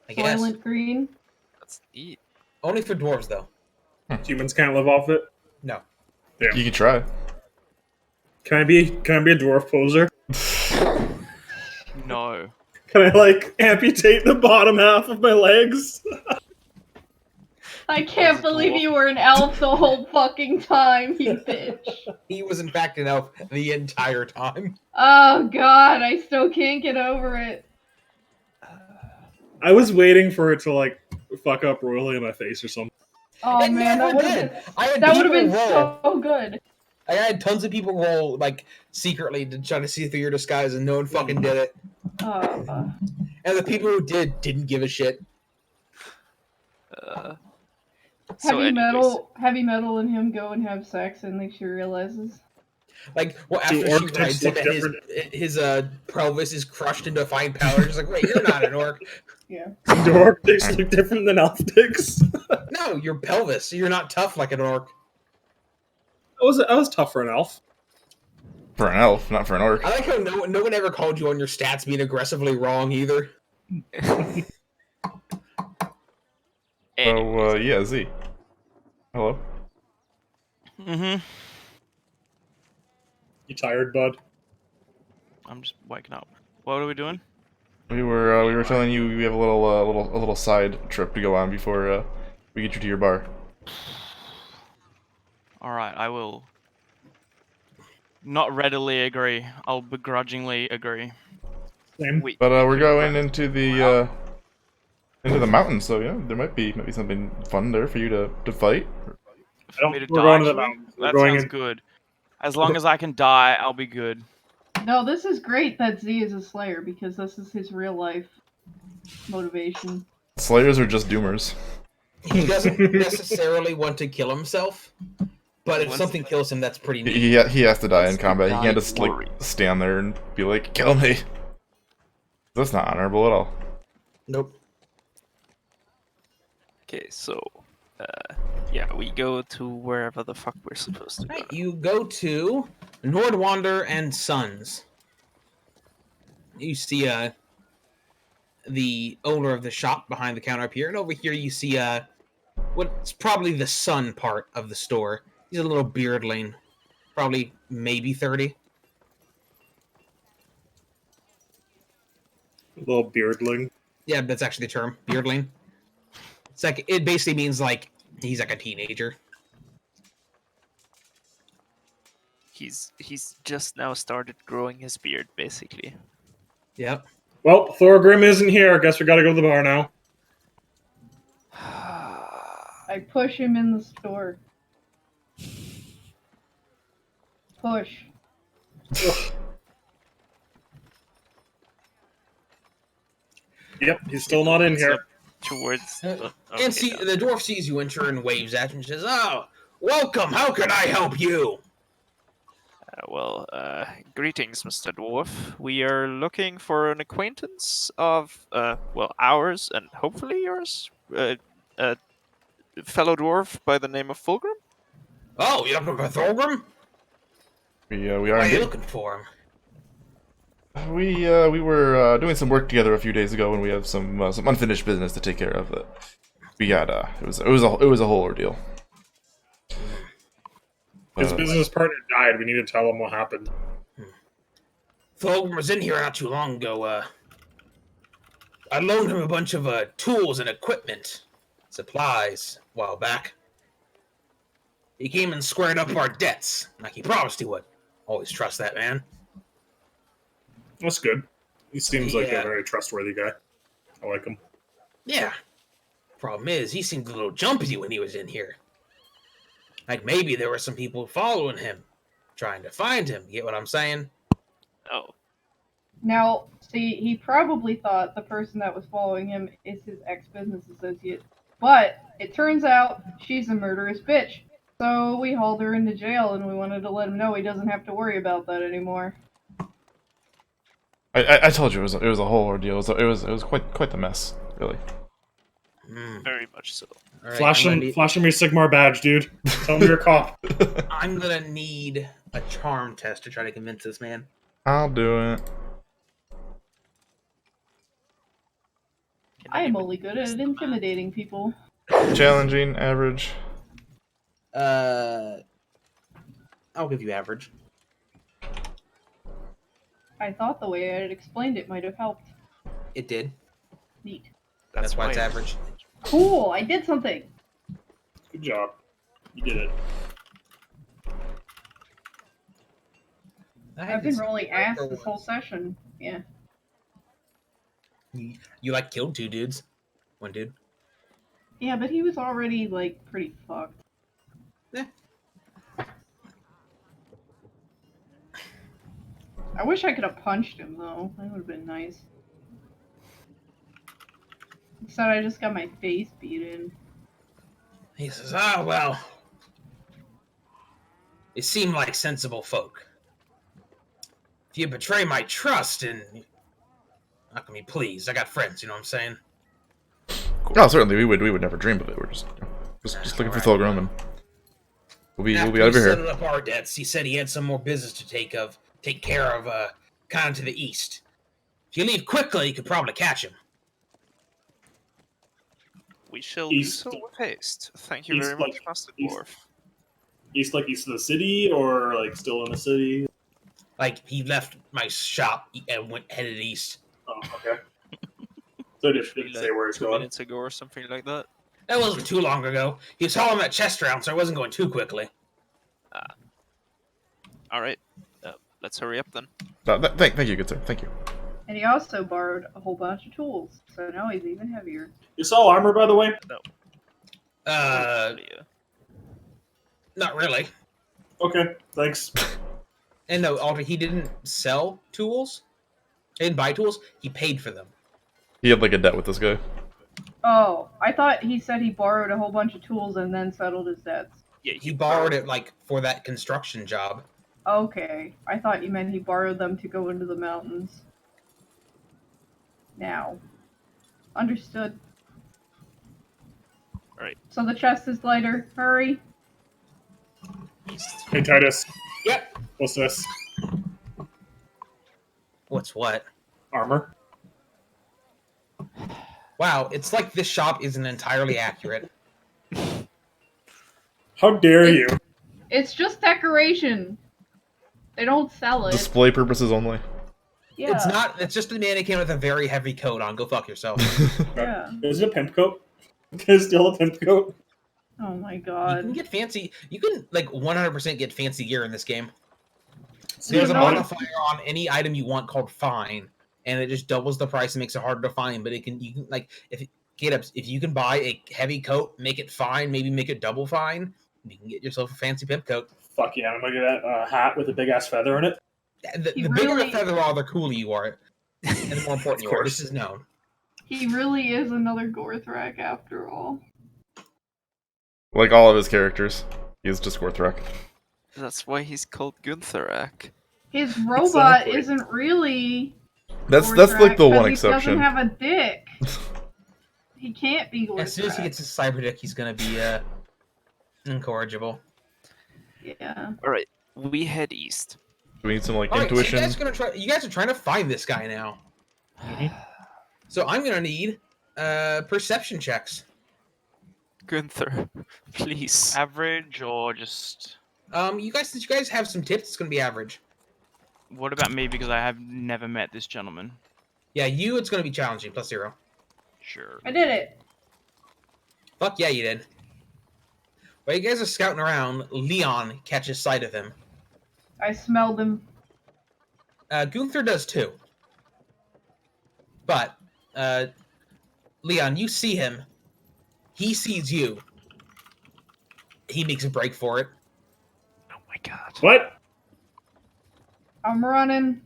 I guess. Violent green. Let's eat. Only for dwarves, though. Humans can't live off it. No. You can try. Can I be a dwarf poser? No. Can I like amputate the bottom half of my legs? I can't As a believe dwarf. you were an elf the whole fucking time, you bitch. He was, in fact, an elf the entire time. Oh god, I still can't get over it. I was waiting for it to like fuck up royally in my face or something. Oh It man, never that would did. have I had been people roll. so good. I had tons of people roll, like, secretly to try to see through your disguise, and no one fucking did it. Uh, And the people who did didn't give a shit. So anyways, heavy metal and him go and have sex and like she realizes. Like, well, Do after she orc rides types him look and his pelvis is crushed into fine powder, she's like, wait, you're not an orc. Yeah. Dwarf dicks look different than elf dicks. No, you're pelvis. You're not tough like an orc. I was tough for an elf. For an elf, not for an orc. I like how no one ever called you on your stats being aggressively wrong either. So yeah, Z. Hello. Mm-hmm. You tired, bud? I'm just waking up. What are we doing? We were telling you we have a little side trip to go on before we get you to your bar. Alright, I will not readily agree. I'll begrudgingly agree. Same. wait. But we're going into the mountains, so yeah, there might be something fun there for you to fight. I don't, Me to we're die, going to the actually? mountains. We're That going sounds in. good. As long as I can die, I'll be good. No, this is great that Z is a Slayer because this is his real life motivation. Slayers are just doomers. He doesn't necessarily want to kill himself, but if Once- something kills him, that's pretty neat. He has to die in Let's combat. He die can't just like glory. stand there and be like, "Kill me." That's not honorable at all. Nope. Okay, so yeah, we go to wherever the fuck we're supposed to go. Right, you go to Nordwander and Sons. You see the owner of the shop behind the counter up here, and over here you see what's probably the son part of the store. He's a little beardling, probably maybe 30. Little beardling. Yeah, that's actually the term, beardling. It's like it basically means like he's like a teenager. He's just now started growing his beard, basically. Yep. Well, Thulgrim isn't here. I guess we gotta go to the bar now. I push him in the store. Push. Yep, he's still not in here. Towards the, And see, the dwarf sees you enter and waves at you and says, "Oh, welcome. How can I help you?" Greetings, Mr. Dwarf. We are looking for an acquaintance of, ours and hopefully yours. A fellow dwarf by the name of Thulgrim. Oh, you're looking for Thulgrim? We are What are you indeed. looking for him? We were doing some work together a few days ago, and we have some unfinished business to take care of. That we had it was a whole ordeal. His business partner died. We need to tell him what happened. Thulgrim was in here not too long ago. I loaned him a bunch of tools and equipment, supplies, a while back. He came and squared up our debts, like he promised he would. Always trust that man. That's good. He seems like Yeah. a very trustworthy guy. I like him. Yeah. Problem is, he seemed a little jumpy when he was in here. Like maybe there were some people following him, trying to find him. You get what I'm saying? Oh, Now, see, he probably thought the person that was following him is his ex-business associate. But it turns out she's a murderous bitch. So we hauled her into jail and we wanted to let him know he doesn't have to worry about that anymore. I told you it was a whole ordeal. It was quite the mess, really. very much so. All right, Flash I'm him gonna your Sigmar badge, dude. Tell him you're a cop. I'm gonna need a charm test to try to convince this man. I'll do it. I am only good at intimidating people. Challenging, average. I'll give you average. I thought the way I had explained it might have helped. It did. Neat. That's why it's average. Cool, I did something! Good job. You did it. I've been rolling ass this whole session. Yeah. You like killed two dudes. One dude. Yeah, but he was already, like, pretty fucked. Yeah. I wish I could have punched him, though. That would have been nice. Instead, I just got my face beat in. He says, "Ah, well. They seem like sensible folk. If you betray my trust, and not gonna be pleased. I got friends, you know what I'm saying? Oh, certainly we would never dream of it. We're just looking for Thulgrim, and we'll be out of After he here. settled up our debts, he said he had some more business to take care of, kind of to the east. If you leave quickly, you could probably catch him." We shall do East. so with haste. Thank you East, very like, much, Master east. Dwarf. East of the city, or like still in the city? Like he left my shop and headed east. Oh, okay. So it didn't say where he's 2 going. minutes ago or something like that. That wasn't too long ago. He was hauling that chest around, so I wasn't going too quickly. All right, let's hurry up then. Thank you, good sir. Thank you. And he also borrowed a whole bunch of tools, so now he's even heavier. You saw armor, by the way? Uh, not really. Okay, thanks. And no, Alter, he didn't sell tools. He didn't buy tools. He paid for them. He had like a debt with this guy. Oh, I thought he said he borrowed a whole bunch of tools and then settled his debts. Yeah, He borrowed it like for that construction job. Okay, I thought you meant he borrowed them to go into the mountains. Now. Understood. So the chest is lighter. Hurry. East. Hey, Titus. Yep. What's this? What's what? Armor? Wow, it's like this shop isn't entirely accurate. How dare you? It's just decoration. They don't sell it. Display purposes only. Yeah. It's not. It's just a mannequin with a very heavy coat on. Go fuck yourself. Yeah. Is it a pimp coat? Is it still a pimp coat? Oh my You god. can get fancy. You can like 100% get fancy gear in this game. See, There's a no, modifier on any item you want called fine, and it just doubles the price and makes it harder to find. But you can like if you can buy a heavy coat, make it fine, maybe make it double fine, you can get yourself a fancy pimp coat. Fuck yeah, I'm gonna get that hat with a big ass feather in it. The He bigger really- the feather are, the cooler you are, and the more important you are. This is known. He really is another Gorthrak after all. Like all of his characters, he's just Gorthrak. That's why he's called Gunther. His robot Exactly. isn't really That's like Gorthrak the one 'cause exception. He doesn't have a dick. He can't be Gorthrak. As soon as he gets his cyber dick, he's gonna be incorrigible. Yeah. All right, we head east. Do we need some like All right, so intuition? you guys are trying to find this guy now. So I'm gonna need perception checks. Gunther, please. Average or just... Since you guys have some tips, it's gonna be average. What about me, because I have never met this gentleman? Yeah, it's gonna be challenging, +0. Sure. I did it. Fuck yeah, you did. While you guys are scouting around, Leon catches sight of him. I smelled him. Gunther does too. But, Leon, you see him. He sees you. He makes a break for it. Oh my god. What? I'm running.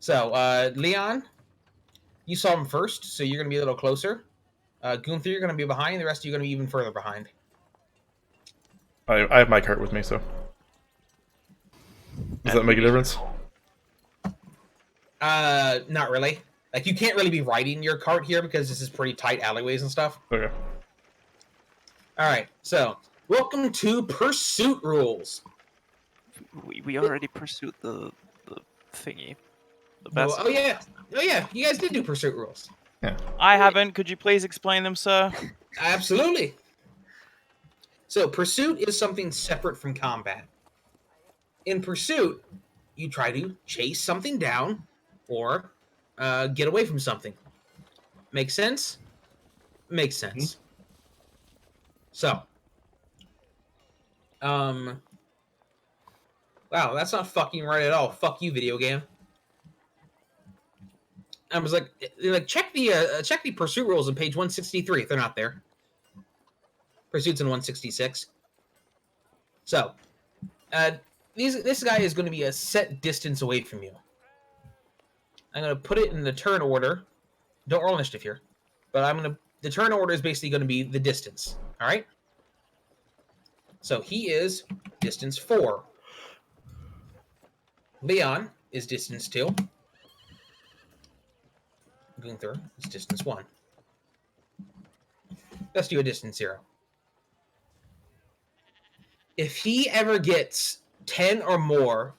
So, Leon, you saw him first, so you're going to be a little closer. Gunther, you're going to be behind. The rest of you are going to be even further behind. I have my cart with me, so. Does that make a difference? Not really. Like, you can't really be riding your cart here because this is pretty tight alleyways and stuff. Okay. Alright, so, welcome to Pursuit Rules. We already pursued the thingy. The Oh, best. oh, yeah. Oh, yeah, you guys did do Pursuit Rules. I haven't. Could you please explain them, sir? Absolutely. So, Pursuit is something separate from combat. In Pursuit, you try to chase something down or get away from something. Make sense? Makes sense. So, wow, that's not fucking right at all. Fuck you, video game. I was like, check the Pursuit rules on page 163 if they're not there. Pursuit's in 166. So, this guy is going to be a set distance away from you. I'm going to put it in the turn order. Don't roll initiative here, but the turn order is basically going to be the distance. All right. So he is distance 4. Leon is distance 2. Gunther is distance 1. Let's do a distance 0. If he ever gets 10 or more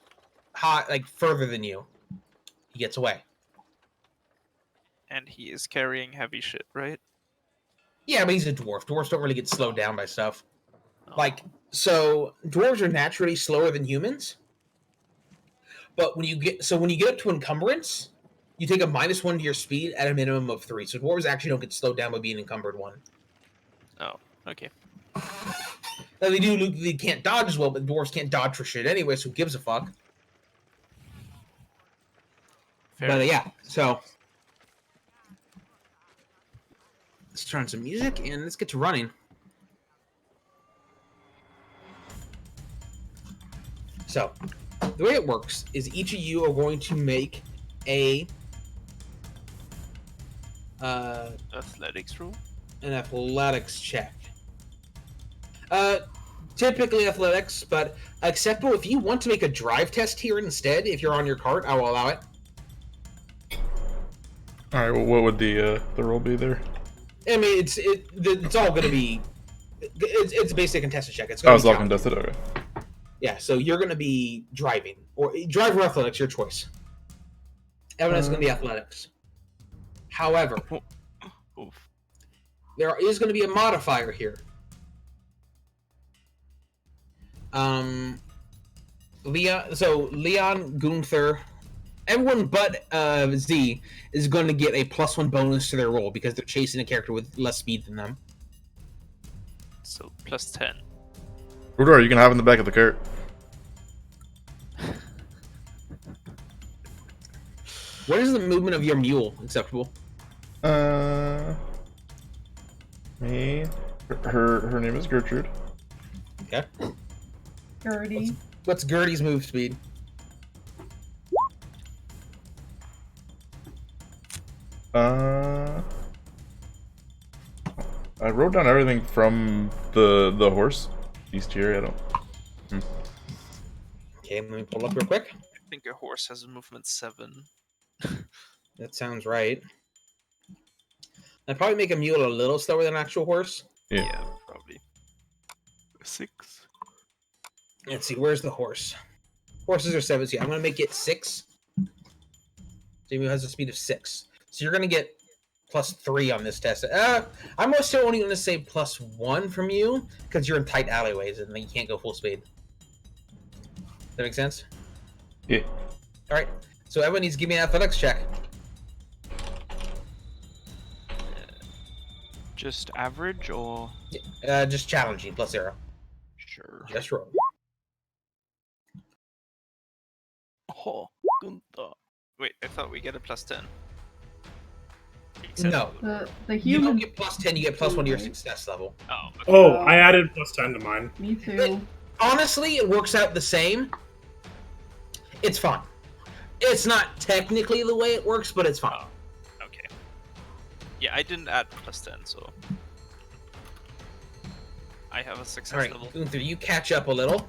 further than you, he gets away. And he is carrying heavy shit, right? Yeah, but he's a dwarf. Dwarves don't really get slowed down by stuff. So dwarves are naturally slower than humans. But when you get up to encumbrance, you take a -1 to your speed at a minimum of 3. So dwarves actually don't get slowed down by being encumbered 1. Oh, okay. Now they can't dodge as well, but dwarves can't dodge for shit anyway, so who gives a fuck? Fair. But yeah, so let's turn on some music and let's get to running. So, the way it works is each of you are going to make an Athletics roll? athletics check. Typically athletics, but acceptable if you want to make a drive test here instead. If you're on your cart, I will allow it. All right. Well, what would the roll be there? I mean, it's all going to be It's basically a contested check. It's Oh, going it's to all be challenging. contested? Okay. Yeah, so you're going to be driving. Or drive or athletics, your choice. Evan is going to be athletics. However, Oof. there is going to be a modifier here. Leon, Gunther, everyone but Z is going to get a +1 bonus to their roll because they're chasing a character with less speed than them. So +10. Urdor, you can hop in the back of the cart. What is the movement of your mule acceptable? Me. Her name is Gertrude. Okay. Gertie. What's Gertie's move speed? I wrote down everything from the horse beast here. I don't. Okay, let me pull up real quick. I think a horse has a movement 7. That sounds right. I'd probably make a mule a little slower than an actual horse. Yeah. Probably. 6. Let's see, where's the horse? Horses are 7. So I'm going to make it 6. So mule has a speed of 6. So you're going to get +3 on this test. I'm also only going to say +1 from you because you're in tight alleyways and you can't go full speed. Does that make sense? Yeah. All right. So everyone needs to give me an athletics check. Just average or Just challenging, +0. sure? Just roll. Oh, Gunther. Wait, I thought we get a +10. No. The You don't human. get +10, you get +1 to your success level. Oh, okay. Oh, I added +10 to mine. Me too. Honestly, it works out the same. It's fine. It's not technically the way it works, but it's fine. Okay. Yeah, I didn't add +10, so I have a success All right, level. Gunther, you catch up a little.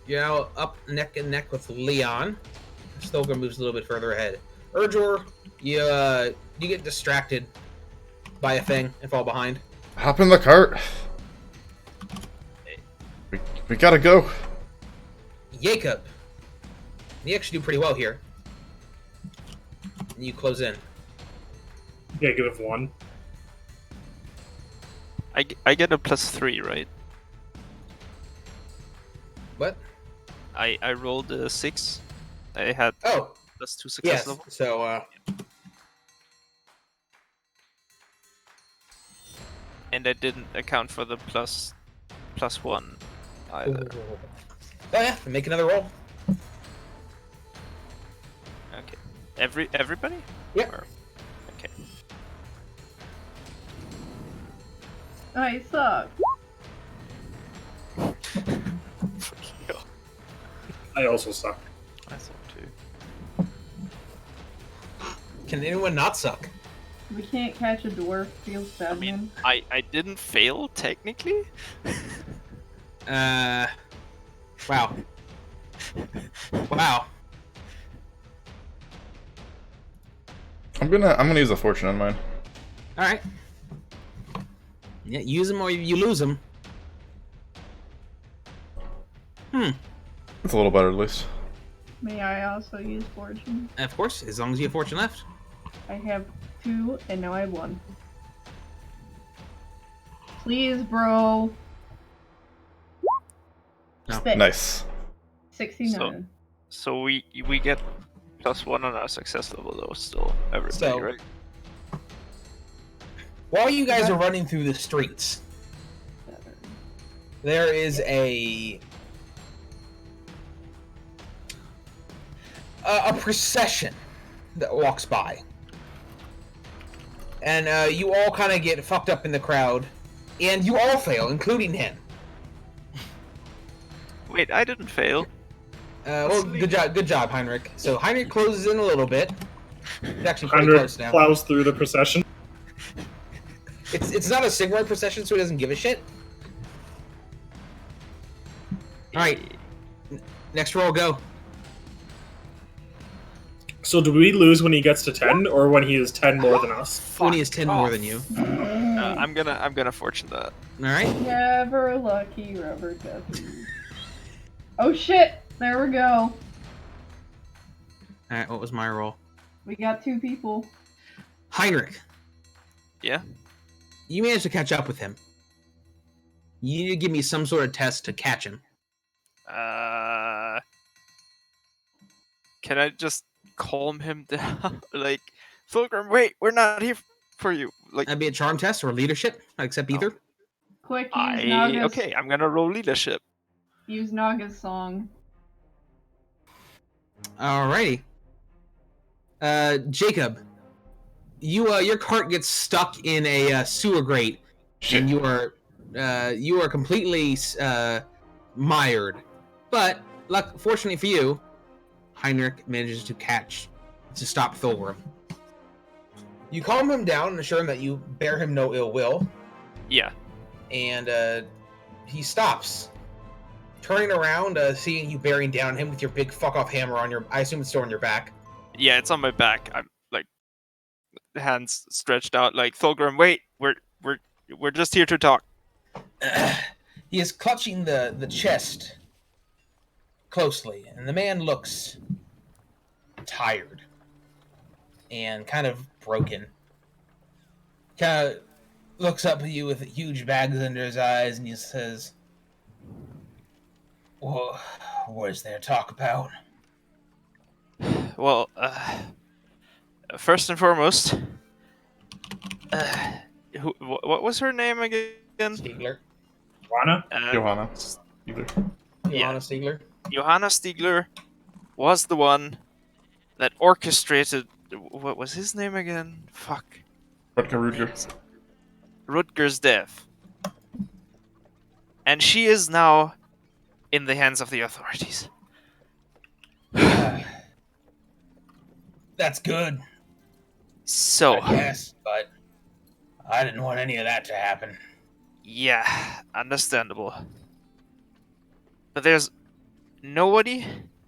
You're now up neck and neck with Leon. Thulgrim moves a little bit further ahead. Urdor, you get distracted by a thing and fall behind. Hop in the cart. We gotta go. Jakob, you actually do pretty well here. You close in. Negative 1. I get a +3, right? What? I rolled a 6. I had Oh, +2 success yes. level. So, And I didn't account for the +1 either. oh yeah, make another roll. Okay. Everybody? Yep. Or- okay. I suck. I also suck. I thought too. Can anyone not suck? We can't catch a dwarf. Feels bad. I mean, I didn't fail technically. Wow. Wow. I'm gonna use a fortune on mine. All right. Yeah, use them or you lose them. It's a little better at least. May I also use fortune? Of course, as long as you have fortune left. I have 2, and now I have 1. Please, bro. No. Six. Nice. 69. So we get +1 on our success level though. Still, everybody, So- right? While you guys are running through the streets, there is a procession that walks by, and you all kind of get fucked up in the crowd, and you all fail, including him. Wait, I didn't fail. Well, good job, Heinrich. So Heinrich closes in a little bit. He's actually pretty Heinrich close now. plows through the procession. It's not a Sigmar procession, so he doesn't give a shit. All right, next roll, go. So do we lose when he gets to 10, or when he is 10 more than us? When he is 10 more than you. I'm gonna fortune that. All right. Never lucky rubber ducky. Oh shit! There we go. All right. What was my roll? We got 2 people. Heinrich. Yeah. You managed to catch up with him. You need to give me some sort of test to catch him. Can I just calm him down? Like, Thulgrim, wait, we're not here for you. Like, That'd be a charm test or leadership. I accept either. Quick, use Naga's. okay, I'm gonna roll leadership. Use Naga's song. Alrighty. Jacob, your cart gets stuck in a sewer grate, Shit. and you are completely mired. But fortunately for you, Heinrich manages to stop Thulgrim. You calm him down and assure him that you bear him no ill will, Yeah. and he stops. Turning around, seeing you bearing down him with your big fuck off hammer on I assume it's still on your back. Yeah, it's on my back. I'm like, hands stretched out. Like, Thulgrim, wait, we're just here to talk. He is clutching the chest closely, and the man looks tired and kind of broken. Kind of looks up at you with huge bags under his eyes, and he says, "Well, what is there to talk about?" Well, first and foremost, what was her name again? Stiegler. Juana? Johanna. Either. Yeah. Johanna Stiegler. Johanna Stiegler was the one that orchestrated. What was his name again? Fuck. Rutger. Rutger's death. And she is now in the hands of the authorities. That's good, So, I guess, but I didn't want any of that to happen. yeah, understandable. But there's nobody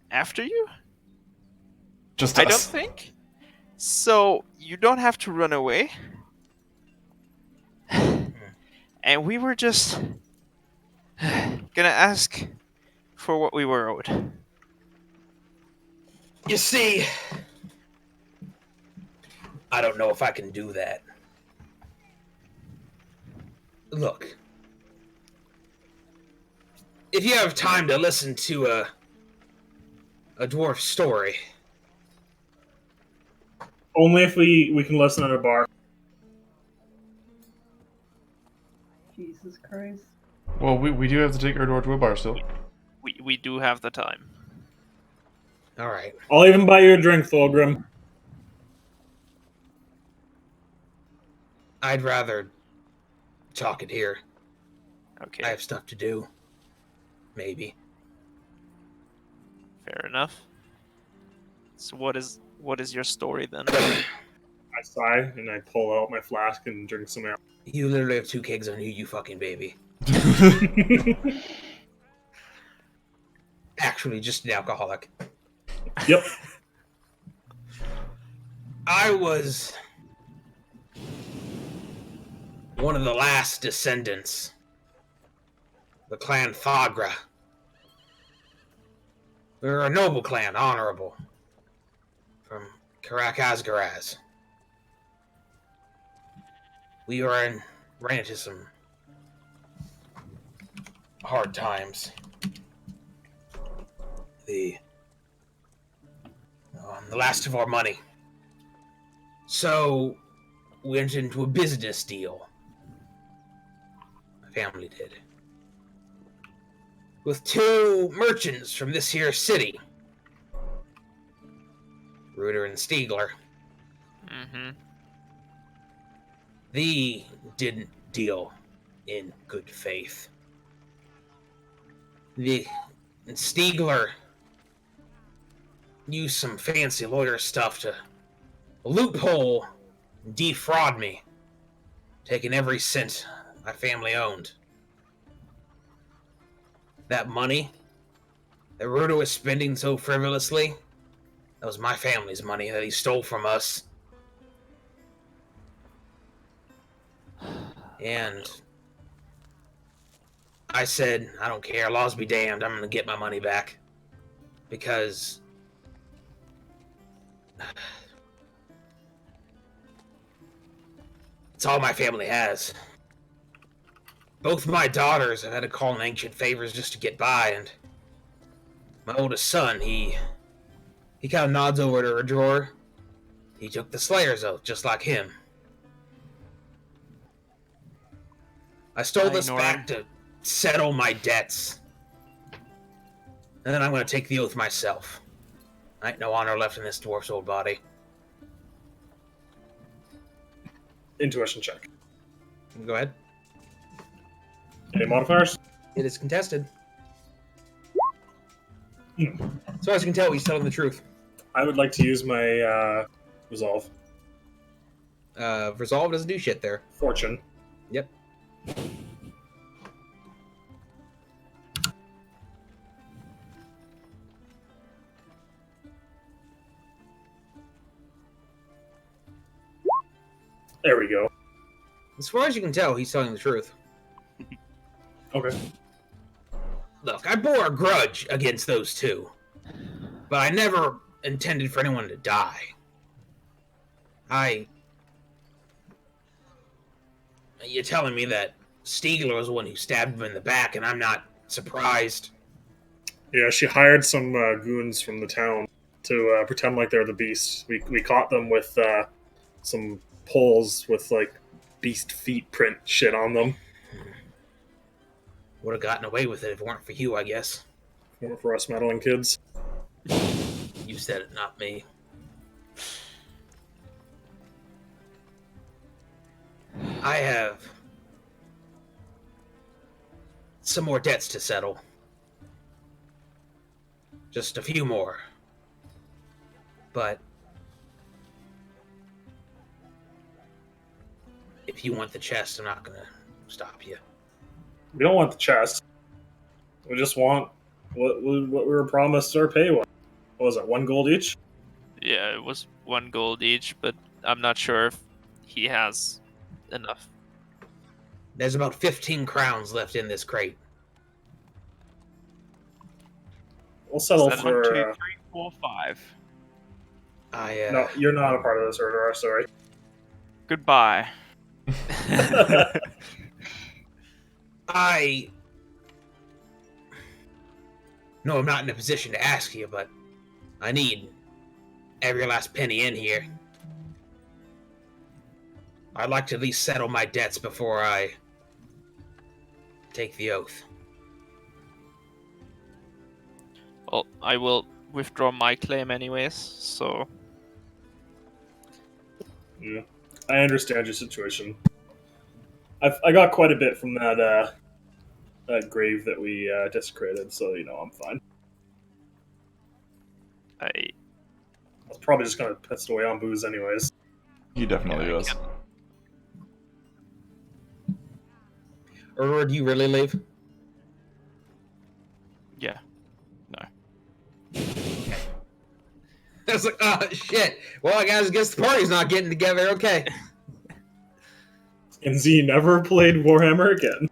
after you? Just I don't us. think. So, you don't have to run away. And we were just gonna ask for what we were owed. You see, I don't know if I can do that. Look, if you have time to listen to a dwarf story, Only if we can listen at a bar. Jesus Christ. Well, we do have to take Urdor to a bar still. We do have the time. all right. I'll even buy you a drink, Thulgrim. I'd rather talk it here. Okay, I have stuff to do. Maybe. fair enough. So what is your story then? I sigh and I pull out my flask and drink some ale. You literally have 2 kegs on you, you fucking baby. Actually, just an alcoholic. Yep. I was one of the last descendants. The clan Thagra. We were a noble clan, honorable. From Karak-Azgaraz. We ran into some hard times. The last of our money. So, we entered into a business deal. My family did. With 2 merchants from this here city. Urdor and Stiegler. Mm-hmm. They didn't deal in good faith. Stiegler used some fancy lawyer stuff to loophole and defraud me, taking every cent my family owned. That money that Urdor was spending so frivolously, that was my family's money that he stole from us. And I said, I don't care, laws be damned, I'm gonna get my money back. Because it's all my family has. Both my daughters have had to call in ancient favors just to get by, and my oldest son, he kind of nods over to Urdor. He took the Slayer's oath, just like him. I stole I this ignore back to settle my debts. And then I'm going to take the oath myself. I ain't no honor left in this dwarf's old body. Intuition check. Go ahead. Any modifiers? It is contested. So as you can tell, he's telling the truth. I would like to use my resolve. Resolve doesn't do shit there. Fortune. Yep. There we go. As far as you can tell, he's telling the truth. Okay. Look, I bore a grudge against those two. But I never intended for anyone to die. You're telling me that Stiegler was the one who stabbed him in the back, and I'm not surprised. Yeah, she hired some goons from the town to pretend like they're the beast. We caught them with some poles with like beast feet print shit on them. Would have gotten away with it if it weren't for you, I guess. Weren't for us meddling kids. You said it, not me. I have some more debts to settle. Just a few more. But if you want the chest, I'm not gonna stop you. We don't want the chest. We just want what we were promised our pay was. What was it, 1 gold each? Yeah, it was 1 gold each, but I'm not sure if he has enough. There's about 15 crowns left in this crate. We'll settle Is that for... 1, 2, 3, 4, 5. No, you're not a part of this, Urdor, sorry. Goodbye. No, I'm not in a position to ask you, but I need every last penny in here. I'd like to at least settle my debts before I take the oath. Well, I will withdraw my claim anyways, so... Yeah. I understand your situation. I got quite a bit from that grave that we desecrated, so I'm fine. I was probably just gonna piss it away on booze anyways. He definitely was. Or do you really leave? Yeah. No. I was like, oh shit. Well, I guess the party's not getting together. Okay. And Z never played Warhammer again.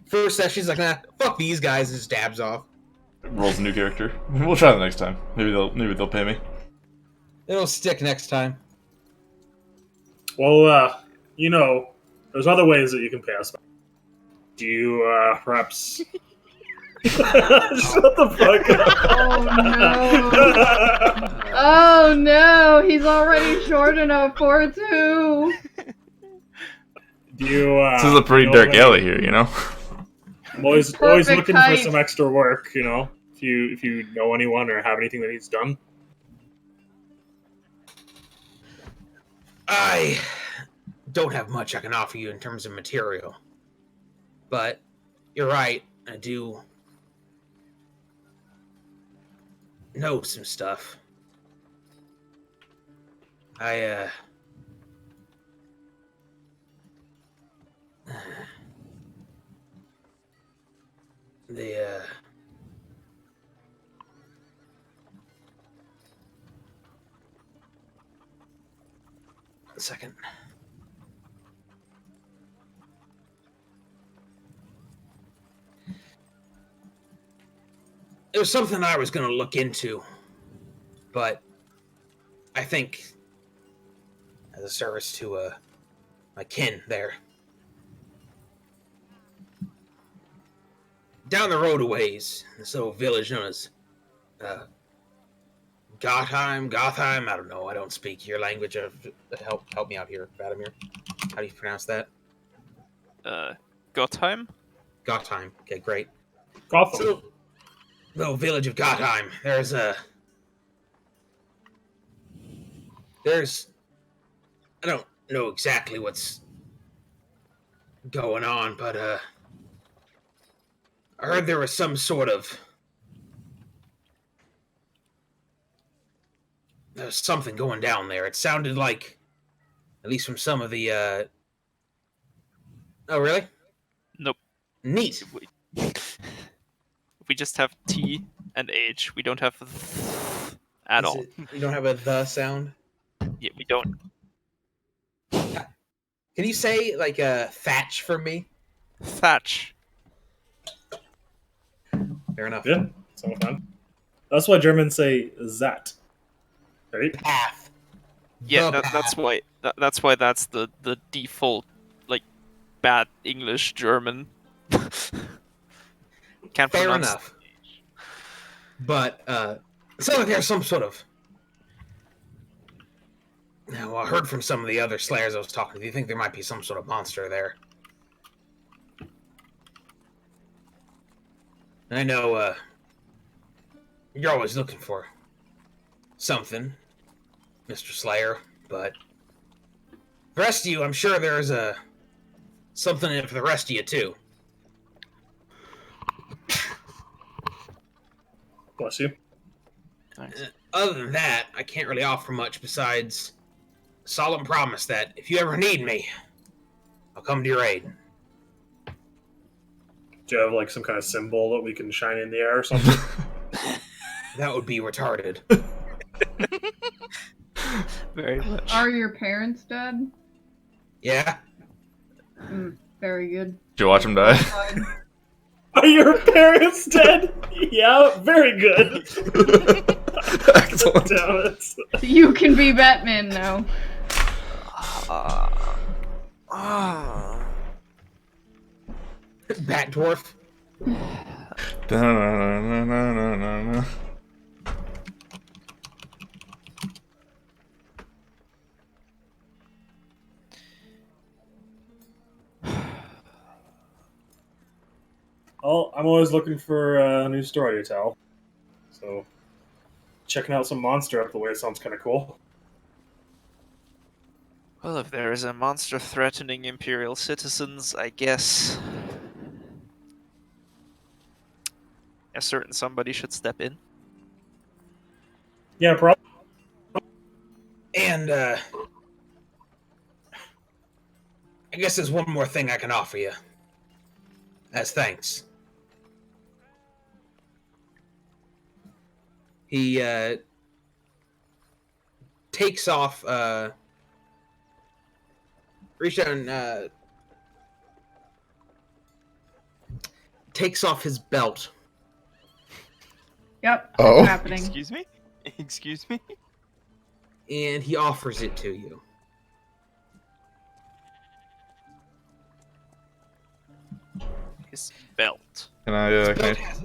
First session, she's like, nah, fuck these guys, and just dabs off. Rolls a new character. We'll try the next time. Maybe they'll pay me. It'll stick next time. Well, there's other ways that you can pay us back. Do you perhaps? Shut the fuck up! Oh no! Oh no! He's already short enough for 2. Do you? This is a pretty dark alley here, I'm always Perfect looking height. for some extra work. If you know anyone or have anything that needs done. I don't have much I can offer you in terms of material. But you're right, I do know some stuff. One second. it was something I was going to look into, but I think as a service to my kin there. Down the road a ways, this little village known as Gothheim, I don't know, I don't speak your language. Help me out here, Vladimir. How do you pronounce that? Gottheim? Gothheim. Okay, great. Gotham. So, little village of Gothheim. There's I don't know exactly what's going on, but I heard there was some sort of there's something going down there. It sounded like, at least from some of the oh really? Nope. Neat. We just have T and H. We don't have at all. You don't have a the sound? Yeah, we don't. Can you say like thatch for me? Thatch. Fair enough. Yeah, sounds fun. That's why Germans say that, right? Path. Yeah, The that's path. why. That's why that's the default, like, bad English German. Can't Fair pronounce. enough. But it sounds like there's some sort of. Now, I heard from some of the other Slayers I was talking to. Do you think there might be some sort of monster there? I know you're always looking for something, Mr. Slayer, but the rest of you, I'm sure there's something in it for the rest of you, too. Bless you. Thanks. Other than that, I can't really offer much besides a solemn promise that if you ever need me, I'll come to your aid. Do you have like some kind of symbol that we can shine in the air or something? That would be retarded. Very much. Are your parents dead? Yeah? Very good. Did you watch him die? Fine. Are your parents dead? Yeah, very good. Excellent. Damn it. You can be Batman now. Bat Dwarf? Da-na-na-na-na-na-na. Well, I'm always looking for a new story to tell. So, checking out some monster up the way sounds kind of cool. Well, if there is a monster threatening Imperial citizens, I guess a certain somebody should step in. Yeah, probably. And, I guess there's one more thing I can offer you. As thanks. He, takes off, reach out and, takes off his belt. Yep, Oh. it's happening. Excuse me? Excuse me? And he offers it to you. His belt. Can I, His can belt I... has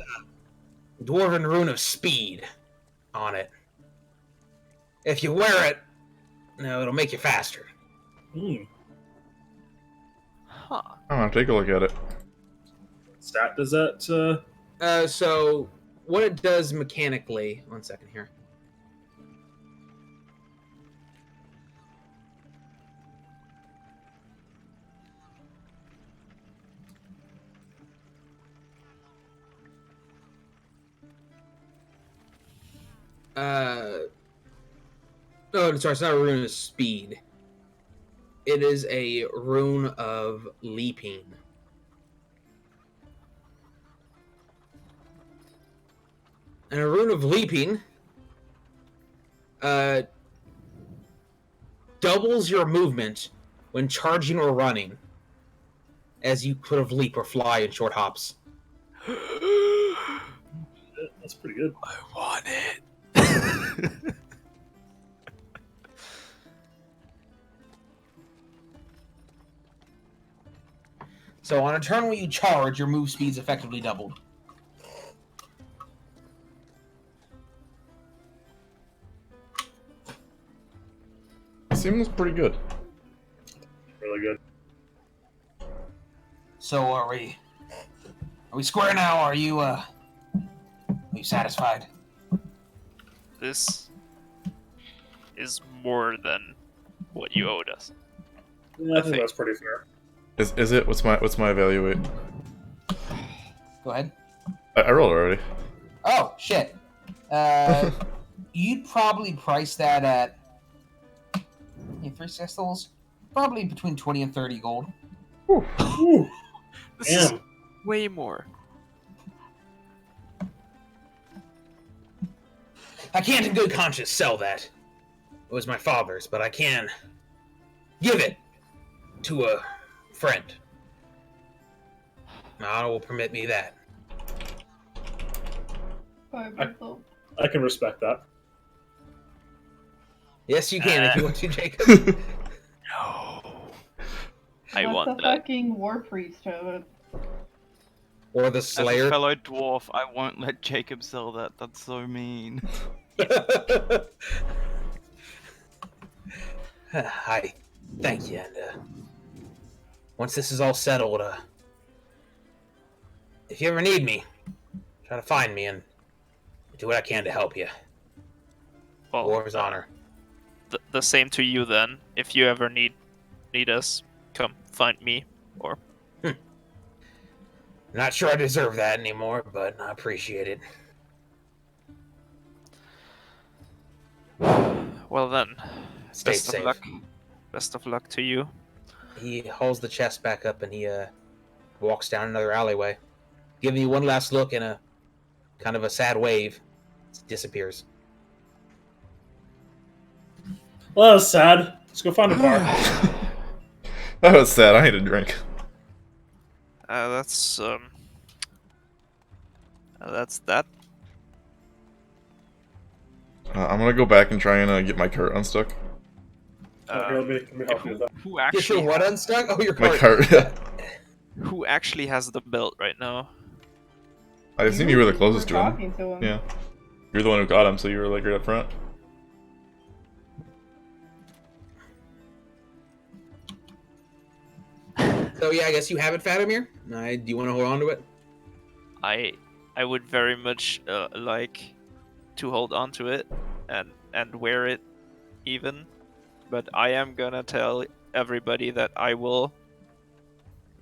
a dwarven rune of speed on it. If you wear it, it'll make you faster. Huh. Oh, take a look at it. Stat does that? So what it does mechanically, one second here. Oh, sorry, it's not a rune of speed. It is a rune of leaping. And a rune of leaping doubles your movement when charging or running as you sort of leap or fly in short hops. That's pretty good. I want it. So on a turn when you charge, your move speed's effectively doubled. Seems pretty good. Really good. So are we square now? Are you satisfied? This is more than what you owed us. Yeah, I think think- that's pretty fair. Is it? What's my evaluate? Go ahead. I rolled already. Oh shit. You'd probably price that at 3 crystals, probably between 20 and 30 gold. Ooh, This is damn. way more. I can't in good conscience sell that. It was my father's, but I can give it to a friend. Honor will permit me that. I can respect that. Yes, you can if you want to, Jacob. No. I Let want the that. fucking war priest have it. Or the As a Slayer. fellow dwarf, I won't let Jacob sell that. That's so mean. I thank you, and once this is all settled, if you ever need me, try to find me and do what I can to help you. Well, War's honor. the same to you then. If you ever need us, come find me. Or Not sure I deserve that anymore, but I appreciate it. well then, Stay best safe. of luck. Best of luck to you. He hauls the chest back up and he walks down another alleyway, giving you one last look and a kind of a sad wave. Disappears. Well, that was sad. Let's go find a bar. That was sad. I need a drink. That's that. I'm gonna go back and try and get my cart unstuck. Okay, let me help you with that. Who Get actually your what unstuck? Oh, your My cart. cart. Yeah. who actually has the belt right now? I assume you were the closest to him. talking to him. Yeah. You're the one who got him, so you were like right up front. So yeah, I guess you have it, Fatimir. Do you want to hold on to it? I would very much like to hold on to it and wear it even, but I am gonna tell everybody that I will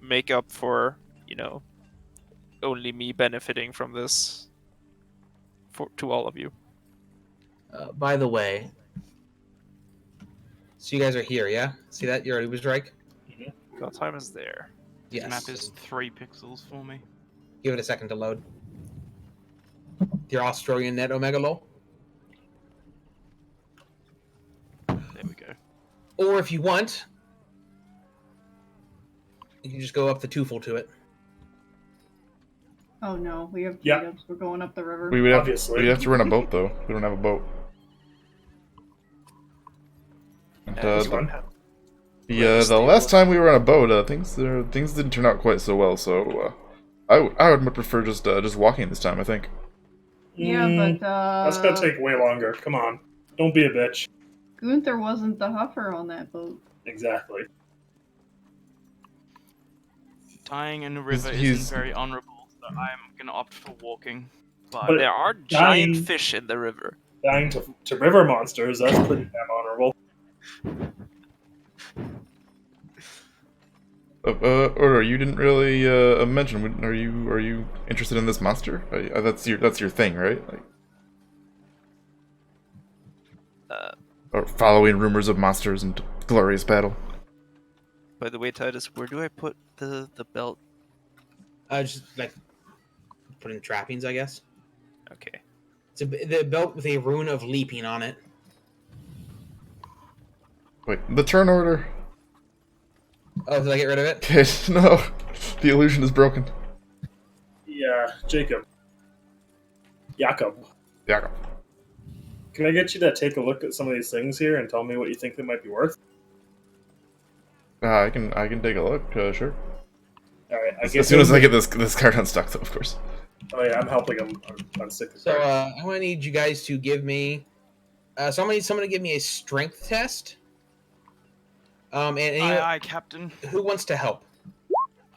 make up for, only me benefiting from this to all of you. By the way, so you guys are here, yeah? See that? You're already strike? What time is there? This Yes. map is 3 pixels for me. Give it a second to load. Your Australian net Omega Lol. There we go. Or if you want, you can just go up the twofold to it. Oh no, we have Yeah. Kdubs. We're going up the river. We would have, Obviously. we'd have to run a boat though. We don't have a boat. And, That's fine. the last time we were on a boat, things didn't turn out quite so well. So I would much prefer just walking this time. I think. Yeah, but That's gonna take way longer. Come on. Don't be a bitch. Gunther wasn't the huffer on that boat. Exactly. Dying in a river he's- isn't very honorable, so I'm gonna opt for walking. But But- There are giant Dying- fish in the river. Dying to river monsters, that's pretty damn honorable. Urdor, you didn't really mention. Are you interested in this monster? That's your thing, right? Like, or following rumors of monsters and glorious battle. By the way, Titus, where do I put the belt? Just like put in trappings, I guess. Okay. It's the belt with a rune of leaping on it. Wait, the turn order. Oh, did I get rid of it? Okay, no, the illusion is broken. Yeah, Jacob. Jakob, Yeah. can I get you to take a look at some of these things here and tell me what you think they might be worth? I can take a look. Sure. All right. As soon as I get this card unstuck, though, of course. Oh yeah, I'm helping him unstick the So card. I'm gonna need you guys to give me. So I'm gonna need someone to give me a strength test. And anyone, Aye, aye, Captain. who wants to help?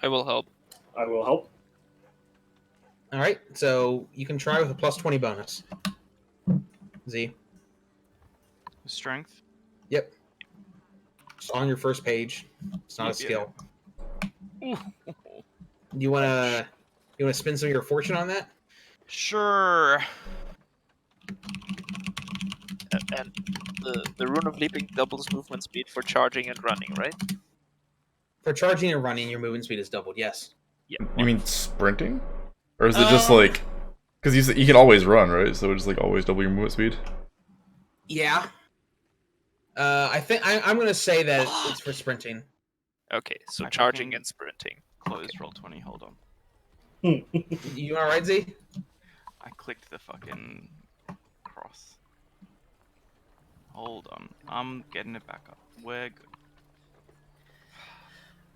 I will help. I will help. All right. So you can try with a +20 bonus. Z. Strength. Yep. It's on your first page. It's not a Yep, skill. Ooh. You wanna spend some of your fortune on that? Sure. And the rune of leaping doubles movement speed for charging and running, right? For charging and running, your movement speed is doubled. Yes. Yeah. You mean sprinting? Or is it just Um, like... Because you can always run, right? So it's like always double your movement speed? Yeah. I think I'm gonna say that it's for sprinting. Okay, so I charging fucking- and sprinting. Close roll 20. Hold on. You alright, Z? I clicked the fucking cross. Hold on. I'm getting it back up. We're good.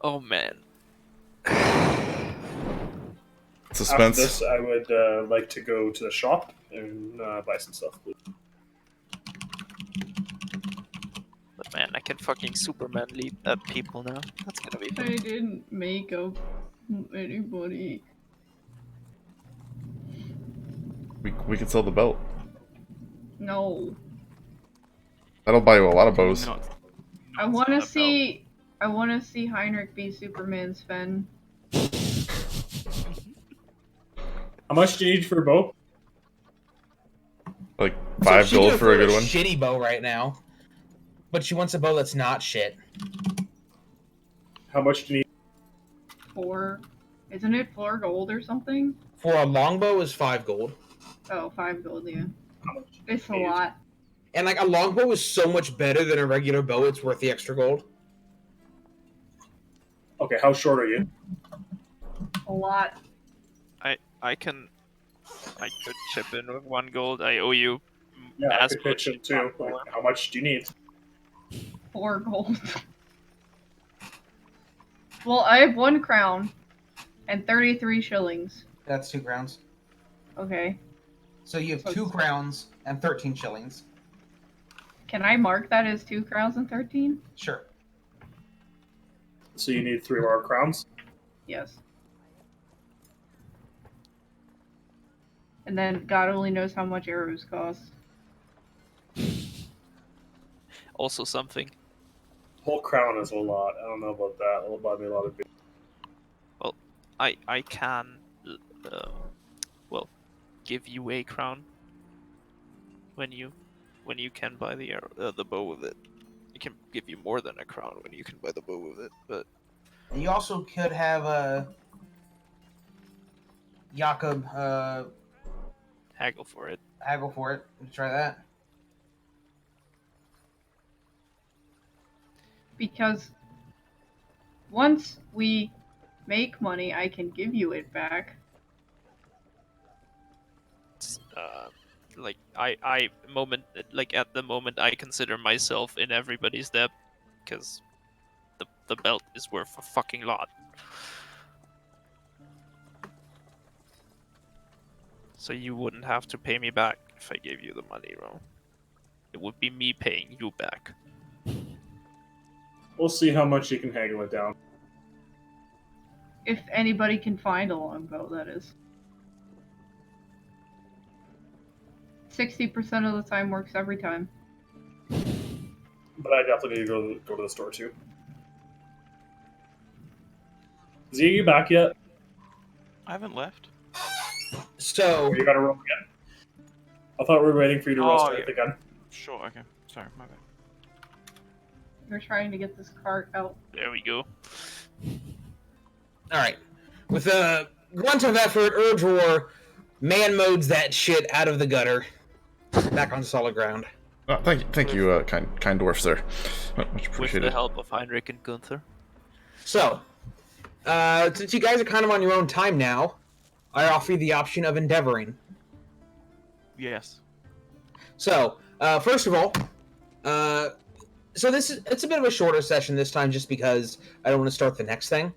Oh man. Suspense. After this, I would like to go to the shop and buy some stuff, please. But man, I can fucking Superman leap at people now. That's gonna be I fun. didn't make up anybody. We could sell the belt. No. That'll buy you a lot of bows. Not- I not want to selling a belt. see. I want to see Heinrich be Superman's Fen. How much do you need for a bow? Like So 5 she can gold for a afford good one. Shitty bow right now, but she wants a bow that's not shit. How much do you need? 4. Isn't it 4 gold or something? For a longbow is 5 gold, Oh, 5 gold, yeah. How much? It's a Eight. lot. and like a longbow is so much better than a regular bow. It's worth the extra gold. Okay, how short are you? A lot. I could chip in with 1 gold. I owe you. Yeah, I as could pitch much, in too. not more. Like, how much do you need? 4 gold. Well, I have 1 crown and 33 shillings. That's 2 crowns. Okay. So you have So 2 it's- crowns and 13 shillings. Can I mark that as 2 crowns and 13? Sure. So you need 3 more crowns? Yes. And then God only knows how much arrows cost. Also something. Whole crown is a lot. I don't know about that. It'll buy me a lot of beer. I can, well, give you a crown when you can buy the arrow, the bow with it. I can give you more than a crown when you can buy the bow with it, but And you also could have Jakob haggle for it. haggle for it. Try that. Because once we make money, I can give you it back. It's, like at the moment I consider myself in everybody's debt because the belt is worth a fucking lot. So you wouldn't have to pay me back if I gave you the money, Ro. It would be me paying you back. We'll see how much you can haggle it down. If anybody can find a longbow, that is. 60% of the time works every time. But I definitely need to go to the store too. Is you back yet? I haven't left. So Or you gotta roll again? I thought we were waiting for you to roll Oh, strength yeah. again. Sure, okay. Sorry, my bad. We're trying to get this cart out. There we go. all right, with a grunt of effort, Urdor man modes that shit out of the gutter, back on solid ground. Oh, thank you, kind dwarf, sir. Much With the appreciated. help of Heinrich and Gunther. So, since you guys are kind of on your own time now, I offer you the option of endeavoring. Yes. So, first of all, so it's a bit of a shorter session this time, just because I don't want to start the next thing.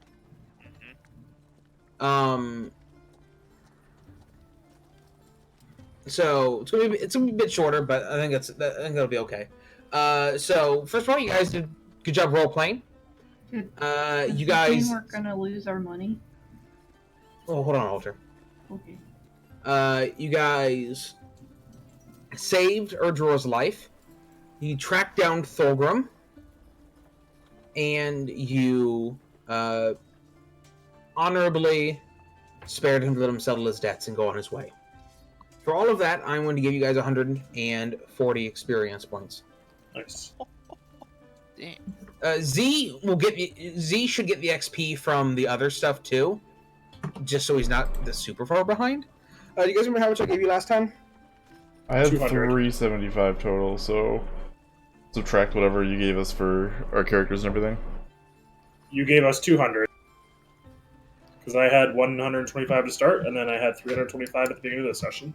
So it's gonna be a bit shorter, but I think that'll be okay. So first of all, you guys did good job role playing. Does You this mean guys. we're gonna lose our money? Oh, hold on, Alter. Okay. You guys saved Urdor's life. You tracked down Thulgrim, and you honorably spared him to let him settle his debts and go on his way. For all of that, I'm going to give you guys 140 experience points. Nice. Damn. Z should get the XP from the other stuff too, just so he's not super far behind. Do you guys remember how much I gave you last time? I had 200. 375 total, so subtract whatever you gave us for our characters and everything. You gave us 200. Because I had 125 to start, and then I had 325 at the beginning of the session.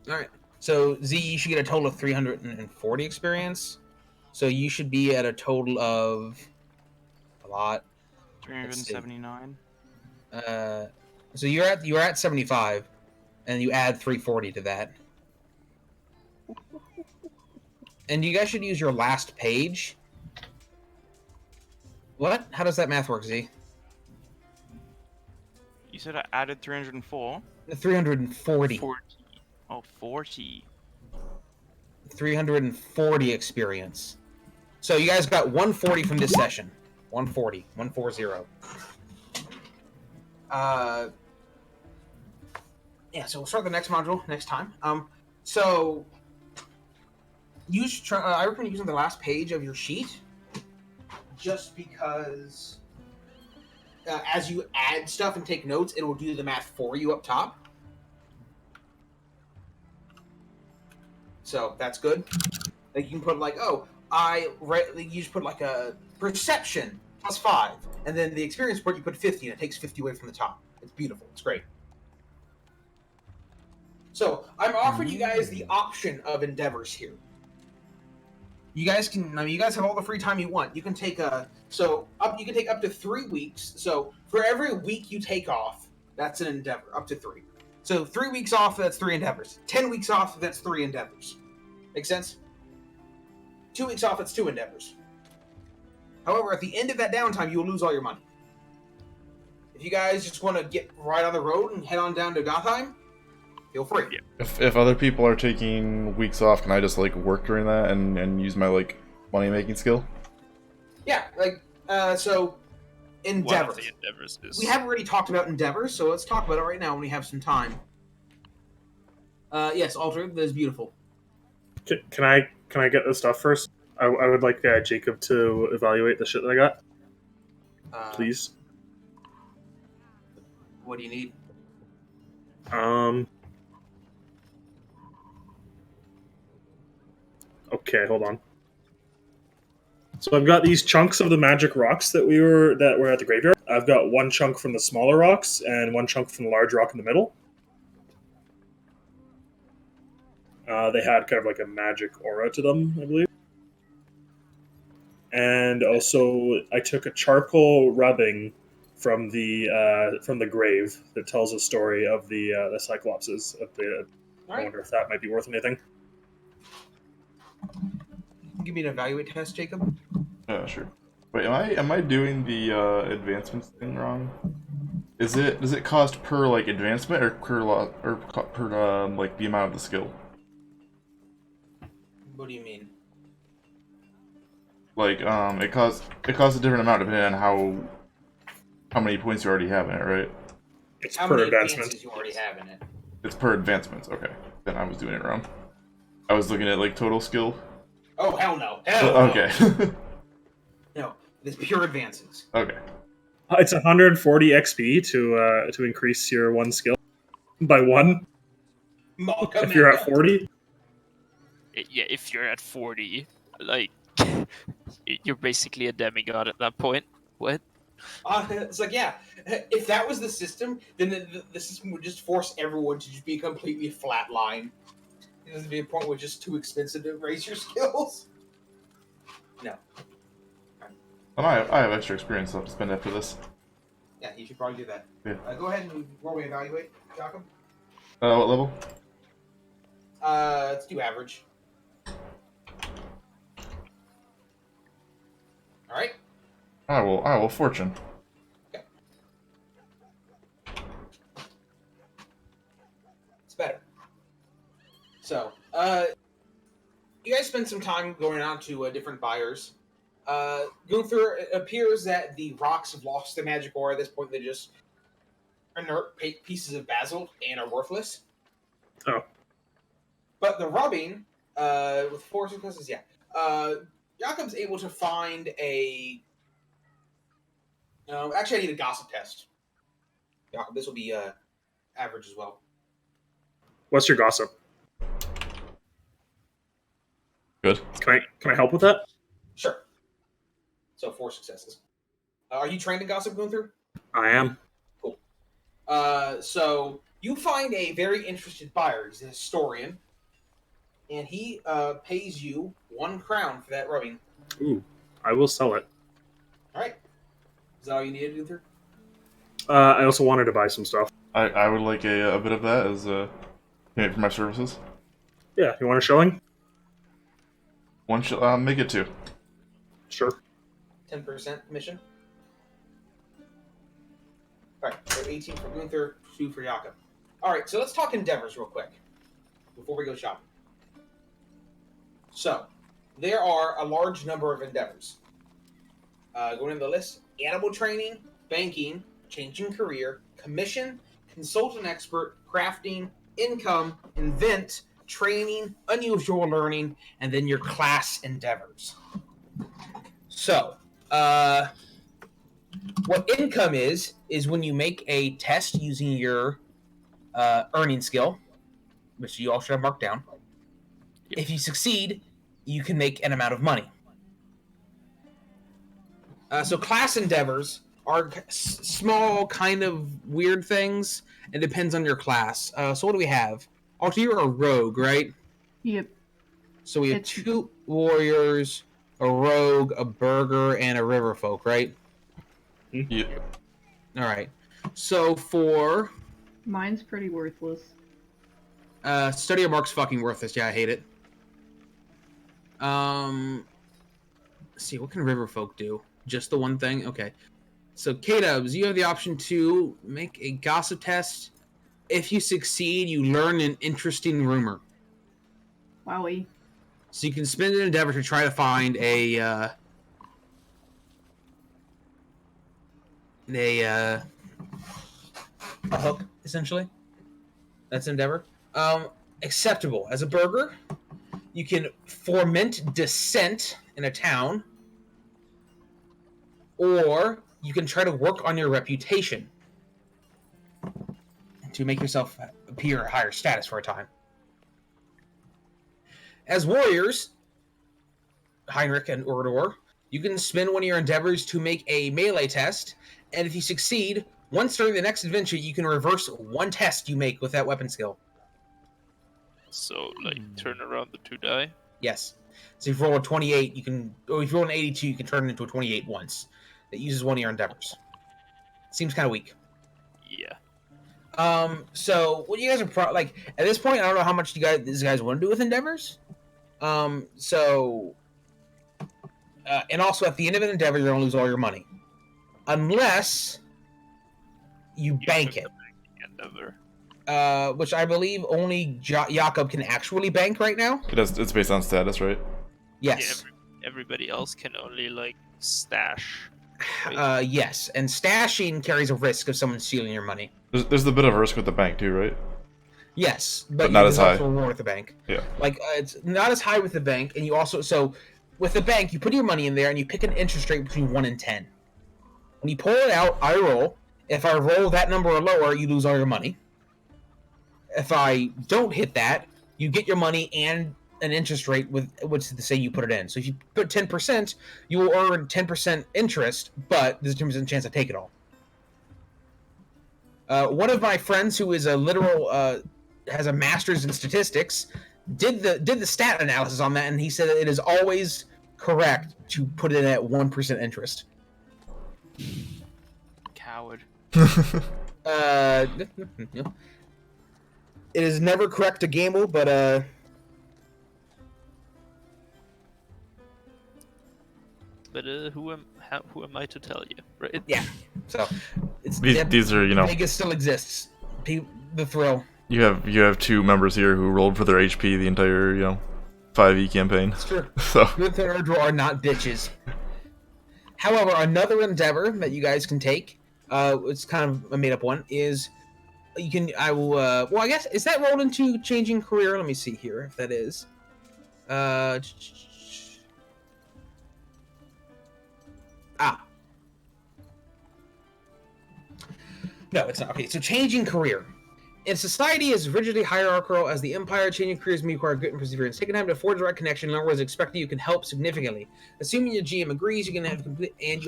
All right. So Z, you should get a total of 340 experience. So you should be at a total of a lot. 379. So you're at 75, and you add 340 to that. And you guys should use your last page. What? How does that math work, Z? You said I added 304. 340. 40. Oh, 40. 340 experience. So you guys got 140 from this session. 140. 140. Yeah, so we'll start the next module next time. So I recommend using the last page of your sheet, just because as you add stuff and take notes, it will do the math for you up top. So that's good. Like you can put like, you just put like a perception +5, and then the experience part you put 50, and it takes 50 away from the top. It's beautiful. It's great. So I'm offering you guys the option of endeavors here. You guys have all the free time you want. You can take you can take up to 3 weeks. So for every week you take off, that's an endeavor, up to 3. So 3 weeks off, that's 3 endeavors. 10 weeks off, that's 3 endeavors. Make sense? 2 weeks off, it's 2 endeavors. However, at the end of that downtime, you will lose all your money. If you guys just want to get right on the road and head on down to Gothheim, feel free. Yeah. If other people are taking weeks off, can I just like work during that and use my like money making skill? Yeah, so endeavors. One of the endeavors is... We haven't already talked about endeavors, so let's talk about it right now when we have some time. Yes, Alter, that is beautiful. Can I get this stuff first? I would like Jacob to evaluate the shit that I got, please. What do you need? Okay, hold on. So I've got these chunks of the magic rocks that were at the graveyard. I've got 1 chunk from the smaller rocks and 1 chunk from the large rock in the middle. They had kind of like a magic aura to them, I believe. And also, I took a charcoal rubbing from the grave that tells a story of the Cyclopses. I wonder if that might be worth anything. Give me an evaluate test, Jacob. Sure. Wait, am I doing the advancements thing wrong? Does it cost per like advancement or per like the amount of the skill? What do you mean? Like it costs a different amount depending on how many points you already have in it, right? It's How per many advancement. advances you already have in it? It's per advancements. Okay, then I was doing it wrong. I was looking at like total skill. Oh, hell no. Hell no. Okay. No, it's pure advances. Okay. It's 140 XP to increase your 1 skill by 1 if you're at 40. Yeah, if you're at 40, like, you're basically a demigod at that point. What? It's like, yeah, if that was the system, then the system would just force everyone to just be a completely flat line. It doesn't be a point where it's just too expensive to raise your skills. No. And I have extra experience left to spend after this. Yeah, you should probably do that. Yeah. Go ahead and roll me evaluate, Jakob. What level? Let's do average. All right. I will fortune. Okay. It's better. So, you guys spend some time going on to different buyers. Gunther, it appears that the rocks have lost their magic aura at this point. They're just inert pieces of basalt and are worthless. Oh. But the rubbing, with 4 successes, yeah. Jakob's able to find a... actually, I need a gossip test. Jakob, this will be average as well. What's your gossip? Good. Can I help with that? Sure. So 4 successes. Are you trained in gossip, Gunther? I am. Cool. So you find a very interested buyer. He's a historian. And he pays you 1 crown for that rubbing. Ooh, I will sell it. All right. Is that all you needed, Gunther? I also wanted to buy some stuff. I would like a bit of that as payment for my services. Yeah, you want a shilling? Make it 2. Sure. 10% commission. All right, so 18 for Gunther, 2 for Jakob. All right, so let's talk endeavors real quick before we go shopping. So, there are a large number of endeavors. Going into the list: animal training, banking, changing career, commission, consultant expert, crafting, income, invent, training, unusual learning, and then your class endeavors. So, what income is when you make a test using your earning skill, which you all should have marked down. Yep. If you succeed, you can make an amount of money. So class endeavors are small, kind of weird things. It depends on your class. So what do we have? Alter, you're a rogue, right? Yep. So we have 2 warriors, a rogue, a burgher, and a river folk, right? Yeah. All right. So for Mine's pretty worthless. study of mark's fucking worthless. Yeah, I hate it. Let's see, what can river folk do? Just the one thing? Okay. So Kdubs, you have the option to make a gossip test. If you succeed, you learn an interesting rumor. Wowie. So you can spend an endeavor to try to find a hook, essentially. That's an endeavor. Acceptable. As a burgher, you can foment dissent in a town, or you can try to work on your reputation to make yourself appear at higher status for a time. As warriors, Heinrich and Urdor, you can spend one of your endeavors to make a melee test, and if you succeed, once during the next adventure, you can reverse 1 test you make with that weapon skill. So, like, turn around the 2 die? Yes. So if you roll a 28, you can... Or if you roll an 82, you can turn it into a 28 once. That uses one of your endeavors. Seems kind of weak. Yeah. So, what you guys are... like, at this point, I don't know how much these guys want to do with endeavors. And also, at the end of an endeavor, you're going to lose all your money. Unless you bank it. Endeavor. Which I believe only Jakob can actually bank right now. It's based on status, right? Yes. Yeah, everybody else can only, like, stash. Yes. And stashing carries a risk of someone stealing your money. There's a bit of a risk with the bank too, right? Yes, But not as high. Also a reward with the bank. Yeah. Like it's not as high with the bank, and you also with the bank you put your money in there and you pick an interest rate between 1 and 10. When you pull it out, I roll. If I roll that number or lower, you lose all your money. If I don't hit that, you get your money and an interest rate with which is to say you put it in. So if you put 10%, you will earn 10% interest, but there's a 10% chance to take it all. One of my friends who is a literal has a master's in statistics did the stat analysis on that, and he said that it is always correct to put it at 1% interest. Coward. It is never correct to gamble, but who am I to tell you, right? yeah. So it's these are, you know, Vegas still exists. The thrill. you have 2 members here who rolled for their HP the entire, you know, 5e campaign. It's true. So Gunther and Urdor are not bitches. However, another endeavor that you guys can take, it's kind of a made-up one, is you can. I will. Well, I guess is that rolled into changing career? Let me see here if that is. No, it's not. Okay, so changing career. In society is rigidly hierarchical as the empire, changing careers may require grit and perseverance. Taking time to forge the right connection, in other words, expecting you can help significantly. Assuming your GM agrees, you can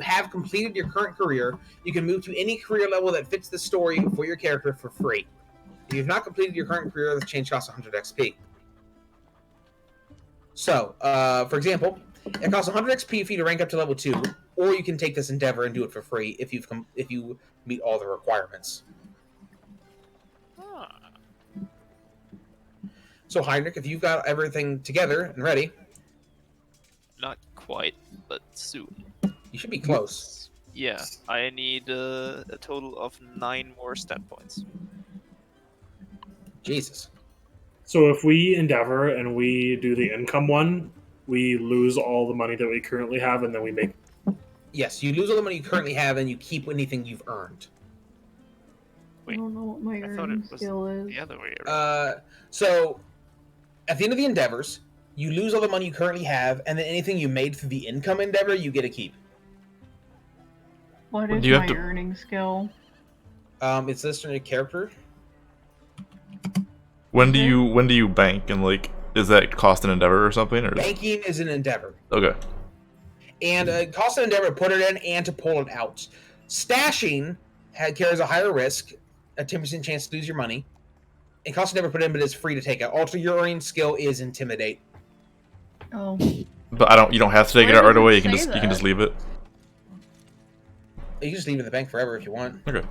have completed your current career, you can move to any career level that fits the story for your character for free. If you've not completed your current career, the change costs 100 XP. So, for example, it costs 100 XP for you to rank up to level 2, or you can take this endeavor and do it for free if you meet all the requirements. So, Heinrich, if you've got everything together and ready, Not quite, but soon. you should be close. Yeah, I need a total of 9 more stat points. Jesus. So if we endeavor and we do the income one, we lose all the money that we currently have, and then we make. Yes, you lose all the money you currently have, and you keep anything you've earned. I don't know what my I thought earning it was skill is. the other way around. So, at the end of the endeavors, you lose all the money you currently have, and then anything you made through the income endeavor, you get to keep. What is Do you have my to- earning skill? It's listed in your character. when do you bank, and like, is that cost an endeavor or something, or? Banking is an endeavor. Okay. And it costs an endeavor to put it in and to pull it out. Stashing carries a higher risk, a 10% chance to lose your money. It costs an endeavor to put in, but it's free to take out. Also, your earning skill is Intimidate. Oh, But you don't have to take it Where out right does it away. You can say just that? leave it. You can just leave it in the bank forever if you want. Okay.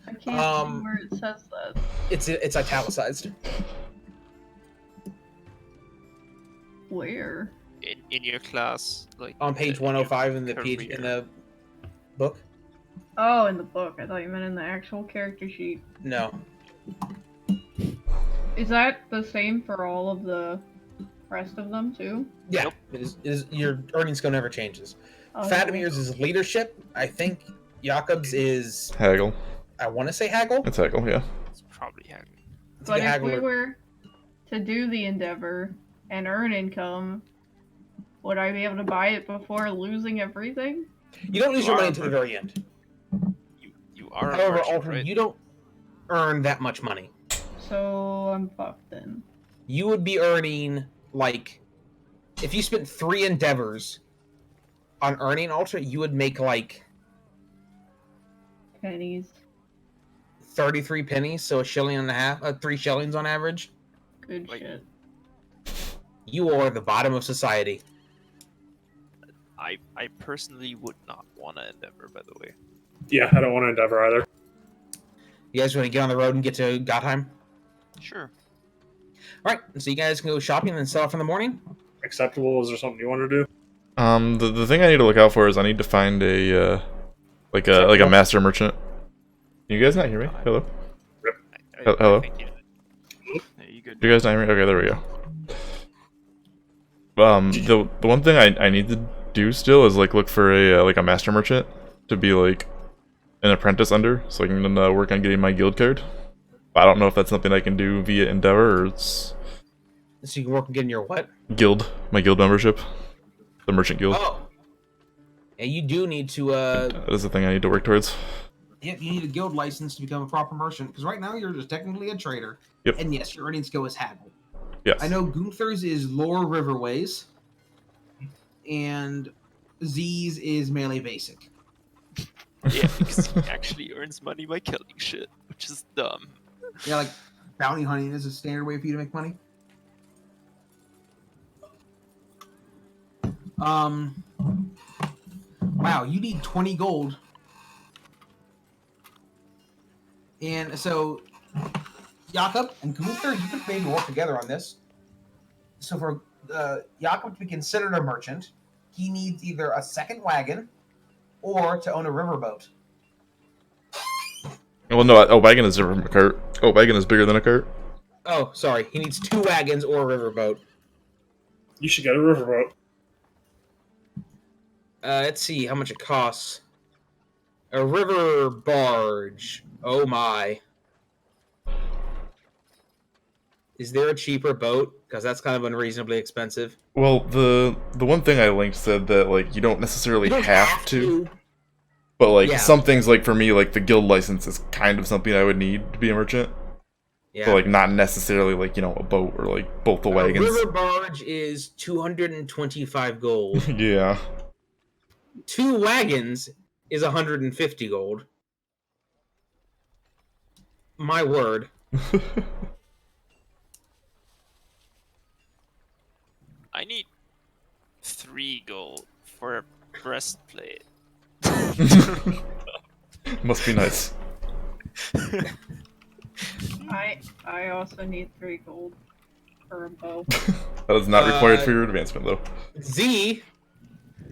I can't see where it says that. It's italicized. Where? In your class, like On page in your 105 in the career. book. Oh, in the book. I thought you meant in the actual character sheet. No. Is that the same for all of the rest of them too? Yeah. Nope. It is your earning skill never changes. Oh, Fatimir's is leadership. I think Jakob's is, Haggle. I want to say haggle. It's haggle, yeah. It's probably hacking. I think But a if haggle we or- were to do the endeavor and earn income, would I be able to buy it before losing everything? You don't lose You your are money a until the very end. You are a However, merchant, Alter, right? you don't earn that much money. So I'm fucked then. You would be earning, like, if you spent 3 endeavors on earning Alter, you would make, like, Pennies. 33 pennies, so a shilling and a half, 3 shillings on average. Good Like- shit. You are the bottom of society. I personally would not want to endeavor, by the way. Yeah, I don't want to endeavor either. You guys want to get on the road and get to Gottheim? Sure. Alright, so you guys can go shopping and sell off in the morning? Acceptable? Is there something you want to do? The thing I need to look out for is I need to find a like a master merchant. Can you guys not hear me? Hello. Hello? I think you- Yeah, you good? Do you guys not hear me? Okay, there we go. The one thing I need to do still is like look for a like a master merchant to be like an apprentice under, so I can work on getting my guild card. But I don't know if that's something I can do via Endeavor or it's So you can work on getting your what? my guild membership, the merchant guild. Oh! Yeah, you do need to, That is the thing I need to work towards. you need a guild license to become a proper merchant, because right now you're just technically a trader. Yep. And yes, your earning skill is haggle. Yes. I know Gunther's is Lower Riverways, and Z's is Melee Basic. Yeah, because he actually earns money by killing shit, which is dumb. Yeah, like bounty hunting is a standard way for you to make money. Wow, you need 20 gold. And so, Jakob and Gunther, you could maybe work together on this. So for Jakob to be considered a merchant, he needs either a second wagon or to own a riverboat. Well, no. A wagon is different from a cart. Oh, wagon is bigger than a cart. Oh, sorry. He needs 2 wagons or a riverboat. You should get a riverboat. Let's see how much it costs. A river barge. Oh my. Is there a cheaper boat? Because that's kind of unreasonably expensive. Well, the one thing I linked said that like you don't necessarily You don't have to, but like Yeah. some things like for me like the guild license is kind of something I would need to be a merchant. Yeah. But like not necessarily like a boat or like both the A wagons. river barge is 225 gold. Yeah. 2 wagons is 150 gold. My word. I need 3 gold for a breastplate. Must be nice. I also need 3 gold for a bow. That is not required for your advancement though. Z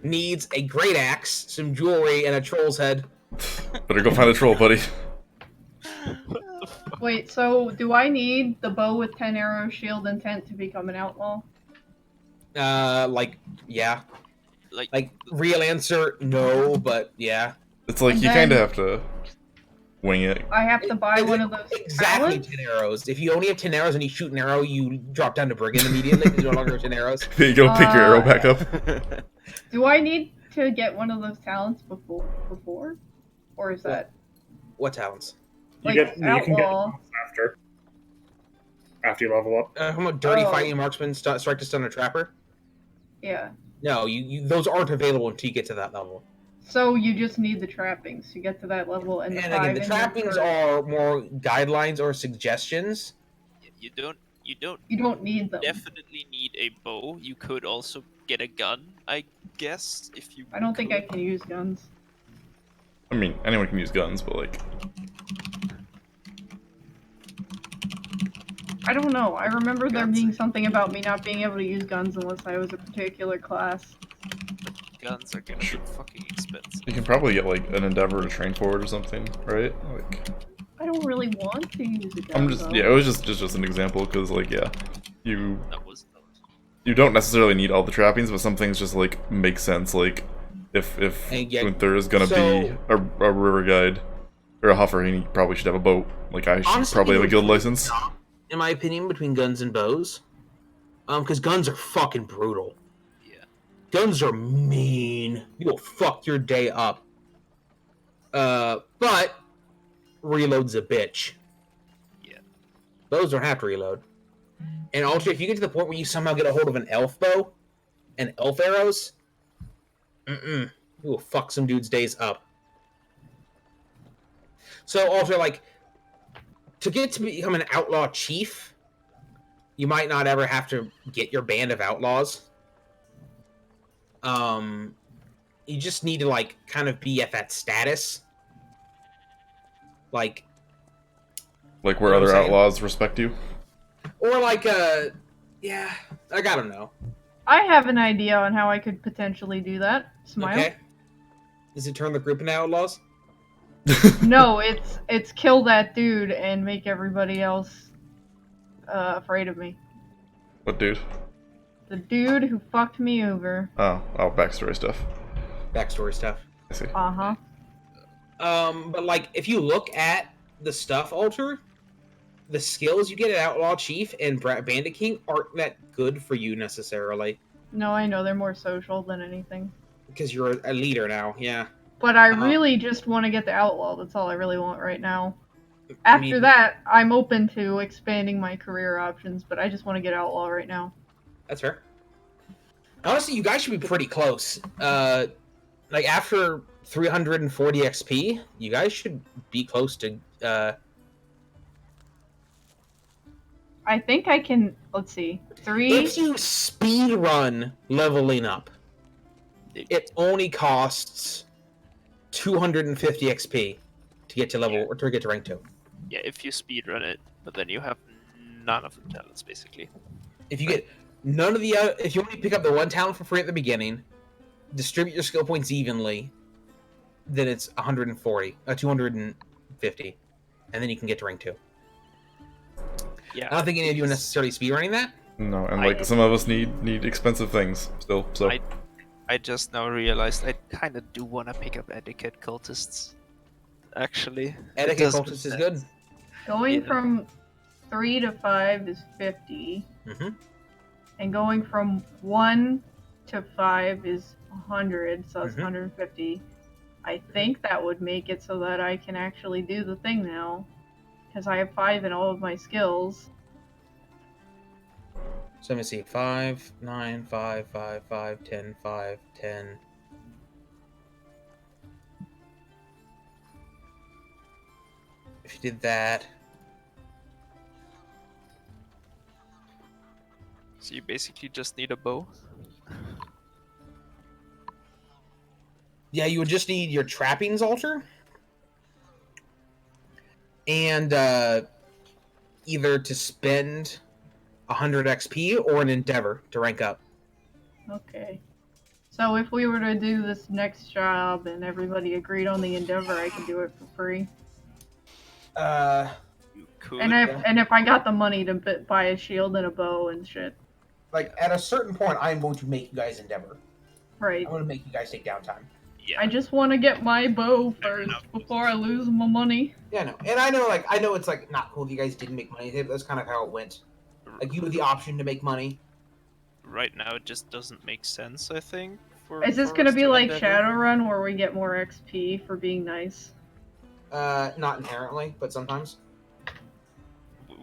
needs a great axe, some jewelry, and a troll's head. Better go find a troll, buddy. Wait, so do I need the bow with 10 arrows, shield, and tent to become an outlaw? Yeah. Like Real answer, no, but yeah. It's like And you kind of then- have to wing it. I have to buy one of those Exactly talents? 10 arrows. If you only have 10 arrows and you shoot an arrow, you drop down to brigand immediately because you no longer have 10 arrows. You go pick your arrow back up. Do I need to get one of those talents before? Or is that What talents? You like can get outlaw? them after you level up. How about dirty Oh. fighting marksman, strike to stun a trapper? Yeah. No, you those aren't available until you get to that level. So you just need the trappings to get to that level, and the And 5 again, the in there trappings for- are more guidelines or suggestions. you don't You don't need them. definitely need a bow. You could also get a gun, I guess, if you I don't think I could. can use guns. I mean, anyone can use guns, but like I don't know. I remember there Guns. being something about me not being able to use guns unless I was a particular class. Guns are gonna be fucking expensive. you can probably get like an endeavor to train for it or something, right? Like I don't really want to use a gun. I'm just though. yeah, it was just an example because like yeah, you That was don't necessarily need all the trappings, but some things just like make sense. Like if And yet- Gunther is gonna be so- a river guide or a huffer, he probably should have a boat. Like I should Honestly, probably have a you guild would license. In my opinion, between guns and bows. Because guns are fucking brutal. Yeah. Guns are mean. You will fuck your day up. But reload's a bitch. Yeah. Bows don't have to reload. And also, if you get to the point where you somehow get a hold of an elf bow and elf arrows, you will fuck some dude's days up. So also, like, to get to become an outlaw chief, you might not ever have to get your band of outlaws. You just need to like kind of be at that status. Like Like You where know what other I'm saying? outlaws respect you. or like yeah, like I don't know. I have an idea on how I could potentially do that. Smile. Okay. Does it turn the group into outlaws? No, it's kill that dude and make everybody else afraid of me. What dude? The dude who fucked me over. Oh, backstory stuff. Backstory stuff. I see. Uh-huh. But like if you look at the stuff alter, the skills you get at Outlaw Chief and Bandit King aren't that good for you necessarily. No, I know they're more social than anything. Because you're a leader now, yeah. But I Uh-huh. really just want to get the outlaw. That's all I really want right now. I After mean, that, I'm open to expanding my career options, but I just want to get outlaw right now. That's fair. Honestly, you guys should be pretty close. Like after 340 XP, you guys should be close to. I think I can. Let's see. 3. If you speed run leveling up, It only costs 250 XP to get to level or to get to rank 2. Yeah, if you speedrun it, but then you have none of the talents basically. If you get none of the if you only pick up the one talent for free at the beginning, distribute your skill points evenly, then it's 250, and then you can get to rank 2. Yeah. I don't think any of you are necessarily speedrunning that. No, and like some of us need expensive things still. So I just now realized I kind of do want to pick up etiquette cultists. Actually, Etiquette cultist is good. Going Yeah. from 3 to 5 is 50. Mhm. And going from 1 to 5 is 100, so that's Mhm. 150. I think that would make it so that I can actually do the thing now. Because I have 5 in all of my skills. So let me see. 5, 9, 5, 5, 5, 10, 5, 10. If you did that, So you basically just need a bow. yeah, you would just need your trappings altar and either to spend 100 XP or an endeavor to rank up. Okay. So if we were to do this next job and everybody agreed on the endeavor, I can do it for free. You could. And if I got the money to buy a shield and a bow and shit. Like at a certain point, I'm going to make you guys endeavor. Right. I'm going to make you guys take downtime. Yeah. I just want to get my bow Fair first enough. before I lose my money. Yeah, no, and I know it's like not cool that you guys didn't make money. That's kind of how it went. Like you had the option to make money. Right now, it just doesn't make sense. I think. Is this for gonna us be to like endeavor. Shadowrun where we get more XP for being nice? Not inherently, but sometimes.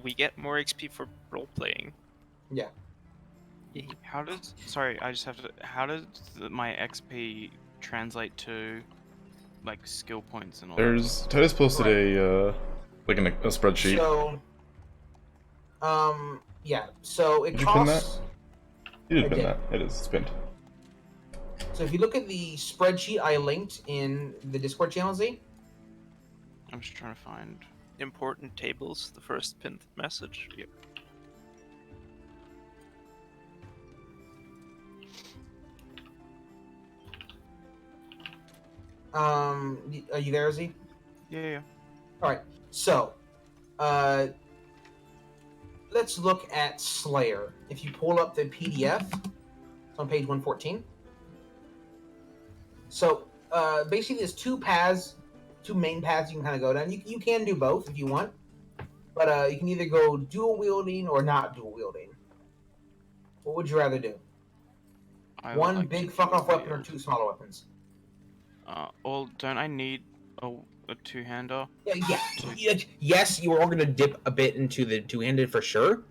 We get more XP for role playing. Yeah. How does sorry? I just have to. How does my XP translate to like skill points and all? there's Titus posted a spreadsheet. So, yeah. So it Did you pin costs. You did I pin did. that. It is pinned. So if you look at the spreadsheet I linked in the Discord channel, Z. I'm just trying to find. Important tables. The first pinned message. Yep. Are you there, Z? Yeah. All right. So, let's look at Slayer. If you pull up the PDF, it's on page 114. So, basically, there's two main paths you can kind of go down. You can do both if you want, but you can either go dual wielding or not dual wielding. What would you rather do? I would One like big to fuck off dual weapon or wield. two smaller weapons? Don't I need a two-hander? Yes, you are going to dip a bit into the two-handed for sure,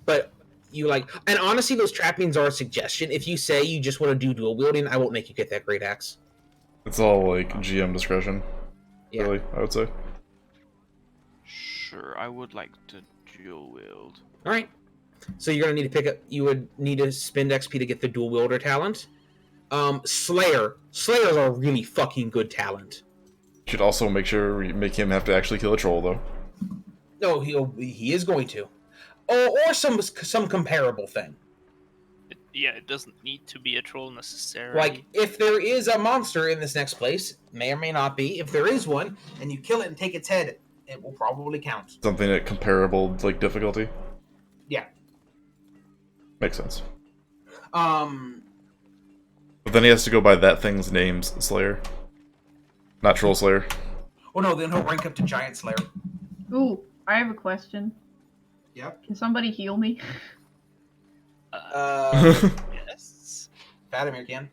but and honestly, those trappings are a suggestion. If you say you just want to do dual wielding, I won't make you get that great axe. It's all like GM discretion. Yeah. Really, I would say. Sure, I would like to dual wield. All right. So you're gonna need to pick up. You would need to spend XP to get the dual wielder talent. Slayer. Slayer's a really fucking good talent. Should also make him have to actually kill a troll though. No, he is going to, or some comparable thing. It doesn't need to be a troll necessarily. Like if there is a monster in this next place, may or may not be. If there is one, and you kill it and take its head, it will probably count. Something at comparable like difficulty. Yeah. Makes sense. But But then he has to go by that thing's name's Slayer. Not Troll Slayer. Oh no, then he'll rank up to Giant Slayer. Ooh, I have a question. Yep. Can somebody heal me? Yes. Fatimir can.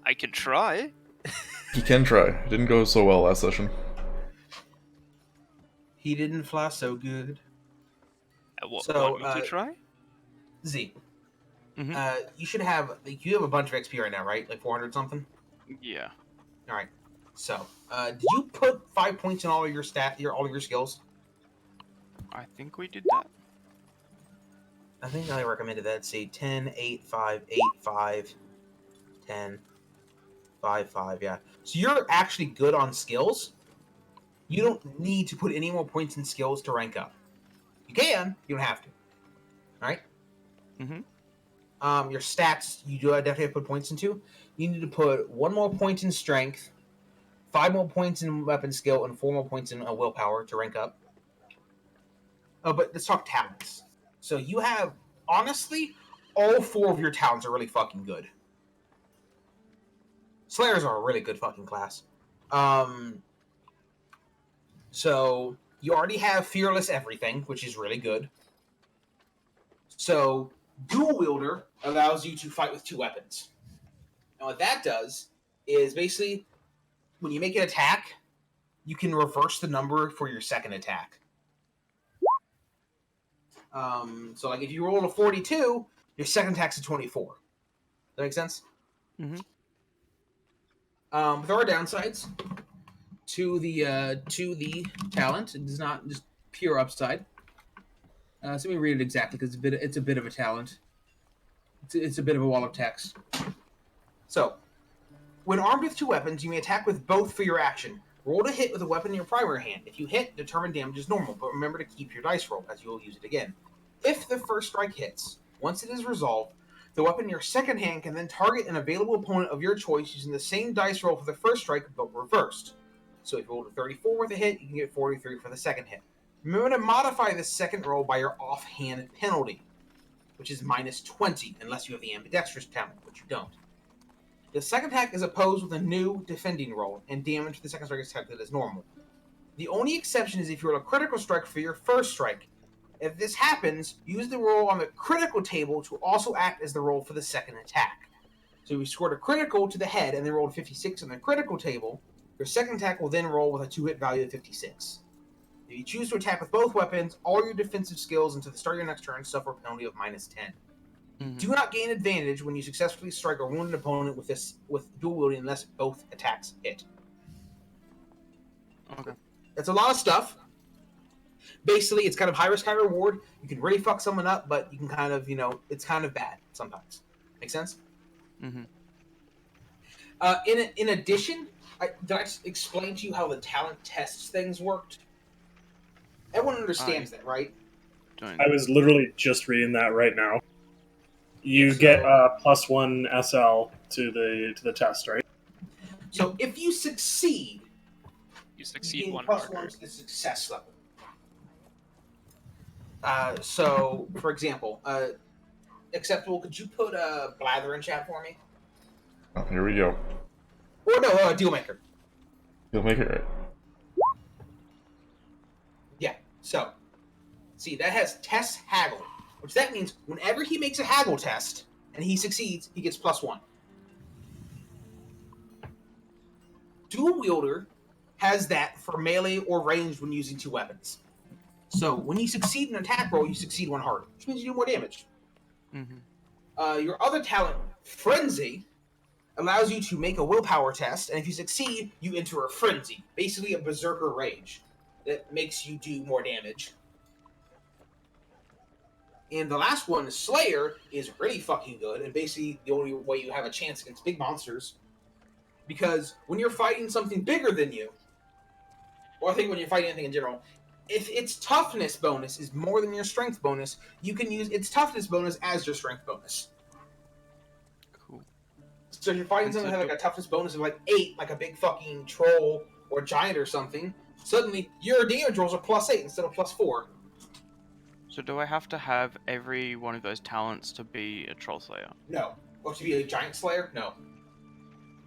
I can try. He can try. It didn't go so well last session. He didn't fly so good. Want me to try? Z. Mhm. You should have you have a bunch of XP right now, right? Like 400 something. Yeah. All right. So, did you put 5 points in all of your all of your skills? I think we did that. I think I recommended that. See, 10, 8, 5, 8, 5, 10, 5, 5, yeah. So you're actually good on skills. You don't need to put any more points in skills to rank up. You can, you don't have to. Alright? Mm-hmm. Your stats, you do definitely have to put points into. You need to put 1 more point in strength, 5 more points in weapon skill, and 4 more points in willpower to rank up. But let's talk talents. So you have, honestly, all 4 of your talents are really fucking good. Slayers are a really good fucking class. So you already have Fearless Everything, which is really good. So Dual Wielder allows you to fight with 2 weapons. And what that does is basically, when you make an attack, you can reverse the number for your second attack. So like if you roll a 42, your second attack's a 24. Does that make sense? Mm-hmm. There are downsides to the talent. It is not just pure upside. So let me read it exactly because it's a bit of a talent. It's a bit of a wall of text. So, when armed with 2 weapons, you may attack with both for your action. Roll to hit with a weapon in your primary hand. If you hit, determine damage is normal, but remember to keep your dice roll, as you will use it again. If the first strike hits, once it is resolved, the weapon in your second hand can then target an available opponent of your choice using the same dice roll for the first strike, but reversed. So if you roll a 34 with a hit, you can get 43 for the second hit. Remember to modify the second roll by your offhand penalty, which is minus 20, unless you have the ambidextrous talent, which you don't. The second attack is opposed with a new defending roll, and damage for the second strike is calculated as normal. The only exception is if you roll a critical strike for your first strike. If this happens, use the roll on the critical table to also act as the roll for the second attack. So if you scored a critical to the head and then rolled 56 on the critical table, your second attack will then roll with a 2-hit value of 56. If you choose to attack with both weapons, all your defensive skills until the start of your next turn suffer a penalty of minus 10. Mm-hmm. Do not gain advantage when you successfully strike or wound an opponent with dual wielding unless both attacks hit. Okay. That's a lot of stuff. Basically, it's kind of high risk, high reward. You can really fuck someone up, but you can kind of, it's kind of bad sometimes. Make sense? Mm-hmm. In addition, did I explain to you how the talent tests things worked? Everyone understands that, right? I was literally just reading that right now. You So- get +1 SL to the test, right? So if you succeed, You succeed gain one +1 marker. to the success level. So, for example, Acceptable, could you put Blather in chat for me? Oh, here we go. Or no, Dealmaker. You'll make it right. Yeah, so, see, that has test haggle, which that means whenever he makes a haggle test and he succeeds, he gets +1. Dual Wielder has that for melee or ranged when using 2 weapons. So when you succeed in an attack roll, you succeed 1 harder, which means you do more damage. Mm-hmm. Your other talent, Frenzy, allows you to make a willpower test, and if you succeed, you enter a frenzy, basically a berserker rage that makes you do more damage. And the last one, Slayer, is really fucking good, and basically the only way you have a chance against big monsters. Because when you're fighting something bigger than you, or I think when you're fighting anything in general, if its toughness bonus is more than your strength bonus, you can use its toughness bonus as your strength bonus. Cool. So if you're fighting And something so that has like a toughness bonus of like 8, like a big fucking troll or giant or something, suddenly your damage rolls are +8 instead of +4. So do I have to have every one of those talents to be a Troll Slayer? No. Or to be a giant slayer? No.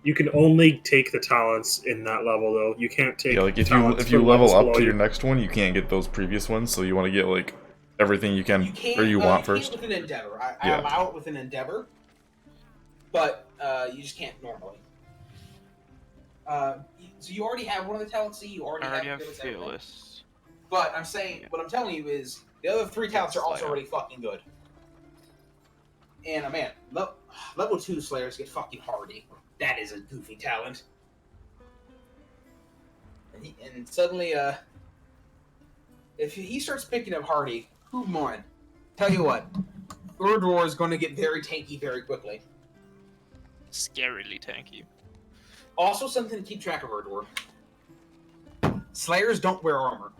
You can only take the talents in that level, though. You can't take. Yeah, like if talents you from level levels up below to you. your next one, you can't get those previous ones, so you want to get like everything you can You can't, or you want you first. can't with an endeavor. I Yeah. allow it with an endeavor, but you just can't normally. So you already have one of the talents. You already, I already have Fearless everything. Fearless. But I'm saying, what I'm telling you is, the other 3 talents are also Slayer. really fucking good. And man, level 2 Slayers get fucking hardy. That is a goofy talent. And suddenly, if he starts picking up hardy, who won? Tell you what, Urdor is going to get very tanky very quickly. scarily tanky. Also, something to keep track of, Urdor. Slayers don't wear armor.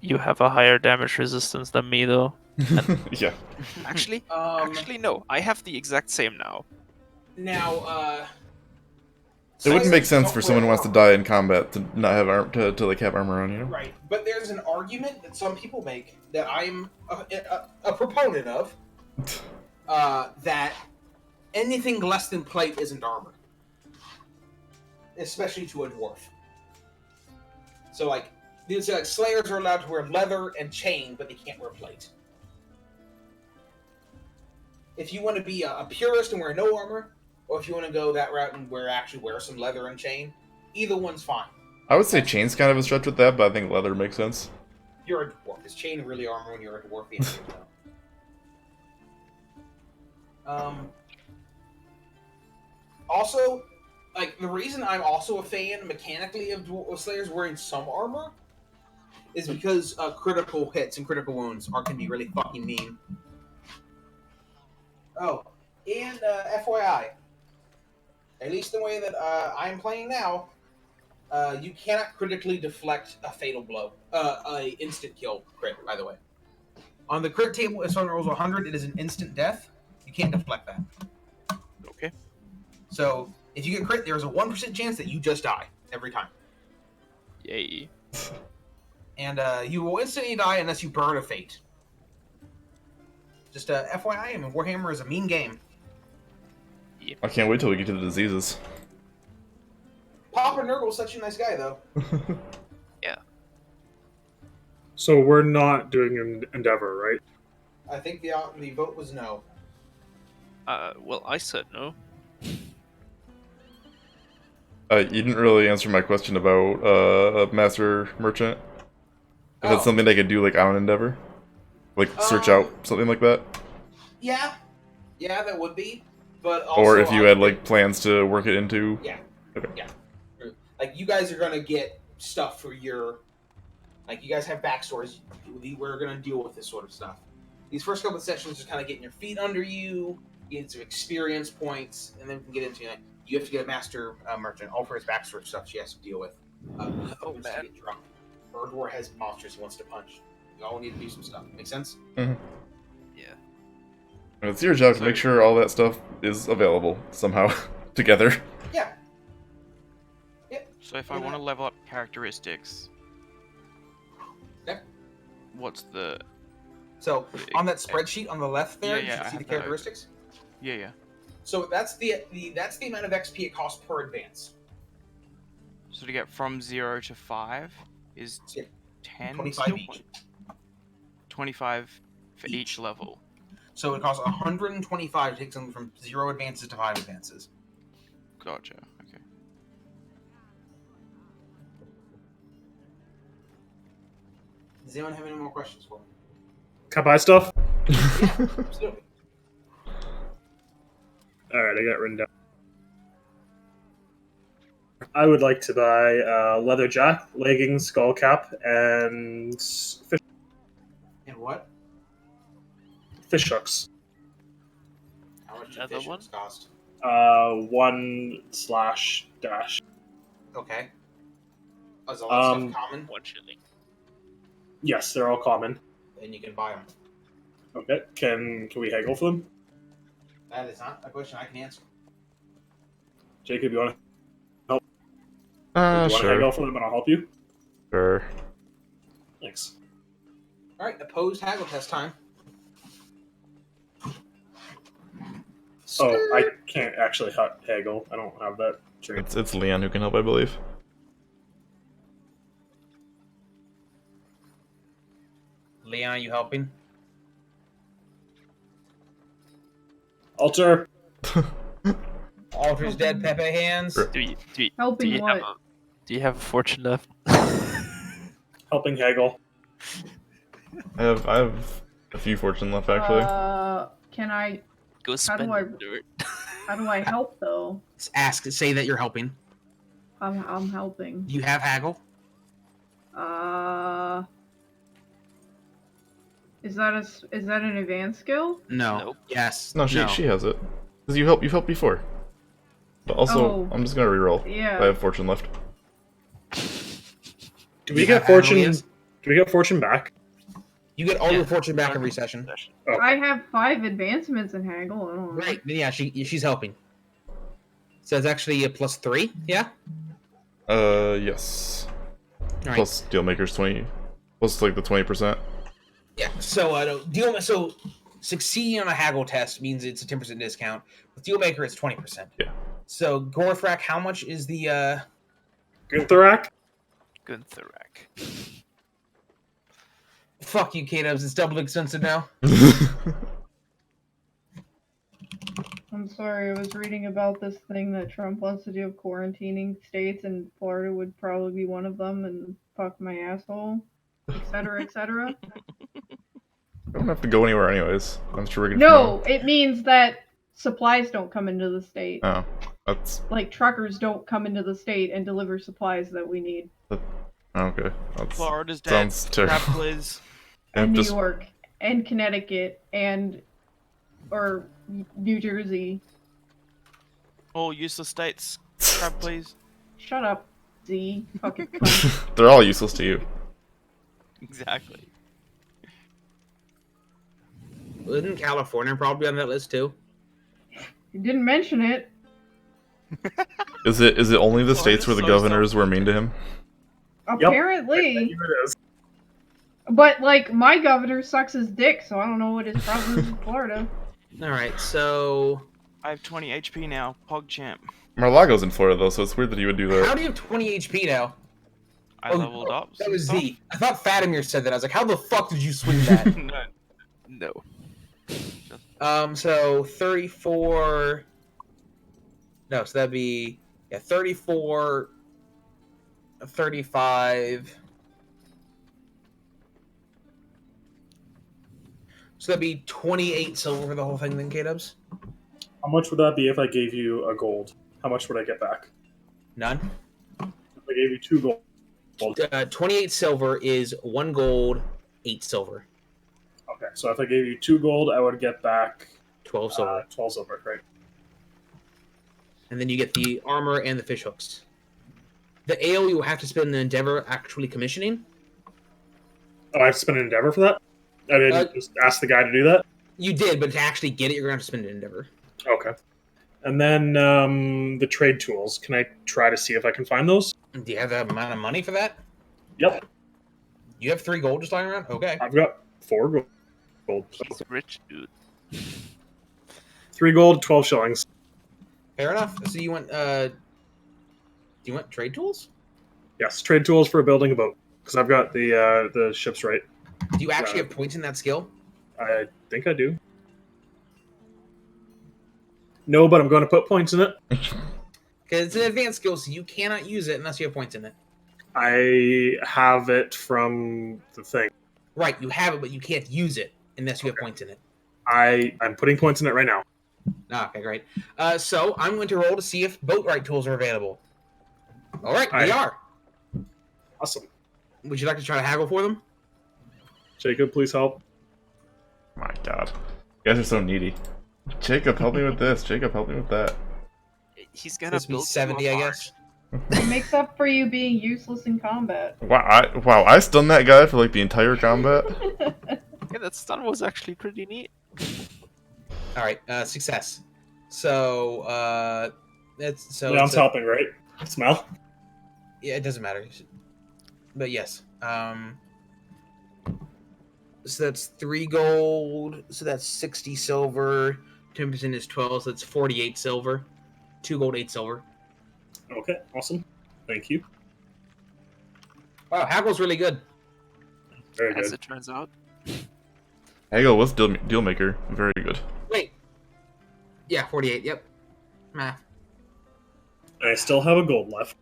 You have a higher damage resistance than me, though. Yeah. Actually, no. I have the exact same now. Now, It wouldn't make Slayers sense don't for wear someone who wants to armor. die in combat to not have to like have armor on, you know? Right, but there's an argument that some people make that I'm a proponent of, that anything less than plate isn't armor, especially to a dwarf. So, like, these like Slayers are allowed to wear leather and chain, but they can't wear plate. If you want to be a purist and wear no armor, or if you want to go that route and actually wear some leather and chain, either one's fine. I would say chain's kind of a stretch with that, but I think leather makes sense. You're a dwarf. Is chain really armor when you're a dwarf? The answer is no. Also, like, the reason I'm also a fan mechanically of Slayers wearing some armor is because critical hits and critical wounds can be really fucking mean. Oh, and FYI, at least the way that I'm playing now, you cannot critically deflect a fatal blow, a instant kill crit. By the way, on the crit table, if someone rolls 100, it is an instant death. You can't deflect that. Okay. So if you get crit, there is a 1% chance that you just die every time. Yay. And you will instantly die unless you burn a fate. Just FYI, I mean, Warhammer is a mean game. I can't wait till we get to the diseases. Papa Nurgle's such a nice guy, though. So we're not doing an Endeavor, right? I think the vote was no. Well, I said no. You didn't really answer my question about a Master Merchant. If it's something they could do like on Endeavor? Like search out something like that? Yeah, that would be. But also, Or if you had like plans to work it into? Yeah. Okay. Yeah. Like, you guys are gonna get stuff for your... Like, you guys have backstories. We're gonna deal with this sort of stuff. These first couple of sessions just kind of getting your feet under you, getting some experience points, and then we can get into, like, you have to get a Master Merchant. All for his backstory stuff she has to deal with. Oh, man. Get drunk. Urdor has monsters he wants to punch. You all need to do some stuff. Make sense? Mm-hmm. Yeah. And it's your job to make sure all that stuff is available somehow together. Yeah. So if I want to level up characteristics, what's the... So, on that spreadsheet on the left there, Yeah, you I see the have that characteristics? Yeah. So that's the amount of XP it costs per advance. So to get from 0 to 5 is Yeah. 10? 25 each. 25 for each level. So it costs 125 to take something from 0 advances to 5 advances. Gotcha. Okay. Does anyone have any more questions for me? Can I buy stuff? Yeah, absolutely. Alright, I got it written down. I would like to buy leather jack, leggings, skull cap, and And what? fish hooks. How much do Another fish one? hooks cost? 1/dash. Okay. Is all that stuff common? 1 shilling. Yes, they're all common. Then you can buy them. Okay, can we haggle for them? That is not a question I can answer. Jacob, you want to haggle Sure. for them and I'll help you? Sure. Thanks. Alright, opposed haggle test time. Oh, I can't actually haggle. I don't have that trait. It's Leon who can help, I believe. Leon, you helping? Alter! Alter's dead, Pepe hands. Do you Helping what? do you have a fortune left? Helping haggle. I have a few fortune left actually. Can I? Go spend do I- dirt. How do I help though? Say that you're helping. I'm helping. Do you have haggle? Is that an advanced skill? No. Nope. Yes. No, No. she has it. Because you've helped before. But also, Oh. I'm just gonna reroll. Yeah. I have fortune left. Do we You get have fortune? Annelies? Do we get fortune back? You get all Yeah. your fortune back every session. Oh. I have 5 advancements in haggle. I don't know. Right. Yeah, she's helping. So it's actually a +3, yeah? Yes. Alright. Plus Dealmaker's 20. Plus, like, the 20%. Yeah, so so succeeding on a haggle test means it's a 10% discount. With Dealmaker, it's 20%. Yeah. So Gorthrak, how much is the Gunther? Gunther. fuck you, Kdubs, it's double expensive now. I'm sorry, I was reading about this thing that Trump wants to do of quarantining states, and Florida would probably be one of them, and fuck my asshole, etc., etc. I don't have to go anywhere anyways. I'm sure we can. No, it means that supplies don't come into the state. Oh, that's Like, truckers don't come into the state and deliver supplies that we need. okay. That's, Florida's dead. sounds terrible. Crap, please. And And New just York, and Connecticut, or New Jersey. All useless states. Crap, please. Shut up, Z. Fucking cunt. they're all useless to you. Exactly. Isn't California probably on that list too? You didn't mention it. Is it only the states where the Florida's so governors were mean to him? Apparently. Here it is. But, like, my governor sucks his dick, so I don't know what his problem is in Florida. Alright, so I have 20 HP now. PogChamp. Mar-a-Lago's in Florida though, so it's weird that he would do how that. do you have 20 HP now? I Oh, leveled up. That was some Z. I thought Fatimir said that. I was like, how the fuck did you swing that? stuff. No. So 34. No, so that'd be 34, 35. So that'd be 28 silver for the whole thing then, Kdubs? How much would that be if I gave you a gold? How much would I get back? None. If I gave you 2 gold. 28 silver is 1 gold, 8 silver. Okay, so if I gave you 2 gold, I would get back 12 silver. 12 silver, right? And then you get the armor and the fish hooks. The ale you will have to spend the endeavor actually commissioning. Oh, I have to spend an endeavor for that? I didn't just ask the guy to do that? You did, but to actually get it, you're going to have to spend an endeavor. Okay. And then the trade tools. Can I try to see if I can find those? Do you have that amount of money for that? Yep. You have 3 gold just lying around? Okay. I've got 4 gold. He's rich, dude. 3 gold, 12 shillings. Fair enough. So you want do you want trade tools? Yes, trade tools for building a boat. Because I've got the ships right. Do you actually have points in that skill? I think I do. No, but I'm going to put points in it. Because it's an advanced skill, so you cannot use it unless you have points in it. I have it from the thing. Right, you have it, but you can't use it unless you have points in it. I'm putting points in it right now. Ah, okay, great. So I'm going to roll to see if boat right tools are available. All right, they are. Awesome. Would you like to try to haggle for them? Jacob, please help. My God, you guys are so needy. Jacob, help me with this. Jacob, help me with that. He's gonna This would be build 70, I guess. It makes up for you being useless in combat. Wow, I stunned that guy for like the entire combat. Yeah, that stun was actually pretty neat. All right, success. So that's so. Yeah, I'm it's a- helping, right? Smell? Yeah, it doesn't matter. But yes. So that's 3 gold. So that's 60 silver. 10% is 12, so that's 48 silver. 2 gold, 8 silver. Okay, awesome. Thank you. Wow, haggle's really good. Very As good. it turns out. Haggle was Dealmaker. Very good. Wait. Yeah, 48. Yep. Math. I still have a gold left.